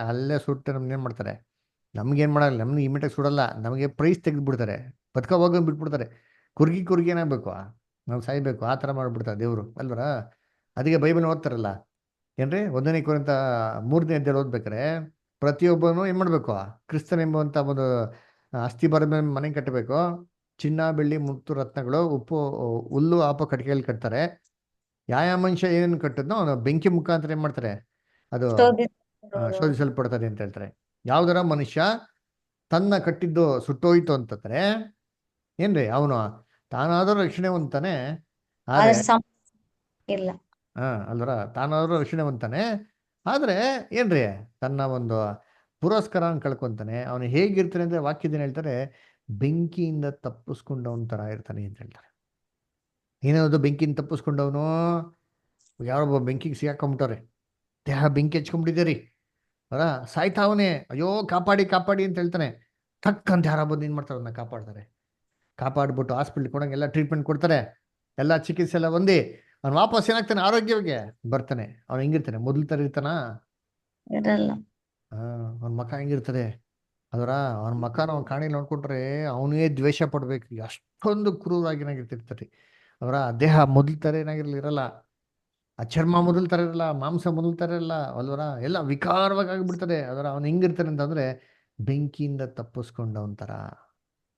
ಅಲ್ಲೇ ಸುಟ್ಟು ನಮ್ಗೇನು ಮಾಡ್ತಾರೆ, ನಮ್ಗೇನು ಮಾಡಲ್ಲ, ನಮ್ಗೆ ಇಮಿಡಿಯೇಟ್ ಸುಡಲ್ಲ, ನಮಗೆ ಪ್ರೈಸ್ ತೆಗೆದುಬಿಡ್ತಾರೆ, ಬದುಕೋವಾಗ ಬಿಟ್ಬಿಡ್ತಾರೆ. ಕುರ್ಗಿ ಏನಾಗಬೇಕು ನಾವು ಸಾಯ್ಬೇಕು ಆ ಥರ ಮಾಡಿಬಿಡ್ತಾರೆ ದೇವರು ಅಲ್ವರ. ಅದಕ್ಕೆ ಬೈಬಲ್ ಓದ್ತಾರಲ್ಲ ಏನ್ರಿ 1ನೇ ಕೊರಿಂಥ 3ನೇ ಅಧ್ಯಾಯ ಓದ್ಬೇಕಾರೆ ಪ್ರತಿಯೊಬ್ಬನು ಏನು ಮಾಡಬೇಕು ಕ್ರಿಸ್ತನೆಂಬುವಂಥ ಒಂದು ಅಸ್ಥಿ ಬರದ ಮೇಲೆ ಮನೆ ಕಟ್ಟಬೇಕು. ಚಿನ್ನ ಬೆಳ್ಳಿ ಮುತ್ತು ರತ್ನಗಳು ಉಪ್ಪು ಹುಲ್ಲು ಆಪ ಕಟ್ಟಿಗೆಯಲ್ಲಿ ಕಟ್ತಾರೆ. ಯಾವ ಮನುಷ್ಯ ಏನೇನು ಕಟ್ಟಿದ್ನೋ ಅವನು ಬೆಂಕಿ ಮುಖಾಂತರ ಏನು ಮಾಡ್ತಾರೆ ಅದು ಶೋಧಿಸಲ್ಪಡ್ತದೆ ಅಂತ ಹೇಳ್ತಾರೆ. ಯಾವ್ದಾರ ಮನುಷ್ಯ ತನ್ನ ಕಟ್ಟಿದ್ದು ಸುಟ್ಟೋಯ್ತು ಅಂತಂದ್ರೆ ಏನ್ರಿ ಅವನು ತಾನಾದರೂ ರಕ್ಷಣೆ ಹೊಂತಾನೆ, ಇಲ್ಲ ಅಲ್ವರ ತಾನಾದರೂ ರಕ್ಷಣೆ ಹೊಂತಾನೆ, ಆದ್ರೆ ಏನ್ರಿ ತನ್ನ ಒಂದು ಪುರಸ್ಕಾರ ಕಳ್ಕೊಂತಾನೆ. ಅವನು ಹೇಗಿರ್ತಾನೆ ಅಂದ್ರೆ ವಾಕ್ಯದೇನು ಹೇಳ್ತಾರೆ, ಬೆಂಕಿಯಿಂದ ತಪ್ಪಿಸ್ಕೊಂಡವನ ಥರ ಇರ್ತಾನೆ ಅಂತ ಹೇಳ್ತಾರೆ. ಏನಾದ್ರು ಬೆಂಕಿಯಿಂದ ತಪ್ಪಿಸ್ಕೊಂಡವನು ಯಾರೊಬ್ಬ ಬೆಂಕಿಗೆ ಸಿಗಾಕೊಂಬಿಟ್ಟವ್ರೆ, ದೇಹ ಬೆಂಕಿ ಹಚ್ಕೊಂಡ್ಬಿಟ್ಟಿದ್ದೀರಿ ಅವರ ಸಾಯ್ತಾವನೆ, ಅಯ್ಯೋ ಕಾಪಾಡಿ ಕಾಪಾಡಿ ಅಂತ ಹೇಳ್ತಾನೆ. ಟಕ್ ಅಂತ ಯಾರ ಬಂದು ಏನ್ ಮಾಡ್ತಾರೆ, ಅವ್ರನ್ನ ಕಾಪಾಡ್ತಾರೆ. ಕಾಪಾಡ್ಬಿಟ್ಟು ಹಾಸ್ಪಿಟ್ಲ್ ಕೊಡಂಗೆ ಎಲ್ಲ ಟ್ರೀಟ್ಮೆಂಟ್ ಕೊಡ್ತಾರೆ, ಎಲ್ಲ ಚಿಕಿತ್ಸೆ ಎಲ್ಲ ಹೊಂದಿ ಅವ್ನು ವಾಪಸ್ ಏನಾಗ್ತಾನೆ, ಆರೋಗ್ಯವಾಗಿ ಬರ್ತಾನೆ. ಅವ್ನು ಹೆಂಗಿರ್ತಾನೆ, ಮೊದಲು ತರ ಇರ್ತಾನ? ಇರಲ್ಲ. ಅವ್ನ ಮಕ ಹೆಂಗಿರ್ತದೆ ಅದರ, ಅವನ ಮಕನ ಅವ್ನ ಕಾಣಿ ನೋಡ್ಕೊಂಡ್ರೆ ಅವನೇ ದ್ವೇಷ ಪಡ್ಬೇಕು, ಅಷ್ಟೊಂದು ಕ್ರೂರಾಗಿ ಏನಾಗಿರ್ತಿರ್ತಾರೆ. ಅವರ ದೇಹ ಮೊದಲು ತರ ಇರಲ್ಲ, ಆ ಚರ್ಮ ಮೊದಲು ತರ ಇರಲ್ಲ, ಮಾಂಸ ಮೊದಲು ತರ ಇರಲ್ಲ ಅಲ್ವರ, ಎಲ್ಲ ವಿಕಾರವಾಗಿ ಆಗಿಬಿಡ್ತದೆ. ಅದರ ಅವ್ನು ಹೆಂಗಿರ್ತಾನೆ ಅಂತಂದ್ರೆ ಬೆಂಕಿಯಿಂದ ತಪ್ಪಿಸ್ಕೊಂಡವನ್ ತರ.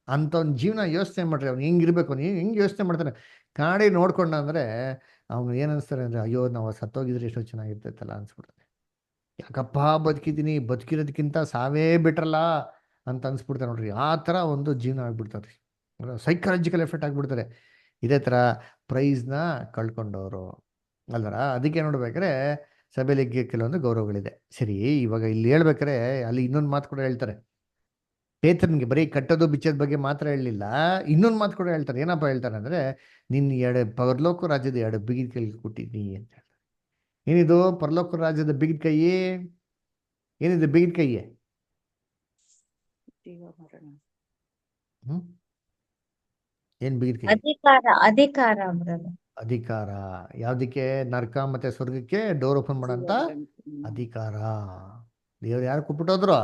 ಅಂಥವ್ನ ಜೀವನ ಯೋಚನೆ ಮಾಡ್ರಿ, ಅವ್ನು ಹೆಂಗಿರ್ಬೇಕು, ಅವ್ನು ಹೆಂಗೆ ಯೋಚನೆ ಮಾಡ್ತಾನೆ. ಕಾಡಿ ನೋಡ್ಕೊಂಡ ಅಂದ್ರೆ ಅವ್ನು ಏನ್ ಅನ್ಸ್ತಾರೆ ಅಂದ್ರೆ, ಅಯ್ಯೋ ನಾವು ಸತ್ತೋಗಿದ್ರೆ ಎಷ್ಟೋ ಚೆನ್ನಾಗಿರ್ತೈತಲ್ಲ ಅನ್ಸ್ಬಿಡ್ತದೆ. ಯಾಕಪ್ಪ ಬದುಕಿದ್ದೀನಿ, ಬದುಕಿರೋದಕ್ಕಿಂತ ಸಾವೇ ಬಿಟ್ರಲ್ಲ ಅಂತ ಅನ್ಸ್ಬಿಡ್ತಾರೆ ನೋಡ್ರಿ. ಆ ಥರ ಒಂದು ಜೀವನ ಆಗ್ಬಿಡ್ತಾರೆ, ಸೈಕಾಲಜಿಕಲ್ ಎಫೆಕ್ಟ್ ಆಗ್ಬಿಡ್ತಾರೆ. ಇದೇ ಥರ ಪ್ರೈಸ್ನ ಕಳ್ಕೊಂಡವರು ಅಲ್ವರ. ಅದಕ್ಕೆ ನೋಡ್ಬೇಕಾದ್ರೆ ಸಭೆಯಲ್ಲಿ ಕೆಲವೊಂದು ಗೌರವಗಳಿದೆ. ಸರಿ, ಇವಾಗ ಇಲ್ಲಿ ಹೇಳ್ಬೇಕಾರೆ ಅಲ್ಲಿ ಇನ್ನೊಂದು ಮಾತು ಕೂಡ ಹೇಳ್ತಾರೆ. ಪೇತ್ರನಿಗೆ ಬರೀ ಕಟ್ಟೋದು ಬಿಚ್ಚೋದ್ ಬಗ್ಗೆ ಮಾತ್ರ ಹೇಳಲಿಲ್ಲ, ಇನ್ನೊಂದು ಮಾತು ಕೂಡ ಹೇಳ್ತಾರೆ. ಏನಪ್ಪ ಹೇಳ್ತಾರೆ ಅಂದ್ರೆ, ನಿನ್ನ ಪರಲೋಕ ರಾಜ್ಯದ 2 ಬಿಗಿದ ಕೈ ಕೊಟ್ಟಿದ್ದೀನಿ ಅಂತ ಹೇಳ್ತಾರೆ. ಏನಿದು ಪರಲೋಕ ರಾಜ್ಯದ ಬಿಗಿದ ಕೈ? ಏನಿದೆ ಬಿಗಿದ ಕೈ? ಏನ್ ಬಿಗಿದ ಕೈ? ಅಧಿಕಾರ ಬ್ರದರ್. ಅಧಿಕಾರ. ಯಾವ್ದಕ್ಕೆ? ನರಕ ಮತ್ತೆ ಸ್ವರ್ಗಕ್ಕೆ ಡೋರ್ ಓಪನ್ ಮಾಡಂತ ಅಧಿಕಾರ ದೇವ್ರು ಯಾರು ಕೊಟ್ಬಿಟ್ಟೋದ್ರು?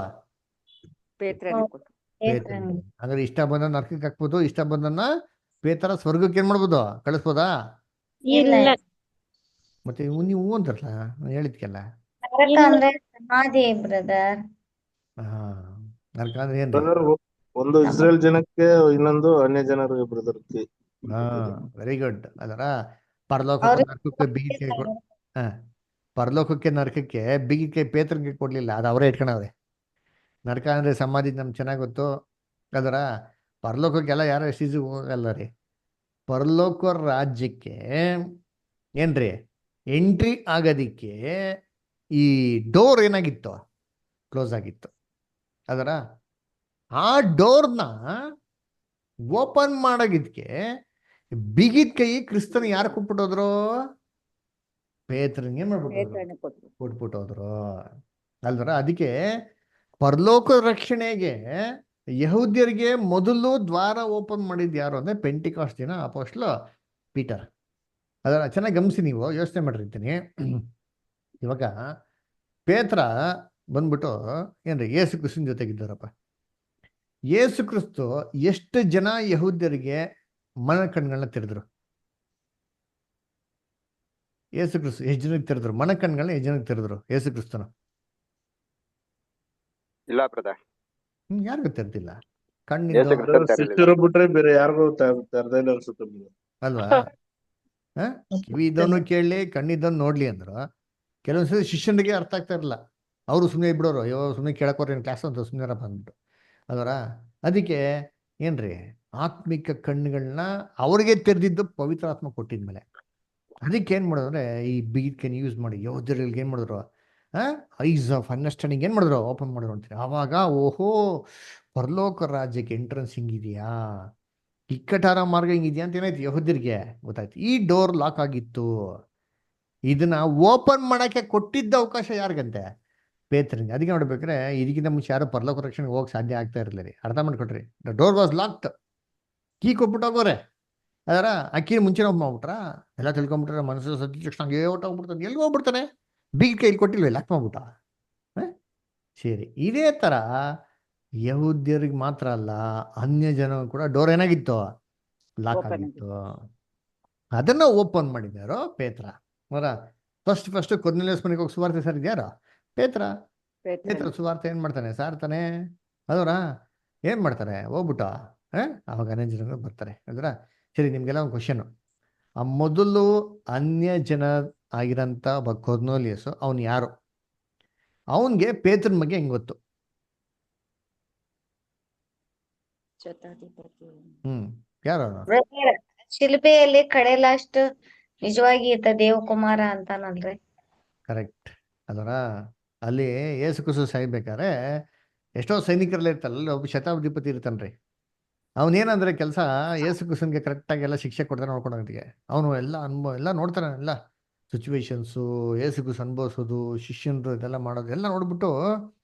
ಪೇತ್ರನಿಗೆ ಕೊಟ್ಟು. ಪೇತ್ರನಿಗೆ. ಅಂದ್ರೆ ಇಷ್ಟ ಬಂದ ನರಕಕ್ಕೆ ಹಾಕ್ಬೋದು, ಇಷ್ಟ ಬಂದನ್ನ ಪೇತ್ರ ಸ್ವರ್ಗಕ್ಕೆ ಏನ್ ಮಾಡ್ಬೋದು, ಕಳಿಸ್ಬೋದಾ? ಇಲ್ಲ. ಮತ್ತೆ ನೀವು ಅಂತಾರಲ್ಲ, ಹೇಳಿದ್ಕೆಲ್ಲ. ನರಕ ಅಂದ್ರೆ ಸಮಾಧಿ ಬ್ರದರ್. ಹಾ, ನರಕ ಅಂದ್ರೆ ಏನ್ರಿ? ಬ್ರದರ್, ಒಂದು ಇಸ್ರೇಲ್ ಜನಕ್ಕೆ, ಇನ್ನೊಂದು ಅನ್ಯ ಜನರಿಗೆ ಬ್ರದರ್. ಹಾ, ವೆರಿ ಗುಡ್. ಅದರ ಪರಲೋಕಕ್ಕೆ ನರಕಕ್ಕೆ ಬಿಗಿ ಕೈ ಹಾ, ಪರಲೋಕಕ್ಕೆ ನರಕಕ್ಕೆ ಬಿಗಿ ಕೈ ಪೇತ್ರನಿಗೆ ಕೊಡ್ಲಿಲ್ಲ, ಅದು ಅವರೇ ಇಟ್ಕೊಂಡವ್ರೆ. ನರಕ ಅಂದ್ರೆ ಸಮಾಧಿ ನಮ್ಗೆ ಚೆನ್ನಾಗಿ ಗೊತ್ತು. ಅದರ ಪರಲೋಕಕ್ಕೆಲ್ಲ ಯಾರು ಎಷ್ಟೀಸು ಹೋಗಲ್ಲ ರೀ. ಪರಲೋಕ ರಾಜ್ಯಕ್ಕೆ ಏನ್ರಿ ಎಂಟ್ರಿ ಆಗೋದಿಕ್ಕೆ ಈ ಡೋರ್ ಏನಾಗಿತ್ತು, ಕ್ಲೋಸ್ ಆಗಿತ್ತು. ಅದರ ಆ ಡೋರ್ನ ಓಪನ್ ಮಾಡೋದಿಕ್ಕೆ ಬಿಗಿದ ಕೈ ಕ್ರಿಸ್ತನ ಯಾರು ಕೊಟ್ಬಿಟ್ಟೋದ್ರು? ಪೇತ್ರನಿಗೆ ಮಾಡ್ಬಿಟ್ಟು ಕೊಟ್ಬಿಟ್ಟೋದ್ರು ಅಲ್ವರ. ಅದಕ್ಕೆ ಪರಲೋಕ ರಕ್ಷಣೆಗೆ ಯಹೂದ್ಯರಿಗೆ ಮೊದಲು ದ್ವಾರ ಓಪನ್ ಮಾಡಿದ್ದು ಯಾರು ಅಂದ್ರೆ ಪೆಂಟಿಕಾಸ್ಟ್ ದಿನ ಅಪೊಸ್ತಲ ಪೀಟರ್. ಅದರ ಚೆನ್ನಾಗಿ ಗಮನಿಸಿ, ನೀವು ಯೋಚನೆ ಮಾಡಿರ್ತೀನಿ. ಇವಾಗ ಪೇತ್ರ ಬಂದ್ಬಿಟ್ಟು ಏನ್ರಿ ಯೇಸು ಕ್ರಿಸ್ತನ ಜೊತೆಗಿದ್ದಾರಪ್ಪ. ಯೇಸು ಕ್ರಿಸ್ತು ಎಷ್ಟು ಜನ ಯಹೂದ್ಯರಿಗೆ ಮನ ಕಣ್ಗಳನ್ನ ತೆರೆದ್ರು? ಯೇಸು ಕ್ರಿಸ್ತು ಎಷ್ಟು ಜನಕ್ಕೆ ತೆರೆದ್ರು ಮನ ಕಣ್ಗಳನ್ನ? ಎಷ್ಟು ಜನಕ್ಕೆ ತೆರೆದ್ರು ಯೇಸು ಕ್ರಿಸ್ತನ? ಇಲ್ಲ ಬ್ರದರ್, ಯಾರಿಗೂ ತೆರೆದಿಲ್ಲ. ಯೇಸು ಕಣ್ಣಿಂದ ಕ್ರಿಸ್ತನ್ ತೆರಲಿಲ್ಲ. ಶಿಷ್ಯರು ಬಿಟ್ರೆ ಬೇರೆ ಯಾರಿಗೂ ತೆರೆದಿಲ್ಲ ಅನ್ಸುತ್ತೆ ಬ್ರದರ್. ಅಲ್ವಾ? ಕಿವಿ ಇದ್ದವನು ಕೇಳಲಿ, ಕಣ್ಣಿದ್ದವನು ನೋಡ್ಲಿ ಅಂದ್ರು. ಕೆಲವೊಂದ್ಸರಿ ಶಿಷ್ಯನಿಗೆ ಅರ್ಥ ಆಗ್ತಾ ಇರಲಿಲ್ಲ, ಅವರು ಸುಮ್ಮನೆ ಇಟ್ಬಿಡೋರು, ಅಯ್ಯೋ ಸುಮ್ಮನೆ ಕೇಳಕೋರಿ ಕ್ಲಾಸ್ ಅಂತ ಸುಮ್ಮನೆ ಬಂದ್ಬಿಟ್ಟು ಅದರ. ಅದಕ್ಕೆ ಏನ್ರಿ ಆತ್ಮಿಕ ಕಣ್ಣುಗಳನ್ನ ಅವ್ರಿಗೆ ತೆರೆದಿದ್ದು ಪವಿತ್ರ ಆತ್ಮ ಕೊಟ್ಟಿದ್ಮೇಲೆ. ಅದಕ್ಕೆ ಏನ್ ಮಾಡಿದ್ರೆ ಈ ಬಿಗಿದ್ಕೆ ಯೂಸ್ ಮಾಡಿ ಯೋಧರಿಗೆ ಏನ್ ಮಾಡಿದ್ರು, ಐಸ್ ಆಫ್ ಅಂಡರ್ಸ್ಟ್ಯಾಂಡಿಂಗ್ ಏನ್ ಮಾಡಿದ್ರು, ಓಪನ್ ಮಾಡಿದ್ರು ಅಂತೀರಿ. ಆವಾಗ ಓಹೋ, ಪರಲೋಕ ರಾಜ್ಯಕ್ಕೆ ಎಂಟ್ರೆನ್ಸ್ ಹಿಂಗಿದೆಯಾ, ಇಕ್ಕಟಾರ ಮಾರ್ಗ ಹಿಂಗಿದ್ಯಾ ಅಂತ ಏನಾಯ್ತು ಯಹೂದ್ಯರಿಗೆ ಗೊತ್ತಾಯ್ತು. ಈ ಡೋರ್ ಲಾಕ್ ಆಗಿತ್ತು, ಇದನ್ನ ಓಪನ್ ಮಾಡಕ್ಕೆ ಕೊಟ್ಟಿದ್ದ ಅವಕಾಶ ಯಾರಿಗಂತೆ? ಪೇತ್ರನಿಗೆ. ಅದಕ್ಕೆ ನೋಡ್ಬೇಕ್ರೆ ಇದಕ್ಕಿಂತ ಮುಂಚೆ ಯಾರು ಪರಲೋಕ ರಕ್ಷಣೆಗೆ ಹೋಗಕ್ಕೆ ಸಾಧ್ಯ ಆಗ್ತಾ ಇರಲಿಲ್ಲ ರೀ. ಅರ್ಥ ಮಾಡ್ಕೊಟ್ರಿ, the door was locked. Key ಕೊಟ್ಬಿಟ್ಟೋಗೋರೆ. ಅದರ ಅಕ್ಕಿ ಮುಂಚೆನೇ ಓಪನ್ ಮಾಡ್ಬಿಟ್ರ, ಎಲ್ಲ ತಿಳ್ಕೊಂಬಿಟ್ರೆ ಮನಸ್ಸು ಸತ್ಯ ತಕ್ಷಣ ಹಂಗೆ ಹೊಟ್ಟೋಗ್ಬಿಡ್ತಾನೆ. ಎಲ್ಲಿ ಹೋಗ್ಬಿಡ್ತಾನೆ? ಬಿಗಿ ಕೈಲಿ ಕೊಟ್ಟಿಲ್ವೇ, ಲಾಕ್ ಮಾಡ್ಬಿಟ್ಟ. ಸರಿ, ಇದೇ ತರ ಯಹೂದ್ಯರಿಗೆ ಮಾತ್ರ ಅಲ್ಲ, ಅನ್ಯ ಜನ ಕೂಡ ಡೋರ್ ಏನಾಗಿತ್ತು, ಲಾಕ್ ಆಗಿತ್ತು. ಅದನ್ನ ಓಪನ್ ಮಾಡಿದಾರೋ ಪೇತ್ರ. ಅವರ ಫಸ್ಟ್ ಕೊರ್ನೆಲಿಯಸ್ ಮನೆಗೆ ಹೋಗಿ ಸುವಾರ್ತೆ ಸಾರಿದ್ಯಾರೋ? ಪೇತ್ರ. ಸುವಾರ್ತೆ ಏನ್ ಮಾಡ್ತಾನೆ, ಸಾರ್ತಾನೆ. ಅದರ ಏನ್ ಮಾಡ್ತಾರೆ, ಹೋಗ್ಬಿಟ್ಟ ಅವಾಗ ಅನ್ಯ ಜನಗಳು ಬರ್ತಾರೆ ಅದರ. ಸರಿ, ನಿಮ್ಗೆಲ್ಲ ಒಂದು ಕ್ವಶನ್. ಆ ಮೊದಲು ಅನ್ಯ ಜನ ಆಗಿರಂತ ಒಬ್ಬ ಕೊರ್ನೆಲಿಯಸ್, ಅವನು ಯಾರು? ಅವನ್ಗೆ ಪೇತ್ರನ ಬಗ್ಗೆ ಹೆಂಗ್ ಗೊತ್ತು? ಯಾರು ಅವನು? ಶಿಲ್ಪೆಯಲ್ಲಿ ಕಡೆಲಾಸ್ಟ್ ನಿಜವಾಗಿ ಈತ ದೇವಕುಮಾರ ಅಂತಾನಲ್ರಿ. ಕರೆಕ್ಟ್. ಅದರ ಅಲ್ಲಿ ಯೇಸು ಕ್ರಿಸ್ತು ಸಾಯ್ಬೇಕಾದ್ರೆ ಎಷ್ಟೋ ಸೈನಿಕರಲ್ಲಿ ಇರ್ತಾರಲ್ಲ, ಒಬ್ಬ ಶತಾಧಿಪತಿ ಇರ್ತಾನ್ರಿ. ಅವನೇನಂದ್ರೆ ಕೆಲಸ, ಯೇಸು ಕ್ರಿಸ್ತನ್ಗೆ ಕರೆಕ್ಟಾಗಿ ಎಲ್ಲ ಶಿಕ್ಷೆ ಕೊಡ್ತಾನೆ ನೋಡ್ಕೊಳೋದಕ್ಕೆ. ಅವನು ಎಲ್ಲ ಅನುಭವ ಎಲ್ಲ ನೋಡ್ತಾನೆ, ಎಲ್ಲ ಸಿಚುವೇಶನ್ಸು, ಏಸುಗೂ ಅನುಭವಿಸೋದು, ಶಿಷ್ಯನರು ಇದೆಲ್ಲ ಮಾಡೋದು ಎಲ್ಲ ನೋಡ್ಬಿಟ್ಟು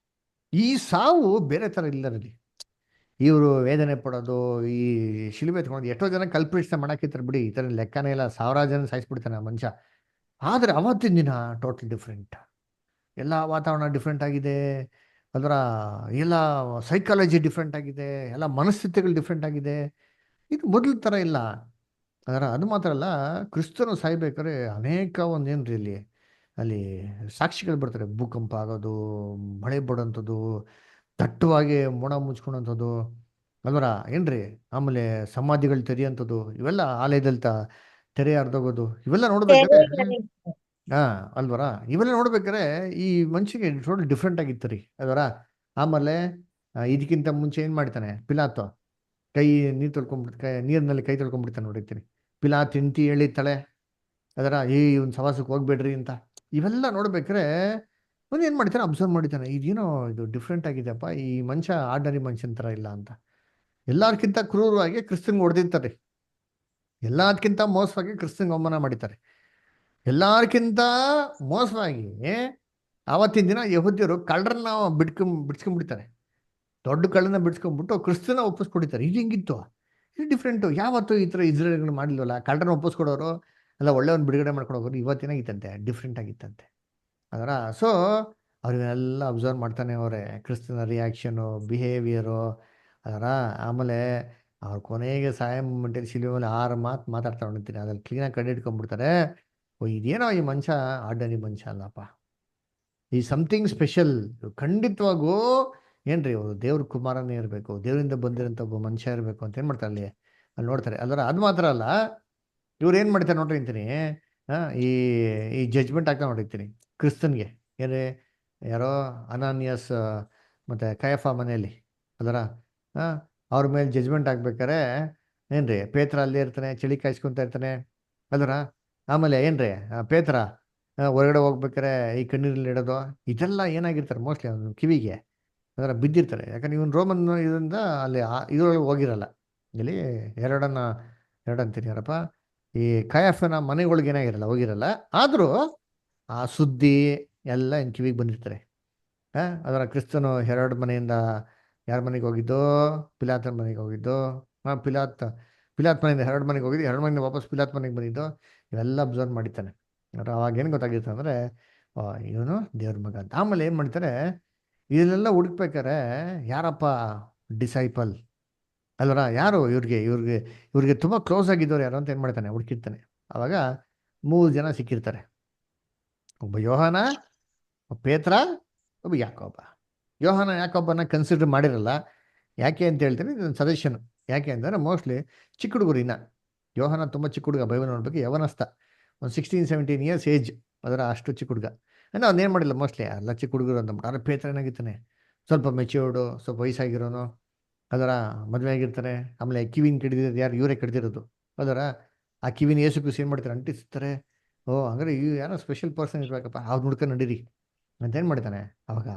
ಈ ಸಾವು ಬೇರೆ ಥರ ಇಲ್ಲ ರೀ. ಇವರು ವೇದನೆ ಪಡೋದು, ಈ ಶಿಲುಬೆ ಎತ್ಕೊಂಡು ಎಷ್ಟೋ ಜನ ಕಲ್ಪಿಸ್ತಾ ಮಾಡಾಕಿರ್ತಾರೆ ಬಿಡಿ, ಈ ಥರ ಲೆಕ್ಕನೇ ಇಲ್ಲ, ಸಾವಿರಾರು ಜನ ಸಾಯಿಸ್ಬಿಡ್ತಾನೆ ಆ ಮನುಷ್ಯ. ಆದರೆ ಅವತ್ತಿನ ದಿನ ಟೋಟಲ್ ಡಿಫ್ರೆಂಟ್. ಎಲ್ಲ ವಾತಾವರಣ ಡಿಫ್ರೆಂಟ್ ಆಗಿದೆ, ಅದರ ಎಲ್ಲ ಸೈಕಾಲಜಿ ಡಿಫ್ರೆಂಟ್ ಆಗಿದೆ, ಎಲ್ಲ ಮನಸ್ಥಿತಿಗಳು ಡಿಫ್ರೆಂಟ್ ಆಗಿದೆ. ಇದು ಮೊದಲ ಥರ ಇಲ್ಲ. ಅದು ಮಾತ್ರ ಅಲ್ಲ, ಕ್ರಿಸ್ತನು ಸಾಯ್ಬೇಕಾದ್ರೆ ಅನೇಕ ಒಂದೇನ್ರಿ ಅಲ್ಲಿ ಸಾಕ್ಷಿಗಳು ಬರ್ತಾರೆ. ಭೂಕಂಪ ಆಗೋದು, ಮಳೆ ಬಡೋಂಥದ್ದು, ದಟ್ಟವಾಗಿ ಮೋಡ ಮುಚ್ಕೊಳೋಂಥದ್ದು ಅಲ್ವರ ಏನ್ರಿ. ಆಮೇಲೆ ಸಮಾಧಿಗಳು ತೆರೆಯೋಂಥದ್ದು, ಇವೆಲ್ಲ ಆಲಯದಲ್ಲಿ ತೆರೆ ಹರಿದೋಗೋದು, ಇವೆಲ್ಲ ನೋಡ್ಬೇಕಾದ್ರೆ ಹಾ ಅಲ್ವರ. ಇವೆಲ್ಲ ನೋಡ್ಬೇಕಾದ್ರೆ ಈ ಮನುಷ್ಯಗೆ ಟೋಟಲ್ ಡಿಫ್ರೆಂಟ್ ಆಗಿತ್ತು ರೀ ಅಲ್ವರ. ಆಮೇಲೆ ಇದಕ್ಕಿಂತ ಮುಂಚೆ ಏನ್ ಮಾಡ್ತಾನೆ ಪಿಲಾತು, ಕೈ ನೀರು ತೊಳ್ಕೊಂಡ್ಬಿಟ್ಟು ನೀರಿನಲ್ಲಿ ಕೈ ತೊಳ್ಕೊಂಡ್ಬಿಡ್ತಾನೆ ನೋಡಿರ್ತೀನಿ. ಪಿಲಾತ್ ಇಂತಿ ಎಳಿತಾಳೆ ಅದರ ಇವ್ನ ಸವಾಸಕ್ಕೆ ಹೋಗ್ಬೇಡ್ರಿ ಅಂತ. ಇವೆಲ್ಲ ನೋಡ್ಬೇಕಾದ್ರೆ ಅವನು ಏನು ಮಾಡ್ತಾನೆ, ಅಬ್ಸರ್ವ್ ಮಾಡ್ತಾನೆ, ಇದೇನೋ ಇದು ಡಿಫ್ರೆಂಟ್ ಆಗಿದೆಯಪ್ಪ, ಈ ಮನುಷ್ಯ ಆರ್ಡಿನರಿ ಮನುಷ್ಯನ ಥರ ಇಲ್ಲ ಅಂತ. ಎಲ್ಲದಕ್ಕಿಂತ ಕ್ರೂರವಾಗಿ ಕ್ರಿಸ್ತಂಗೆ ಹೊಡೆದಿರ್ತಾರೆ, ಎಲ್ಲದಕ್ಕಿಂತ ಮೋಸವಾಗಿ ಕ್ರಿಸ್ತಂಗೆ ಅವಮಾನ ಮಾಡಿದ್ದಾರೆ. ಎಲ್ಲದಕ್ಕಿಂತ ಮೋಸವಾಗಿ ಆವತ್ತಿನ ದಿನ ಯಹೂದ್ಯರು ಕಳ್ಳರನ್ನ ಬಿಡ್ಸ್ಕೊಂಡ್ಬಿಡ್ತಾರೆ. ದೊಡ್ಡ ಕಳ್ಳನ ಬಿಡ್ಸ್ಕೊಂಡ್ಬಿಟ್ಟು ಕ್ರಿಸ್ತನ ಒಪ್ಪಿಸ್ಕೊಡಿತಾರೆ. ಇದು ಹಿಂಗಿತ್ತು, ಇದು ಡಿಫ್ರೆಂಟು. ಯಾವತ್ತು ಈ ಥರ ಇಸ್ರೇಲ್ಗಳು ಮಾಡಲಿಲ್ವಲ್ಲ. ಕಳ್ಳರನ್ನ ಒಪ್ಪಿಸ್ಕೊಡೋರು ಎಲ್ಲ ಒಳ್ಳೆಯವ್ನು ಬಿಡುಗಡೆ ಮಾಡ್ಕೊಂಡು ಹೋಗೋರು. ಇವತ್ತೇನಾಗಿತ್ತಂತೆ, ಡಿಫ್ರೆಂಟ್ ಆಗಿತ್ತಂತೆ ಅದರ. ಸೊ ಅವ್ರನ್ನೆಲ್ಲ ಅಬ್ಸರ್ವ್ ಮಾಡ್ತಾನೆ ಅವರೇ, ಕ್ರಿಸ್ತನ ರಿಯಾಕ್ಷನು, ಬಿಹೇವಿಯರು ಅದರ. ಆಮೇಲೆ ಅವ್ರ ಕೊನೆಗೆ ಸಾಯ ಮೂಮೆಂಟಲ್ಲಿ ಶಿಲುಬೆ ಮೇಲೆ 6 ಮಾತು ಮಾತಾಡ್ತಾ ಹೊಣಿತೀನಿ, ಅದ್ರಲ್ಲಿ ಕ್ಲೀನಾಗಿ ಕಂಡು ಹಿಡ್ಕೊಂಡ್ಬಿಡ್ತಾರೆ. ಓ ಇದೇನೋ ಈ ಮನುಷ್ಯ ಆರ್ಡಿನರಿ ಮನುಷ್ಯ ಅಲ್ಲಪ್ಪ, ಈ ಸಮಥಿಂಗ್ ಸ್ಪೆಷಲ್. ಖಂಡಿತವಾಗೂ ಏನ್ರಿ ಅವರು ದೇವ್ರ ಕುಮಾರನೇ ಇರಬೇಕು, ದೇವರಿಂದ ಬಂದಿರೋಂಥ ಒಬ್ಬ ಮನುಷ್ಯ ಇರಬೇಕು ಅಂತ ಏನು ಮಾಡ್ತಾರೆ ಅಲ್ಲಿ ನೋಡ್ತಾರೆ ಅಲ್ವರ. ಅದು ಮಾತ್ರ ಅಲ್ಲ, ಇವ್ರು ಏನು ಮಾಡ್ತಾರೆ ನೋಡ್ರಿ ಅಂತೀನಿ, ಈ ಈ ಜಜ್ಮೆಂಟ್ ಆಗ್ತಾ ನೋಡಿರ್ತೀನಿ ಕ್ರಿಸ್ತನ್ಗೆ. ಏನೇ ಯಾರೋ ಅನಾನಿಯಸ್ ಮತ್ತು ಕಯಫ ಮನೆಯಲ್ಲಿ ಅದರ ಅವ್ರ ಮೇಲೆ ಜಜ್ಮೆಂಟ್ ಆಗ್ಬೇಕಾರೆ ಏನ್ರಿ ಪೇತ್ರ ಅಲ್ಲೇ ಇರ್ತಾನೆ, ಚಳಿ ಕಾಯಿಸ್ಕೊತಾ ಇರ್ತಾನೆ ಅದರ. ಆಮೇಲೆ ಏನ್ರಿ ಪೇತ್ರ ಹೊರಗಡೆ ಹೋಗ್ಬೇಕಾರೆ ಈ ಕಣ್ಣೀರಲ್ಲಿ ಇಡೋದು, ಇದೆಲ್ಲ ಏನಾಗಿರ್ತಾರೆ ಮೋಸ್ಟ್ಲಿ ಅವನು ಕಿವಿಗೆ ಅದರ ಬಿದ್ದಿರ್ತಾರೆ. ಯಾಕಂದ್ರೆ ಇವನು ರೋಮನ್ ಇದರಿಂದ ಅಲ್ಲಿ ಇದರೊಳಗೆ ಹೋಗಿರಲ್ಲ. ಇಲ್ಲಿ ಎರಡಂತೀನಿ ಯಾರಪ್ಪ, ಈ ಕಾಯಫನ ಮನೆಗಳಿಗೆ ಏನಾಗಿರಲ್ಲ, ಹೋಗಿರಲ್ಲ. ಆದರೂ ಆ ಸುದ್ದಿ ಎಲ್ಲ ಇನ್ನು ಕಿವಿಗೆ ಬಂದಿರ್ತಾರೆ. ಅದರ ಕ್ರಿಸ್ತನು ಹೆರೋಡ್ ಮನೆಯಿಂದ ಯಾರ ಮನೆಗೆ ಹೋಗಿದ್ದೋ, ಪಿಲಾತನ ಮನೆಗೆ ಹೋಗಿದ್ದೋ, ಪಿಲಾತ್ ಮನೆಯಿಂದ ಹೆರೋಡ್ ಮನೆಗೆ ಹೋಗಿದ್ದು, ಹೆರೋಡ್ ಮನೆಯಿಂದ ವಾಪಸ್ ಪಿಲಾತ್ ಮನೆಗೆ ಬಂದಿದ್ದು, ಇವೆಲ್ಲ ಅಬ್ಸರ್ವ್ ಮಾಡಿರ್ತಾನೆ. ಅವಾಗ ಏನು ಗೊತ್ತಾಗಿರ್ತಾನೆ ಅಂದರೆ ಇವನು ದೇವ್ರ ಮಗ ಅಂತ. ಆಮೇಲೆ ಏನು ಮಾಡ್ತಾರೆ, ಇದನ್ನೆಲ್ಲ ಹುಡುಕ್ಬೇಕಾರೆ ಯಾರಪ್ಪ ಡಿಸೈಪಲ್ ಅಲ್ವರ, ಯಾರು ಇವ್ರಿಗೆ ತುಂಬ ಕ್ಲೋಸ್ ಆಗಿದ್ದವ್ರು ಯಾರು ಅಂತ ಏನು ಮಾಡ್ತಾನೆ, ಹುಡುಕಿರ್ತಾನೆ. ಆವಾಗ 3 ಜನ ಸಿಕ್ಕಿರ್ತಾರೆ. ಒಬ್ಬ ಯೋಹಾನ, ಒಬ್ಬ ಪೇತ್ರ, ಒಬ್ಬ ಯಾಕೋಬ. ಯೋಹಾನ ಯಾಕೋಬನ ಕನ್ಸಿಡರ್ ಮಾಡಿರಲ್ಲ. ಯಾಕೆ ಅಂತ ಹೇಳ್ತೀನಿ, ಇದೊಂದು ಸಜೆಷನ್. ಯಾಕೆ ಅಂದರೆ ಮೋಸ್ಟ್ಲಿ ಚಿಕ್ಕ ಹುಡುಗರು ಇನ್ನ. ಯೋಹಾನ ತುಂಬ ಚಿಕ್ಕ ಹುಡುಗ, ಬೈಬಲ್ ನೋಡ್ಬೇಕು, ಯವನಸ್ಥ, ಒಂದು 16-17 ಇಯರ್ಸ್ ಏಜ್ ಅದರ. ಅಷ್ಟು ಚಿಕ್ಕ ಹುಡುಗ ಅವ್ನು ಏನು ಮಾಡಿಲ್ಲ ಮೋಸ್ಟ್ಲಿ, ಎಲ್ಲ ಚಿಕ್ಕ ಹುಡುಗರು ಅಂತಂದ್ಬಿಟ್ಟು. ಆದರೆ ಪೇತ್ರ ಏನಾಗಿರ್ತಾನೆ, ಸ್ವಲ್ಪ ಮೆಚ್ಯೂರ್ಡು, ಸ್ವಲ್ಪ ವಯಸ್ಸಾಗಿರೋನು ಅದರ, ಮದುವೆ ಆಗಿರ್ತಾರೆ. ಆಮೇಲೆ ಕಿವಿನ ಕಡಿದಿರೋದು ಯಾರು, ಇವರೇ ಕಡಿದಿರೋದು ಅದರ. ಆ ಕಿವಿನ ಏಸು ಕ್ರಿಸ್ತ ಏನು ಮಾಡ್ತಾರೆ, ಅಂಟಿಸ್ತಾರೆ. ಓ ಹಂಗಾರೆ ಯಾರೋ ಸ್ಪೆಷಲ್ ಪರ್ಸನ್ ಇರ್ಬೇಕಪ್ಪ, ಅವ್ರು ಹುಡ್ಕೊಂಡು ನಡೀರಿ ಅಂತ ಏನು ಮಾಡ್ತಾನೆ. ಅವಾಗ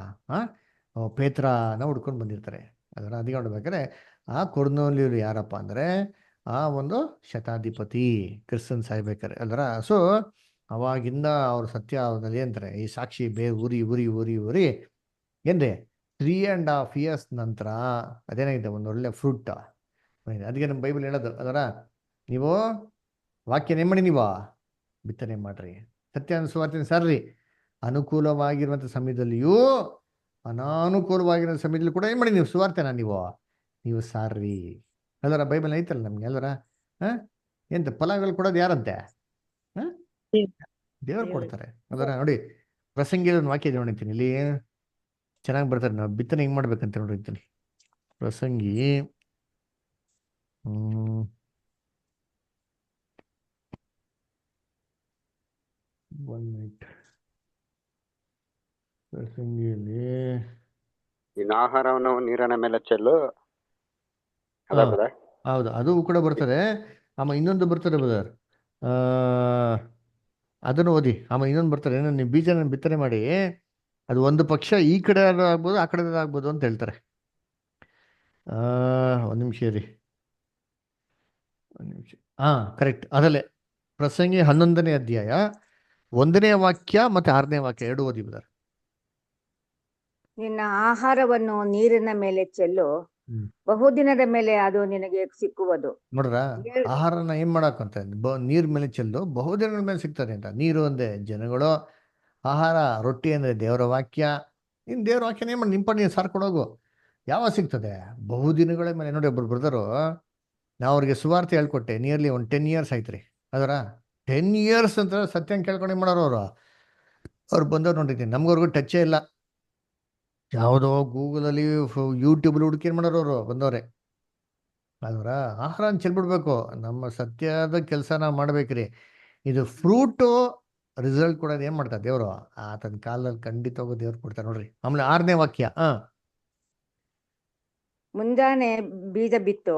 ಪೇತ್ರನ ಹುಡ್ಕೊಂಡು ಬಂದಿರ್ತಾರೆ ಅದರ. ಅದಕ್ಕೆ ನೋಡ್ಬೇಕಾದ್ರೆ ಆ ಕೊರ್ನೇಲಿಯರು ಯಾರಪ್ಪ ಅಂದರೆ ಆ ಒಂದು ಶತಾಧಿಪತಿ ಕ್ರಿಸ್ತನ್ ಸಾಯ್ಬೇಕಾರೆ ಅದರ. ಸೊ ಅವಾಗಿಂದ ಅವ್ರ ಸತ್ಯ ಅವ್ರಲ್ಲಿ ಏನಂತಾರೆ, ಈ ಸಾಕ್ಷಿ ಉರಿ ಉರಿ ಉರಿ ಉರಿ ಏನ್ರಿ 3.5 years ನಂತರ ಅದೇನಾಗಿದೆ, ಒಂದು ಒಳ್ಳೆ ಫ್ರೂಟ್. ಅದಕ್ಕೆ ನಮ್ಮ ಬೈಬಲ್ ಹೇಳೋದು ಅದರ, ನೀವು ವಾಕ್ಯನ ಏನು ಮಾಡಿ, ನೀವು ಬಿತ್ತನೆ ಮಾಡ್ರಿ, ಸತ್ಯ ಸುವಾರ್ತೆ ಸಾರ್ರಿ. ಅನುಕೂಲವಾಗಿರುವಂಥ ಸಮಯದಲ್ಲಿಯೂ ಅನಾನುಕೂಲವಾಗಿರೋ ಸಮಯದಲ್ಲಿ ಕೂಡ ಏನು ಮಾಡಿ, ನೀವು ಸುವಾರ್ತೆನ ನೀವು ಸಾರ್ರಿ ಅಲ್ಲರ. ಬೈಬಲ್ ಐತಲ್ಲ ನಮ್ಗೆ ಅಲ್ಲರ. ಎಂತ ಫಲಗಳು ಕೊಡೋದು ಯಾರಂತೆ, ದೇವ್ರು ಕೊಡ್ತಾರೆ ಅದರ. ನೋಡಿ ಪ್ರಸಂಗಿ ಒಂದು ವಾಕ್ಯ ನೋಡಿರ್ತೀನಿ, ಇಲ್ಲಿ ಚೆನ್ನಾಗಿ ಬರ್ತಾರೆ. ನಾವು ಬಿತ್ತನೆ ಹೆಂಗೆ ಮಾಡ್ಬೇಕಂತ ನೋಡಿರ್ತೀನಿ. ಪ್ರಸಂಗಿ 1 minute. ಪ್ರಸಂಗಿಯಲ್ಲಿ ಇನ್ನು ಆಹಾರವನ್ನು ನೀರಿನ ಮೇಲೆ ಚೆಲ್ಲು. ಹೌದು, ಅದು ಕೂಡ ಬರ್ತದೆ. ಆಮೇಲೆ ಇನ್ನೊಂದು ಬರ್ತದೆ ಬ್ರದರ್, ಅದನ್ನು ಓದಿ. ಆಮೇಲೆ ಇನ್ನೊಂದು ಬರ್ತಾರೆ, ಏನೋ ನೀವು ಬೀಜನ ಬಿತ್ತನೆ ಮಾಡಿ, ಅದು ಒಂದು ಪಕ್ಷ ಈ ಕಡೆ ಆಗ್ಬೋದು, ಆ ಕಡೆ ಆಗ್ಬೋದು ಅಂತ ಹೇಳ್ತಾರೆ. ಒಂದು ನಿಮಿಷ ರೀ, ಒಂದು ನಿಮಿಷ. ಕರೆಕ್ಟ್, ಅದಲ್ಲೇ ಪ್ರಸಂಗಿ 11ನೇ ಅಧ್ಯಾಯ ಒಂದನೇ ವಾಕ್ಯ ಮತ್ತೆ 6ನೇ ವಾಕ್ಯ ಎರಡು ಓದಿ ಬ್ರದರ್. ನಿನ್ನ ಆಹಾರವನ್ನು ನೀರಿನ ಮೇಲೆ ಚೆಲ್ಲು, ಹ್ಮ್. ಬಹುದಿನದ ಮೇಲೆ ಅದು ನಿನಗೆ ಸಿಕ್ಕುವುದು. ನೋಡ್ರ, ಏಳ್- ಆಹಾರನ ಏನ್ ಮಾಡಕ್ಕಂತ ನೀರ್ ಮೇಲೆ ಚೆಲ್ಲು ಬಹುದಿನಗಳ ಮೇಲೆ ಸಿಗ್ತದೆ ಅಂತ. ನೀರು ಅಂದೆ ಜನಗಳು, ಆಹಾರ ರೊಟ್ಟಿ ಅಂದ್ರೆ ದೇವರ ವಾಕ್ಯ. ಇನ್ ದೇವರ ವಾಕ್ಯನ ಏನ್ ಮಾಡಿ ನಿಂಪಣ್ಣಿ ಸಾರ್ಕೊಂಡೋಗು. ಯಾವಾಗ ಸಿಗ್ತದೆ? ಬಹುದಿನಗಳ ಮೇಲೆ. ನೋಡಿ, ಒಬ್ರು ಬ್ರದರು, ನಾವು ಅವ್ರಿಗೆ ಸುವಾರ್ತೆ ಹೇಳ್ಕೊಟ್ಟೆ, ನಿಯರ್ಲಿ ಒಂದು 10 years ಆಯ್ತ್ರಿ. ಅದರ 10 years ಅಂತ ಸತ್ಯಂಗ ಕೇಳ್ಕೊಂಡು ಏನ್ ಮಾಡೋರು ಅವ್ರು ಬಂದವ್ರು ನೋಡಿದ್ದೀನಿ. ನಮ್ಗವ್ರಿಗೂ ಟಚ್ಚೇ ಇಲ್ಲ. ಯಾವುದೋ ಗೂಗಲಲ್ಲಿ ಯೂಟ್ಯೂಬಲ್ಲಿ ಹುಡುಕಿ ಏನ್ ಮಾಡೋರು ಅವರು ಬಂದವ್ರೆ. ಅದರ ಆಹಾರ ಚೆಲ್ಬಿಡ್ಬೇಕು. ನಮ್ಮ ಸತ್ಯದ ಕೆಲಸ ನಾವು ಮಾಡ್ಬೇಕ್ರಿ. ಇದು ಫ್ರೂಟು ರಿಸಲ್ಟ್ ಕೊಡೋದು ಏನ್ ಮಾಡ್ತಾರೆ ದೇವರು? ಆತನ ಕಾಲದಲ್ಲಿ ಖಂಡಿತವಾಗೂ ದೇವ್ರು ಕೊಡ್ತಾರೆ ನೋಡ್ರಿ. ಆಮೇಲೆ 6ನೇ ವಾಕ್ಯ. ಮುಂಜಾನೆ ಬೀಜ ಬಿತ್ತು,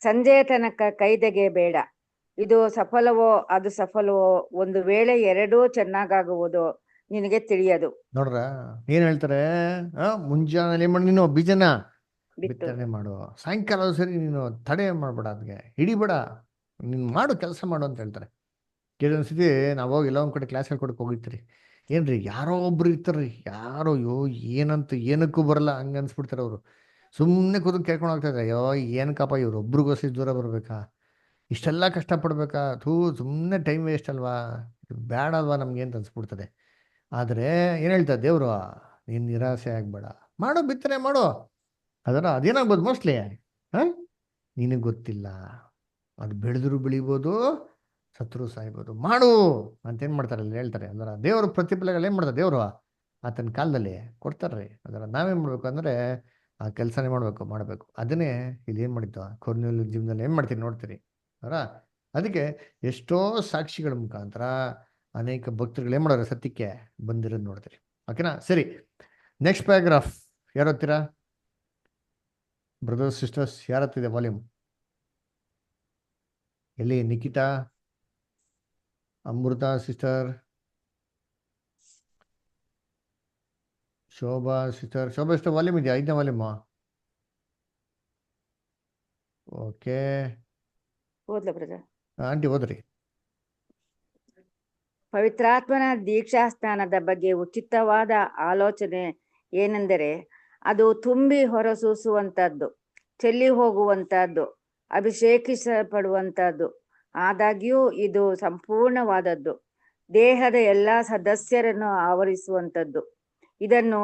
ಸಂಜೆಯ ತನಕ ಕೈದೆಗೆಯಬೇಡ. ಇದು ಸಫಲವೋ ಅದು ಸಫಲವೋ, ಒಂದು ವೇಳೆ ಎರಡೂ ಚೆನ್ನಾಗಾಗುವುದು ನಿನಗೆ ತಿಳಿಯದು. ನೋಡ್ರ, ಏನ್ ಹೇಳ್ತಾರೆ? ಮುಂಜಾನೆ ಏನ್ ಮಾಡಿ ನೀನು ಬೀಜನ ಬಿತ್ತು ಬಿತ್ತನೆ ಮಾಡು, ಸಾಯಂಕಾಲ ಸರಿ ನೀನು ತಡೆ ಮಾಡ್ಬೇಡ, ಅದಕ್ಕೆ ಹಿಡಿಬೇಡ, ನೀನು ಮಾಡು, ಕೆಲಸ ಮಾಡು ಅಂತ ಹೇಳ್ತಾರೆ. ಕೆಲವೊಂದ್ಸತಿ ನಾವು ಹೋಗಿ ಎಲ್ಲ ಒಂದ್ ಕಡೆ ಕ್ಲಾಸ್ ಹೇಳ್ಕೊಡಕ್ಕೆ ಹೋಗಿರ್ತೀರಿ. ಏನ್ರಿ, ಯಾರೋ ಒಬ್ರು ಇರ್ತಾರ್ರಿ, ಯಾರೋ ಏನಂತ ಏನಕ್ಕೂ ಬರಲ್ಲ ಹಂಗ ಅನ್ಸ್ಬಿಡ್ತಾರೆ ಅವರು. ಸುಮ್ಮನೆ ಕೂತು ಕೇಳ್ಕೊಂಡು ಹೋಗ್ತಾ ಇದ್ದಾರೆ. ಅಯ್ಯೋ ಏನಕ್ಕಪ್ಪ ಇವ್ರು ಒಬ್ರಿಗೋಸಿ ದೂರ ಬರ್ಬೇಕಾ, ಇಷ್ಟೆಲ್ಲ ಕಷ್ಟಪಡ್ಬೇಕಾ, ಸುಮ್ಮನೆ ಟೈಮ್ ವೇಸ್ಟ್ ಅಲ್ವಾ, ಬೇಡ ಅಲ್ವಾ ನಮ್ಗೆ ಅಂತ ಅನ್ಸ್ಬಿಡ್ತದೆ. ಆದರೆ ಏನು ಹೇಳ್ತಾರೆ ದೇವರು? ನೀನು ನಿರಾಸೆ ಆಗ್ಬೇಡ, ಮಾಡು, ಬಿತ್ತನೆ ಮಾಡು. ಅದೇನಾಗ್ಬೋದು ಮೋಸ್ಟ್ಲಿ ನಿನಗೆ ಗೊತ್ತಿಲ್ಲ. ಅದು ಬೆಳೆದ್ರು ಬೆಳಿಬೋದು, ಸತ್ರು ಸಾಯ್ಬೋದು. ಮಾಡು ಅಂತೇನು ಮಾಡ್ತಾರೆ ಅಲ್ಲಿ ಹೇಳ್ತಾರೆ. ದೇವ್ರ ಪ್ರತಿಫಲಗಳು ಏನು ಮಾಡ್ತಾರೆ ದೇವರು ಆತನ ಕಾಲದಲ್ಲಿ ಕೊಡ್ತಾರ್ರಿ. ನಾವೇನು ಮಾಡ್ಬೇಕು ಅಂದರೆ ಆ ಕೆಲಸನೇ ಮಾಡಬೇಕು. ಅದನ್ನೇ ಇಲ್ಲಿ ಏನು ಮಾಡಿತ್ತು ಕೊರ್ನೆಲ್ಯನ ಜೀವನದಲ್ಲಿ ಏನು ಮಾಡ್ತೀರಿ ನೋಡ್ತೀರಿ. ಅದಕ್ಕೆ ಎಷ್ಟೋ ಸಾಕ್ಷಿಗಳ ಮುಖಾಂತರ ಅನೇಕ ಭಕ್ತರುಗಳು ಏನು ಮಾಡೋರು ಸತ್ಯಕ್ಕೆ ಬಂದಿರೋದು ನೋಡ್ತೀರಿ. ಓಕೆನಾ? ಸರಿ, ನೆಕ್ಸ್ಟ್ ಪ್ಯಾರಾಗ್ರಾಫ್ ಯಾರು ಓದ್ತೀರಾ ಬ್ರದರ್ಸ್ ಸಿಸ್ಟರ್ಸ್? ಯಾರತ್ತಿದೆ ವಾಲ್ಯೂಮ್? ಎಲ್ಲಿ Nikhita, Amrita sister, Shobha sister? Shobha sister volume ಇದೆಯಾ? 5ನೇ ವಾಲ್ಯೂಮ್? ಓಕೆ, ಓದ್ಲ ಬ್ರದರ್? ಆಂಟಿ ಓದ್ರಿ. ಪವಿತ್ರಾತ್ಮನ ದೀಕ್ಷಾಸ್ನಾನದ ಬಗ್ಗೆ ಉಚಿತವಾದ ಆಲೋಚನೆ ಏನೆಂದರೆ, ಅದು ತುಂಬಿ ಹೊರಸೂಸುವಂತಹದ್ದು, ಚೆಲ್ಲಿ ಹೋಗುವಂತಹದ್ದು, ಅಭಿಷೇಕಿಸಲ್ಪಡುವಂತಹದ್ದು. ಆದಾಗ್ಯೂ ಇದು ಸಂಪೂರ್ಣವಾದದ್ದು, ದೇಹದ ಎಲ್ಲ ಸದಸ್ಯರನ್ನು ಆವರಿಸುವಂಥದ್ದು. ಇದನ್ನು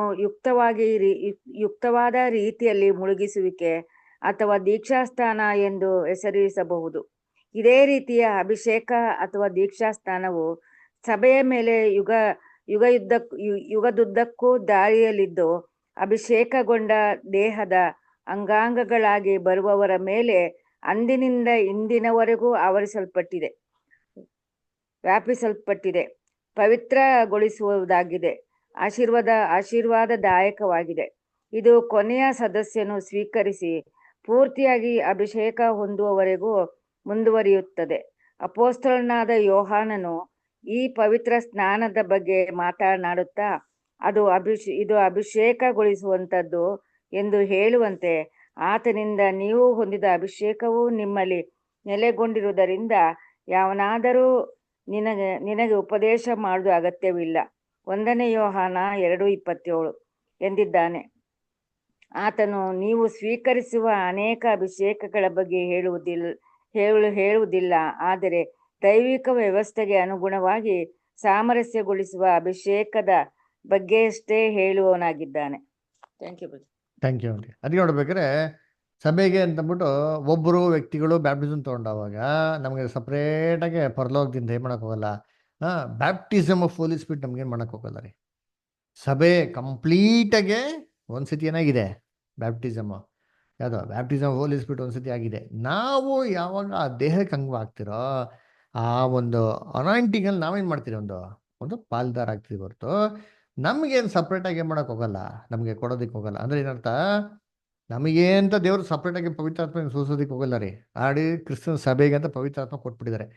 ಯುಕ್ತವಾದ ರೀತಿಯಲ್ಲಿ ಮುಳುಗಿಸುವಿಕೆ ಅಥವಾ ದೀಕ್ಷಾಸ್ನಾನ ಎಂದು ಹೆಸರಿಸಬಹುದು. ಇದೇ ರೀತಿಯ ಅಭಿಷೇಕ ಅಥವಾ ದೀಕ್ಷಾಸ್ನಾನವು ಸಭೆಯ ಮೇಲೆ ಯುಗದುದ್ದಕ್ಕೂ ದಾರಿಯಲ್ಲಿದ್ದು ಅಭಿಷೇಕಗೊಂಡ ದೇಹದ ಅಂಗಾಂಗಗಳಾಗಿ ಬರುವವರ ಮೇಲೆ ಅಂದಿನಿಂದ ಇಂದಿನವರೆಗೂ ವ್ಯಾಪಿಸಲ್ಪಟ್ಟಿದೆ, ಪವಿತ್ರಗೊಳಿಸುವುದಾಗಿದೆ, ಆಶೀರ್ವಾದದಾಯಕವಾಗಿದೆ. ಇದು ಕೊನೆಯ ಸದಸ್ಯನು ಸ್ವೀಕರಿಸಿ ಪೂರ್ತಿಯಾಗಿ ಅಭಿಷೇಕ ಹೊಂದುವವರೆಗೂ ಮುಂದುವರಿಯುತ್ತದೆ. ಅಪೊಸ್ತಲನಾದ ಯೋಹಾನನು ಈ ಪವಿತ್ರ ಸ್ನಾನದ ಬಗ್ಗೆ ಮಾತನಾಡುತ್ತಾ ಇದು ಅಭಿಷೇಕಗೊಳಿಸುವಂಥದ್ದು ಎಂದು ಹೇಳುವಂತೆ, ಆತನಿಂದ ನೀವು ಹೊಂದಿದ ಅಭಿಷೇಕವು ನಿಮ್ಮಲ್ಲಿ ನೆಲೆಗೊಂಡಿರುವುದರಿಂದ ಯಾವನಾದರೂ ನಿನಗೆ ಉಪದೇಶ ಮಾಡುವ ಅಗತ್ಯವಿಲ್ಲ. 1 ಯೋಹಾನ 2:27 ಎಂದಿದ್ದಾನೆ. ಆತನು ನೀವು ಸ್ವೀಕರಿಸುವ ಅನೇಕ ಅಭಿಷೇಕಗಳ ಬಗ್ಗೆ ಹೇಳುವುದಿಲ್ಲ, ಆದರೆ ದೈವಿಕ ವ್ಯವಸ್ಥೆಗೆ ಅನುಗುಣವಾಗಿ ಸಾಮರಸ್ಯಗೊಳಿಸುವ ಅಭಿಷೇಕದ ಬಗ್ಗೆಯಷ್ಟೇ ಹೇಳುವವನಾಗಿದ್ದಾನೆ. Thank you. ಅದಕ್ಕೆ ನೋಡ್ಬೇಕಾದ್ರೆ ಸಭೆಗೆ ಅಂತಂದ್ಬಿಟ್ಟು ಒಬ್ಬರು ವ್ಯಕ್ತಿಗಳು ಬ್ಯಾಪ್ಟಿಸಮ್ ತಗೊಂಡಾಗ ನಮಗೆ ಸಪ್ರೇಟಾಗಿ ಪರಲೋಕದಿಂದ ಏನು ಮಾಡಕ್ ಹೋಗಲ್ಲ. ಬ್ಯಾಪ್ಟಿಸಮ್ ಆಫ್ ಹೋಲಿ ಸ್ಪಿರಿಟ್ ನಮ್ಗೇನು ಮಾಡಕ್ ಹೋಗಲ್ಲ ರೀ. ಸಭೆ ಕಂಪ್ಲೀಟಾಗೆ ಒಂದ್ಸತಿ ಏನಾಗಿದೆ ಬ್ಯಾಪ್ಟಿಸಮ್, ಯಾವುದೋ ಬ್ಯಾಪ್ಟಿಸಮ್ ಹೋಲಿ ಸ್ಪಿರಿಟ್ ಒಂದ್ಸತಿ ಆಗಿದೆ. ನಾವು ಯಾವಾಗ ಆ ದೇಹಕ್ಕೆ ಅಂಗವಾಗ್ತಿರೋ ಆ ಒಂದು ಅನಾಯಿಂಟಿಂಗಲ್ಲಿ ನಾವೇನು ಮಾಡ್ತೀರಿ, ಒಂದು ಪಾಲ್ದಾರ ಆಗ್ತೀವಿ ಹೊರತು ನಮಗೇನು ಸಪ್ರೇಟಾಗಿ ಏನು ಮಾಡೋಕೆ ಹೋಗಲ್ಲ, ನಮಗೆ ಕೊಡೋದಕ್ಕೆ ಹೋಗಲ್ಲ. ಅಂದರೆ ಏನರ್ಥ, ನಮಗೆ ಅಂತ ದೇವರು ಸಪ್ರೇಟಾಗಿ ಪವಿತ್ರಾತ್ಮ ಸೂಸೋದಕ್ಕೆ ಹೋಗಲ್ಲ ರೀ. ಆಡಿ ಕ್ರಿಸ್ತನ ಸಭೆಗೆ ಅಂತ ಪವಿತ್ರಾತ್ಮ ಕೊಟ್ಬಿಟ್ಟಿದ್ದಾರೆ.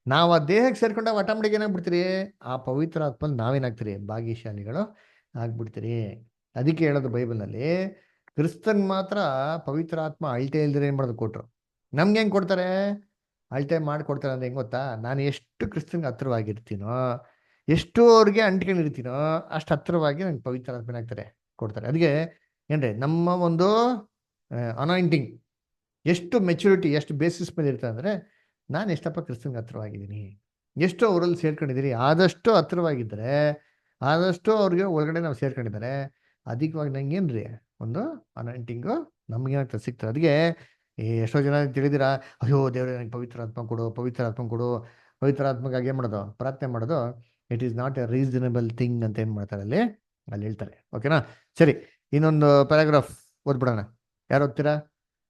ನಾವು ಆ ದೇಹಕ್ಕೆ ಸೇರ್ಕೊಂಡಾಗ ಆಟೋಮೆಟಿಕ್ ಏನಾಗ್ಬಿಡ್ತೀರಿ, ಆ ಪವಿತ್ರಾತ್ಮ ನಾವೇನಾಗ್ತೀರಿ, ಭಾಗ್ಯಶಾಲಿಗಳು ಆಗ್ಬಿಡ್ತೀರಿ. ಅದಕ್ಕೆ ಹೇಳೋದು ಬೈಬಲ್ನಲ್ಲಿ, ಕ್ರಿಸ್ತನ್ ಮಾತ್ರ ಪವಿತ್ರಾತ್ಮ ಅಳತೆ ಇಲ್ದಿರ ಏನು ಮಾಡೋದು ಕೊಟ್ರು. ನಮ್ಗೆ ಹೆಂಗೆ ಕೊಡ್ತಾರೆ, ಅಳತೆ ಮಾಡಿಕೊಡ್ತಾರೆ ಅಂದ್ರೆ ಹೆಂಗೆ ಗೊತ್ತಾ, ನಾನು ಎಷ್ಟು ಕ್ರಿಸ್ತನ್ಗೆ ಹತ್ರವಾಗಿರ್ತೀನೋ, ಎಷ್ಟು ಅವ್ರಿಗೆ ಅಂಟ್ಕೊಂಡಿರ್ತೀನೋ ಅಷ್ಟು ಹತ್ತಿರವಾಗಿ ನಂಗೆ ಪವಿತ್ರ ಆತ್ಮನಾಗ್ತಾರೆ ಕೊಡ್ತಾರೆ. ಅದಕ್ಕೆ ಏನ್ರಿ ನಮ್ಮ ಒಂದು ಅನಾಯಿಂಟಿಂಗ್ ಎಷ್ಟು ಮೆಚುರಿಟಿ, ಎಷ್ಟು ಬೇಸಿಸ್ ಮೇಲೆ ಇರ್ತದೆ ಅಂದರೆ, ನಾನು ಎಷ್ಟಪ್ಪ ಕ್ರಿಸ್ತನ್ಗೆ ಹತ್ರವಾಗಿದ್ದೀನಿ, ಎಷ್ಟು ಅವರಲ್ಲಿ ಸೇರ್ಕೊಂಡಿದ್ದೀರಿ, ಆದಷ್ಟು ಹತ್ರವಾಗಿದ್ದರೆ ಆದಷ್ಟು ಅವ್ರಿಗೆ ಒಳಗಡೆ ನಾವು ಸೇರ್ಕೊಂಡಿದ್ದಾರೆ, ಅಧಿಕವಾಗಿ ನಂಗೇನ್ರಿ ಒಂದು ಅನಾಯಿಂಟಿಂಗು ನಮಗೇನಾಗ್ತದೆ ಸಿಗ್ತದೆ. ಅದಕ್ಕೆ ಎಷ್ಟೋ ಜನ ತಿಳಿದಿರಾ, ಅಯ್ಯೋ ದೇವ್ರೆ ನನಗೆ ಪವಿತ್ರ ಆತ್ಮ ಕೊಡು, ಪವಿತ್ರ ಆತ್ಮ ಕೊಡು, ಪವಿತ್ರ ಆತ್ಮಗಾಗಿ ಏನು ಮಾಡೋದು, ಪ್ರಾರ್ಥನೆ ಮಾಡೋದು it is not A reasonable thing ಅಂತ ಏನು ಮಾಡ್ತಾರೆ ಅಲ್ಲಿ ಹೇಳ್ತಾರೆ. ಓಕೆನಾ? ಸರಿ, ಇನ್ನೊಂದು ಪ್ಯಾರಾಗ್ರಾಫ್ ಓದ್ಬಿಡೋಣ. ಯಾರು ಓದ್ತೀರಾ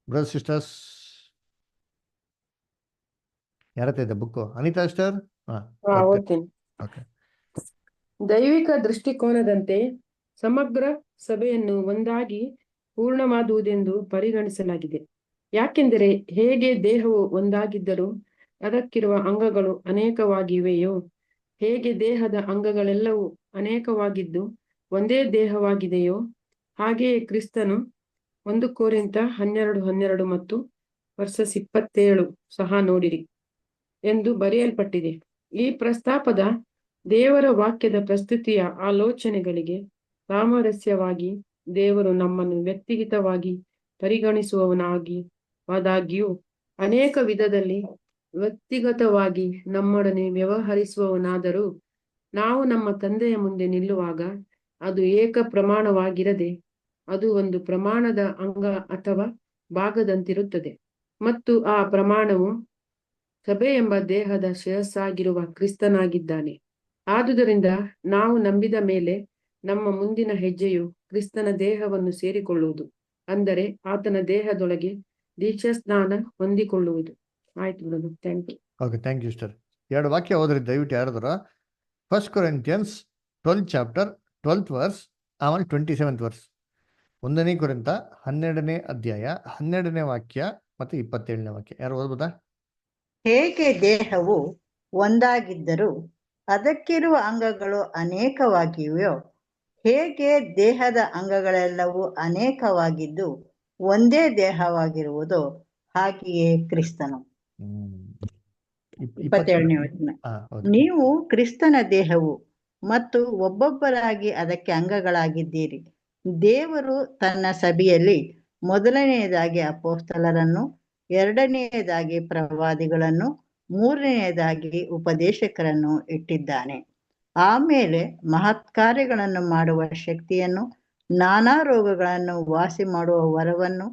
ಬ್ರದರ್ಸ್ ಸಿಸ್ಟರ್ಸ್? ಯಾರತ್ತ ಇದೆ ಬುಕ್ಕು? ಅನಿತಾ ಸಿಸ್ಟರ್? ಓದ್ತೀನಿ. ಓಕೆ. ದೈವಿಕ ದೃಷ್ಟಿಕೋನದಂತೆ ಸಮಗ್ರ ಸಭೆಯನ್ನು ಒಂದಾಗಿ ಪೂರ್ಣವಾದುದೆಂದು ಪರಿಗಣಿಸಲಾಗಿದೆ. ಯಾಕೆಂದರೆ ಹೇಗೆ ದೇಹವು ಒಂದಾಗಿದ್ದರೂ ಅದಕ್ಕಿರುವ ಅಂಗಗಳು ಅನೇಕವಾಗಿವೆಯೋ, ಹೇಗೆ ದೇಹದ ಅಂಗಗಳೆಲ್ಲವೂ ಅನೇಕವಾಗಿದ್ದು ಒಂದೇ ದೇಹವಾಗಿದೆಯೋ, ಹಾಗೆಯೇ ಕ್ರಿಸ್ತನು 1 ಕೊರಿಂಥ 12:12 ಮತ್ತು ವರ್ಸಸ್ 27 ಸಹ ನೋಡಿರಿ ಎಂದು ಬರೆಯಲ್ಪಟ್ಟಿದೆ. ಈ ಪ್ರಸ್ತಾಪದ ದೇವರ ವಾಕ್ಯದ ಪ್ರಸ್ತುತಿಯ ಆಲೋಚನೆಗಳಿಗೆ ಸಾಮರಸ್ಯವಾಗಿ ದೇವರು ನಮ್ಮನ್ನು ವ್ಯಕ್ತಿಗತವಾಗಿ ಪರಿಗಣಿಸುವವನಾಗಿಯೂ ಅನೇಕ ವಿಧದಲ್ಲಿ ವ್ಯಕ್ತಿಗತವಾಗಿ ನಮ್ಮೊಡನೆ ವ್ಯವಹರಿಸುವವನಾದರೂ, ನಾವು ನಮ್ಮ ತಂದೆಯ ಮುಂದೆ ನಿಲ್ಲುವಾಗ ಅದು ಏಕ ಪ್ರಮಾಣವಾಗಿರದೆ ಅದು ಒಂದು ಪ್ರಮಾಣದ ಅಂಗ ಅಥವಾ ಭಾಗದಂತಿರುತ್ತದೆ. ಮತ್ತು ಆ ಪ್ರಮಾಣವು ಸಭೆ ಎಂಬ ದೇಹದ ಶಿರಸ್ಸಾಗಿರುವ ಕ್ರಿಸ್ತನಾಗಿದ್ದಾನೆ. ಆದುದರಿಂದ ನಾವು ನಂಬಿದ ಮೇಲೆ ನಮ್ಮ ಮುಂದಿನ ಹೆಜ್ಜೆಯು ಕ್ರಿಸ್ತನ ದೇಹವನ್ನು ಸೇರಿಕೊಳ್ಳುವುದು, ಅಂದರೆ ಆತನ ದೇಹದೊಳಗೆ ದೀಕ್ಷಾಸ್ನಾನ ಹೊಂದಿಕೊಳ್ಳುವುದು. ಆಯ್ತು brother, thank you. Okay, thank you sister. 2 ವಾಕ್ಯ ಓದ್ರಿ ದಯವಿಟ್ಟು ಯಾರಾದರೂ. 1 Corinthians 12 ಚಾಪ್ಟರ್ 12th ವರ್ಸ್, ಆಮೇಲೆ 27th ವರ್ಸ್. 1 ಕೊರಿಂಥ 12ನೇ ಅಧ್ಯಾಯ 12ನೇ ವಾಕ್ಯ ಮತ್ತು 27ನೇ ವಾಕ್ಯ. ಯಾರು ಓದ್ಬೋದಾ? ಹೇಗೆ ದೇಹವು ಒಂದಾಗಿದ್ದರೂ ಅದಕ್ಕಿರುವ ಅಂಗಗಳು ಅನೇಕವಾಗಿವೆಯೋ, ಹೇಗೆ ದೇಹದ ಅಂಗಗಳೆಲ್ಲವೂ ಅನೇಕವಾಗಿದ್ದು ಒಂದೇ ದೇಹವಾಗಿರುವುದೋ, ಹಾಗೆಯೇ ಕ್ರಿಸ್ತನು. 27ನೇ ವಚನ. ನೀವು ಕ್ರಿಸ್ತನ ದೇಹವು ಮತ್ತು ಒಬ್ಬೊಬ್ಬರಾಗಿ ಅದಕ್ಕೆ ಅಂಗಗಳಾಗಿದ್ದೀರಿ. ದೇವರು ತನ್ನ ಸಭೆಯಲ್ಲಿ ಮೊದಲನೆಯದಾಗಿ ಅಪೊಸ್ತಲರನ್ನು, ಎರಡನೆಯದಾಗಿ ಪ್ರವಾದಿಗಳನ್ನು, ಮೂರನೆಯದಾಗಿ ಉಪದೇಶಕರನ್ನು ಇಟ್ಟಿದ್ದಾನೆ. ಆಮೇಲೆ ಮಹತ್ಕಾರ್ಯಗಳನ್ನು ಮಾಡುವ ಶಕ್ತಿಯನ್ನು, ನಾನಾ ರೋಗಗಳನ್ನು ವಾಸಿ ಮಾಡುವ ವರವನ್ನು,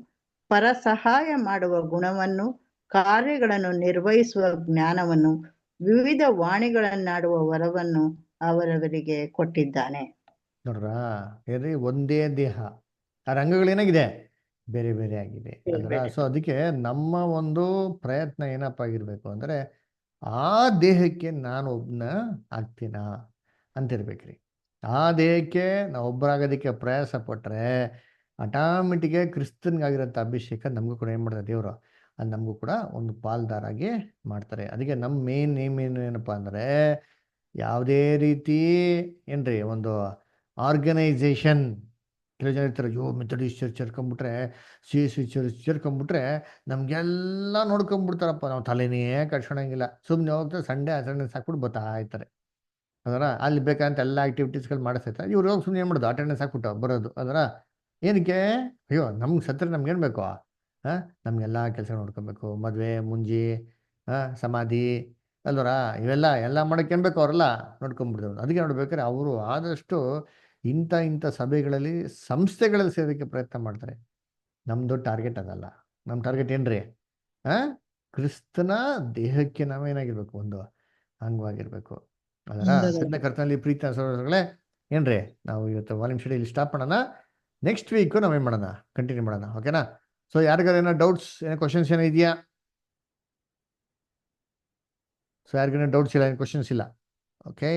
ಪರಸಹಾಯ ಮಾಡುವ ಗುಣವನ್ನು, ಕಾರ್ಯಗಳನ್ನು ನಿರ್ವಹಿಸುವ ಜ್ಞಾನವನ್ನು, ವಿವಿಧ ವಾಣಿಗಳನ್ನಾಡುವ ವರವನ್ನು ಅವರವರಿಗೆ ಕೊಟ್ಟಿದ್ದಾನೆ. ನೋಡ್ರಾ, ಏನ್ರಿ ಒಂದೇ ದೇಹ, ಆ ರಂಗಗಳೇನಾಗಿದೆ ಬೇರೆ ಬೇರೆ ಆಗಿದೆ ಅಲ್ರ. ಸೊ ಅದಕ್ಕೆ ನಮ್ಮ ಒಂದು ಪ್ರಯತ್ನ ಏನಪ್ಪ ಆಗಿರ್ಬೇಕು ಅಂದ್ರೆ, ಆ ದೇಹಕ್ಕೆ ನಾನು ಒಬ್ಬನ ಆಗ್ತೀನ ಅಂತಿರ್ಬೇಕ್ರಿ. ಆ ದೇಹಕ್ಕೆ ನಾವು ಒಬ್ಬರಾಗೋದಕ್ಕೆ ಪ್ರಯಾಸ ಪಟ್ರೆ ಆಟೋಮೆಟಿಕ್ಗೆ ಕ್ರಿಸ್ತನ್ಗಾಗಿರೋಂಥ ಅಭಿಷೇಕ ನಮಗೂ ಕೂಡ ಏನು ಮಾಡ್ತಾರೆ ದೇವರು, ಅದು ನಮಗೂ ಕೂಡ ಒಂದು ಪಾಲ್ದಾರಾಗಿ ಮಾಡ್ತಾರೆ. ಅದಕ್ಕೆ ನಮ್ಮ ಮೇನ್ ಏನಪ್ಪ ಅಂದರೆ, ಯಾವುದೇ ರೀತಿ ಏನ್ರಿ ಒಂದು ಆರ್ಗನೈಸೇಷನ್, ಕೆಲವು ಜನ ಇರ್ತಾರೆ, ಅಯ್ಯೋ ಮೆಥಡಿಸ್ಟ್ ಚರ್ಚ್ ಸೇರ್ಕೊಂಡ್ಬಿಟ್ರೆ, CSC ಚರ್ಚ್ ಸೇರ್ಕೊಂಡ್ಬಿಟ್ರೆ ನಮಗೆಲ್ಲ ನೋಡ್ಕೊಂಡ್ಬಿಡ್ತಾರಪ್ಪ, ನಾವು ತಲೆನೇ ಕಟ್ಸ್ಕೊಳಂಗಿಲ್ಲ, ಸುಮ್ಮನೆ ಹೋಗ್ತಾರೆ, ಸಂಡೇ ಅಟೆಂಡೆನ್ಸ್ ಹಾಕ್ಬಿಟ್ಟು ಬರ್ತಾ ಇರ್ತಾರೆ. ಅದರ ಅಲ್ಲಿ ಬೇಕಂತ ಎಲ್ಲ ಆ್ಯಕ್ಟಿವಿಟೀಸ್ಗಳು ಮಾಡಿಸ್ತಾರೆ. ಇವ್ರು ಹೋಗಿ ಸುಮ್ಮನೆ ಏನು ಮಾಡೋದು, ಅಟೆಂಡೆನ್ಸ್ ಹಾಕ್ಬಿಟ್ಟು ಬರೋದು. ಅದರ ಏನಕ್ಕೆ, ಅಯ್ಯೋ ನಮ್ಗೆ ಸತ್ತರೆ ನಮ್ಗೇನು ಬೇಕು, ನಮಗೆಲ್ಲ ಕೆಲಸ ನೋಡ್ಕೊಬೇಕು, ಮದುವೆ ಮುಂಜಿ ಸಮಾಧಿ ಅಲ್ವರ, ಇವೆಲ್ಲ ಮಾಡೋಕ್ಕೇನು ಬೇಕು ಅವರೆಲ್ಲ ನೋಡ್ಕೊಂಡ್ಬಿಡ್ತಾರೆ. ಅದಕ್ಕೆ ನೋಡ್ಬೇಕಾದ್ರೆ ಅವರು ಆದಷ್ಟು ಇಂಥ ಸಭೆಗಳಲ್ಲಿ, ಸಂಸ್ಥೆಗಳಲ್ಲಿ ಸೇರೋದಕ್ಕೆ ಪ್ರಯತ್ನ ಮಾಡ್ತಾರೆ. ನಮ್ಮದು ಟಾರ್ಗೆಟ್ ಅದಲ್ಲ. ನಮ್ಮ ಟಾರ್ಗೆಟ್ ಏನ್ರಿ, ಕ್ರಿಸ್ತನ ದೇಹಕ್ಕೆ ನಾವೇನಾಗಿರ್ಬೇಕು, ಒಂದು ಅಂಗವಾಗಿರ್ಬೇಕು. ಅದರ ಸಣ್ಣ ಕರ್ತನಲ್ಲಿ ಪ್ರೀತಿ ಸಹೋದರಗಳೇ, ಏನ್ರಿ ನಾವು ಇವತ್ತು ವಾಲ್ಯೂಮ್ ಸ್ಟಡಿಯಲ್ಲಿ ಸ್ಟಾಪ್ ಮಾಡೋಣ. ನೆಕ್ಸ್ಟ್ ವೀಕು ನಾವೇನು ಮಾಡೋಣ, ಕಂಟಿನ್ಯೂ ಮಾಡೋಣ. ಓಕೆನಾ? ಸೊ ಯಾರಿಗಾರು ಏನೋ ಡೌಟ್ಸ್, ಏನೋ ಕ್ವಶನ್ಸ್ ಏನೋ ಇದೆಯಾ? ಸೊ ಯಾರಿಗೇನೋ ಡೌಟ್ಸ್ ಇಲ್ಲ, ಏನು ಕ್ವಶನ್ಸ್ ಇಲ್ಲ? ಓಕೆ.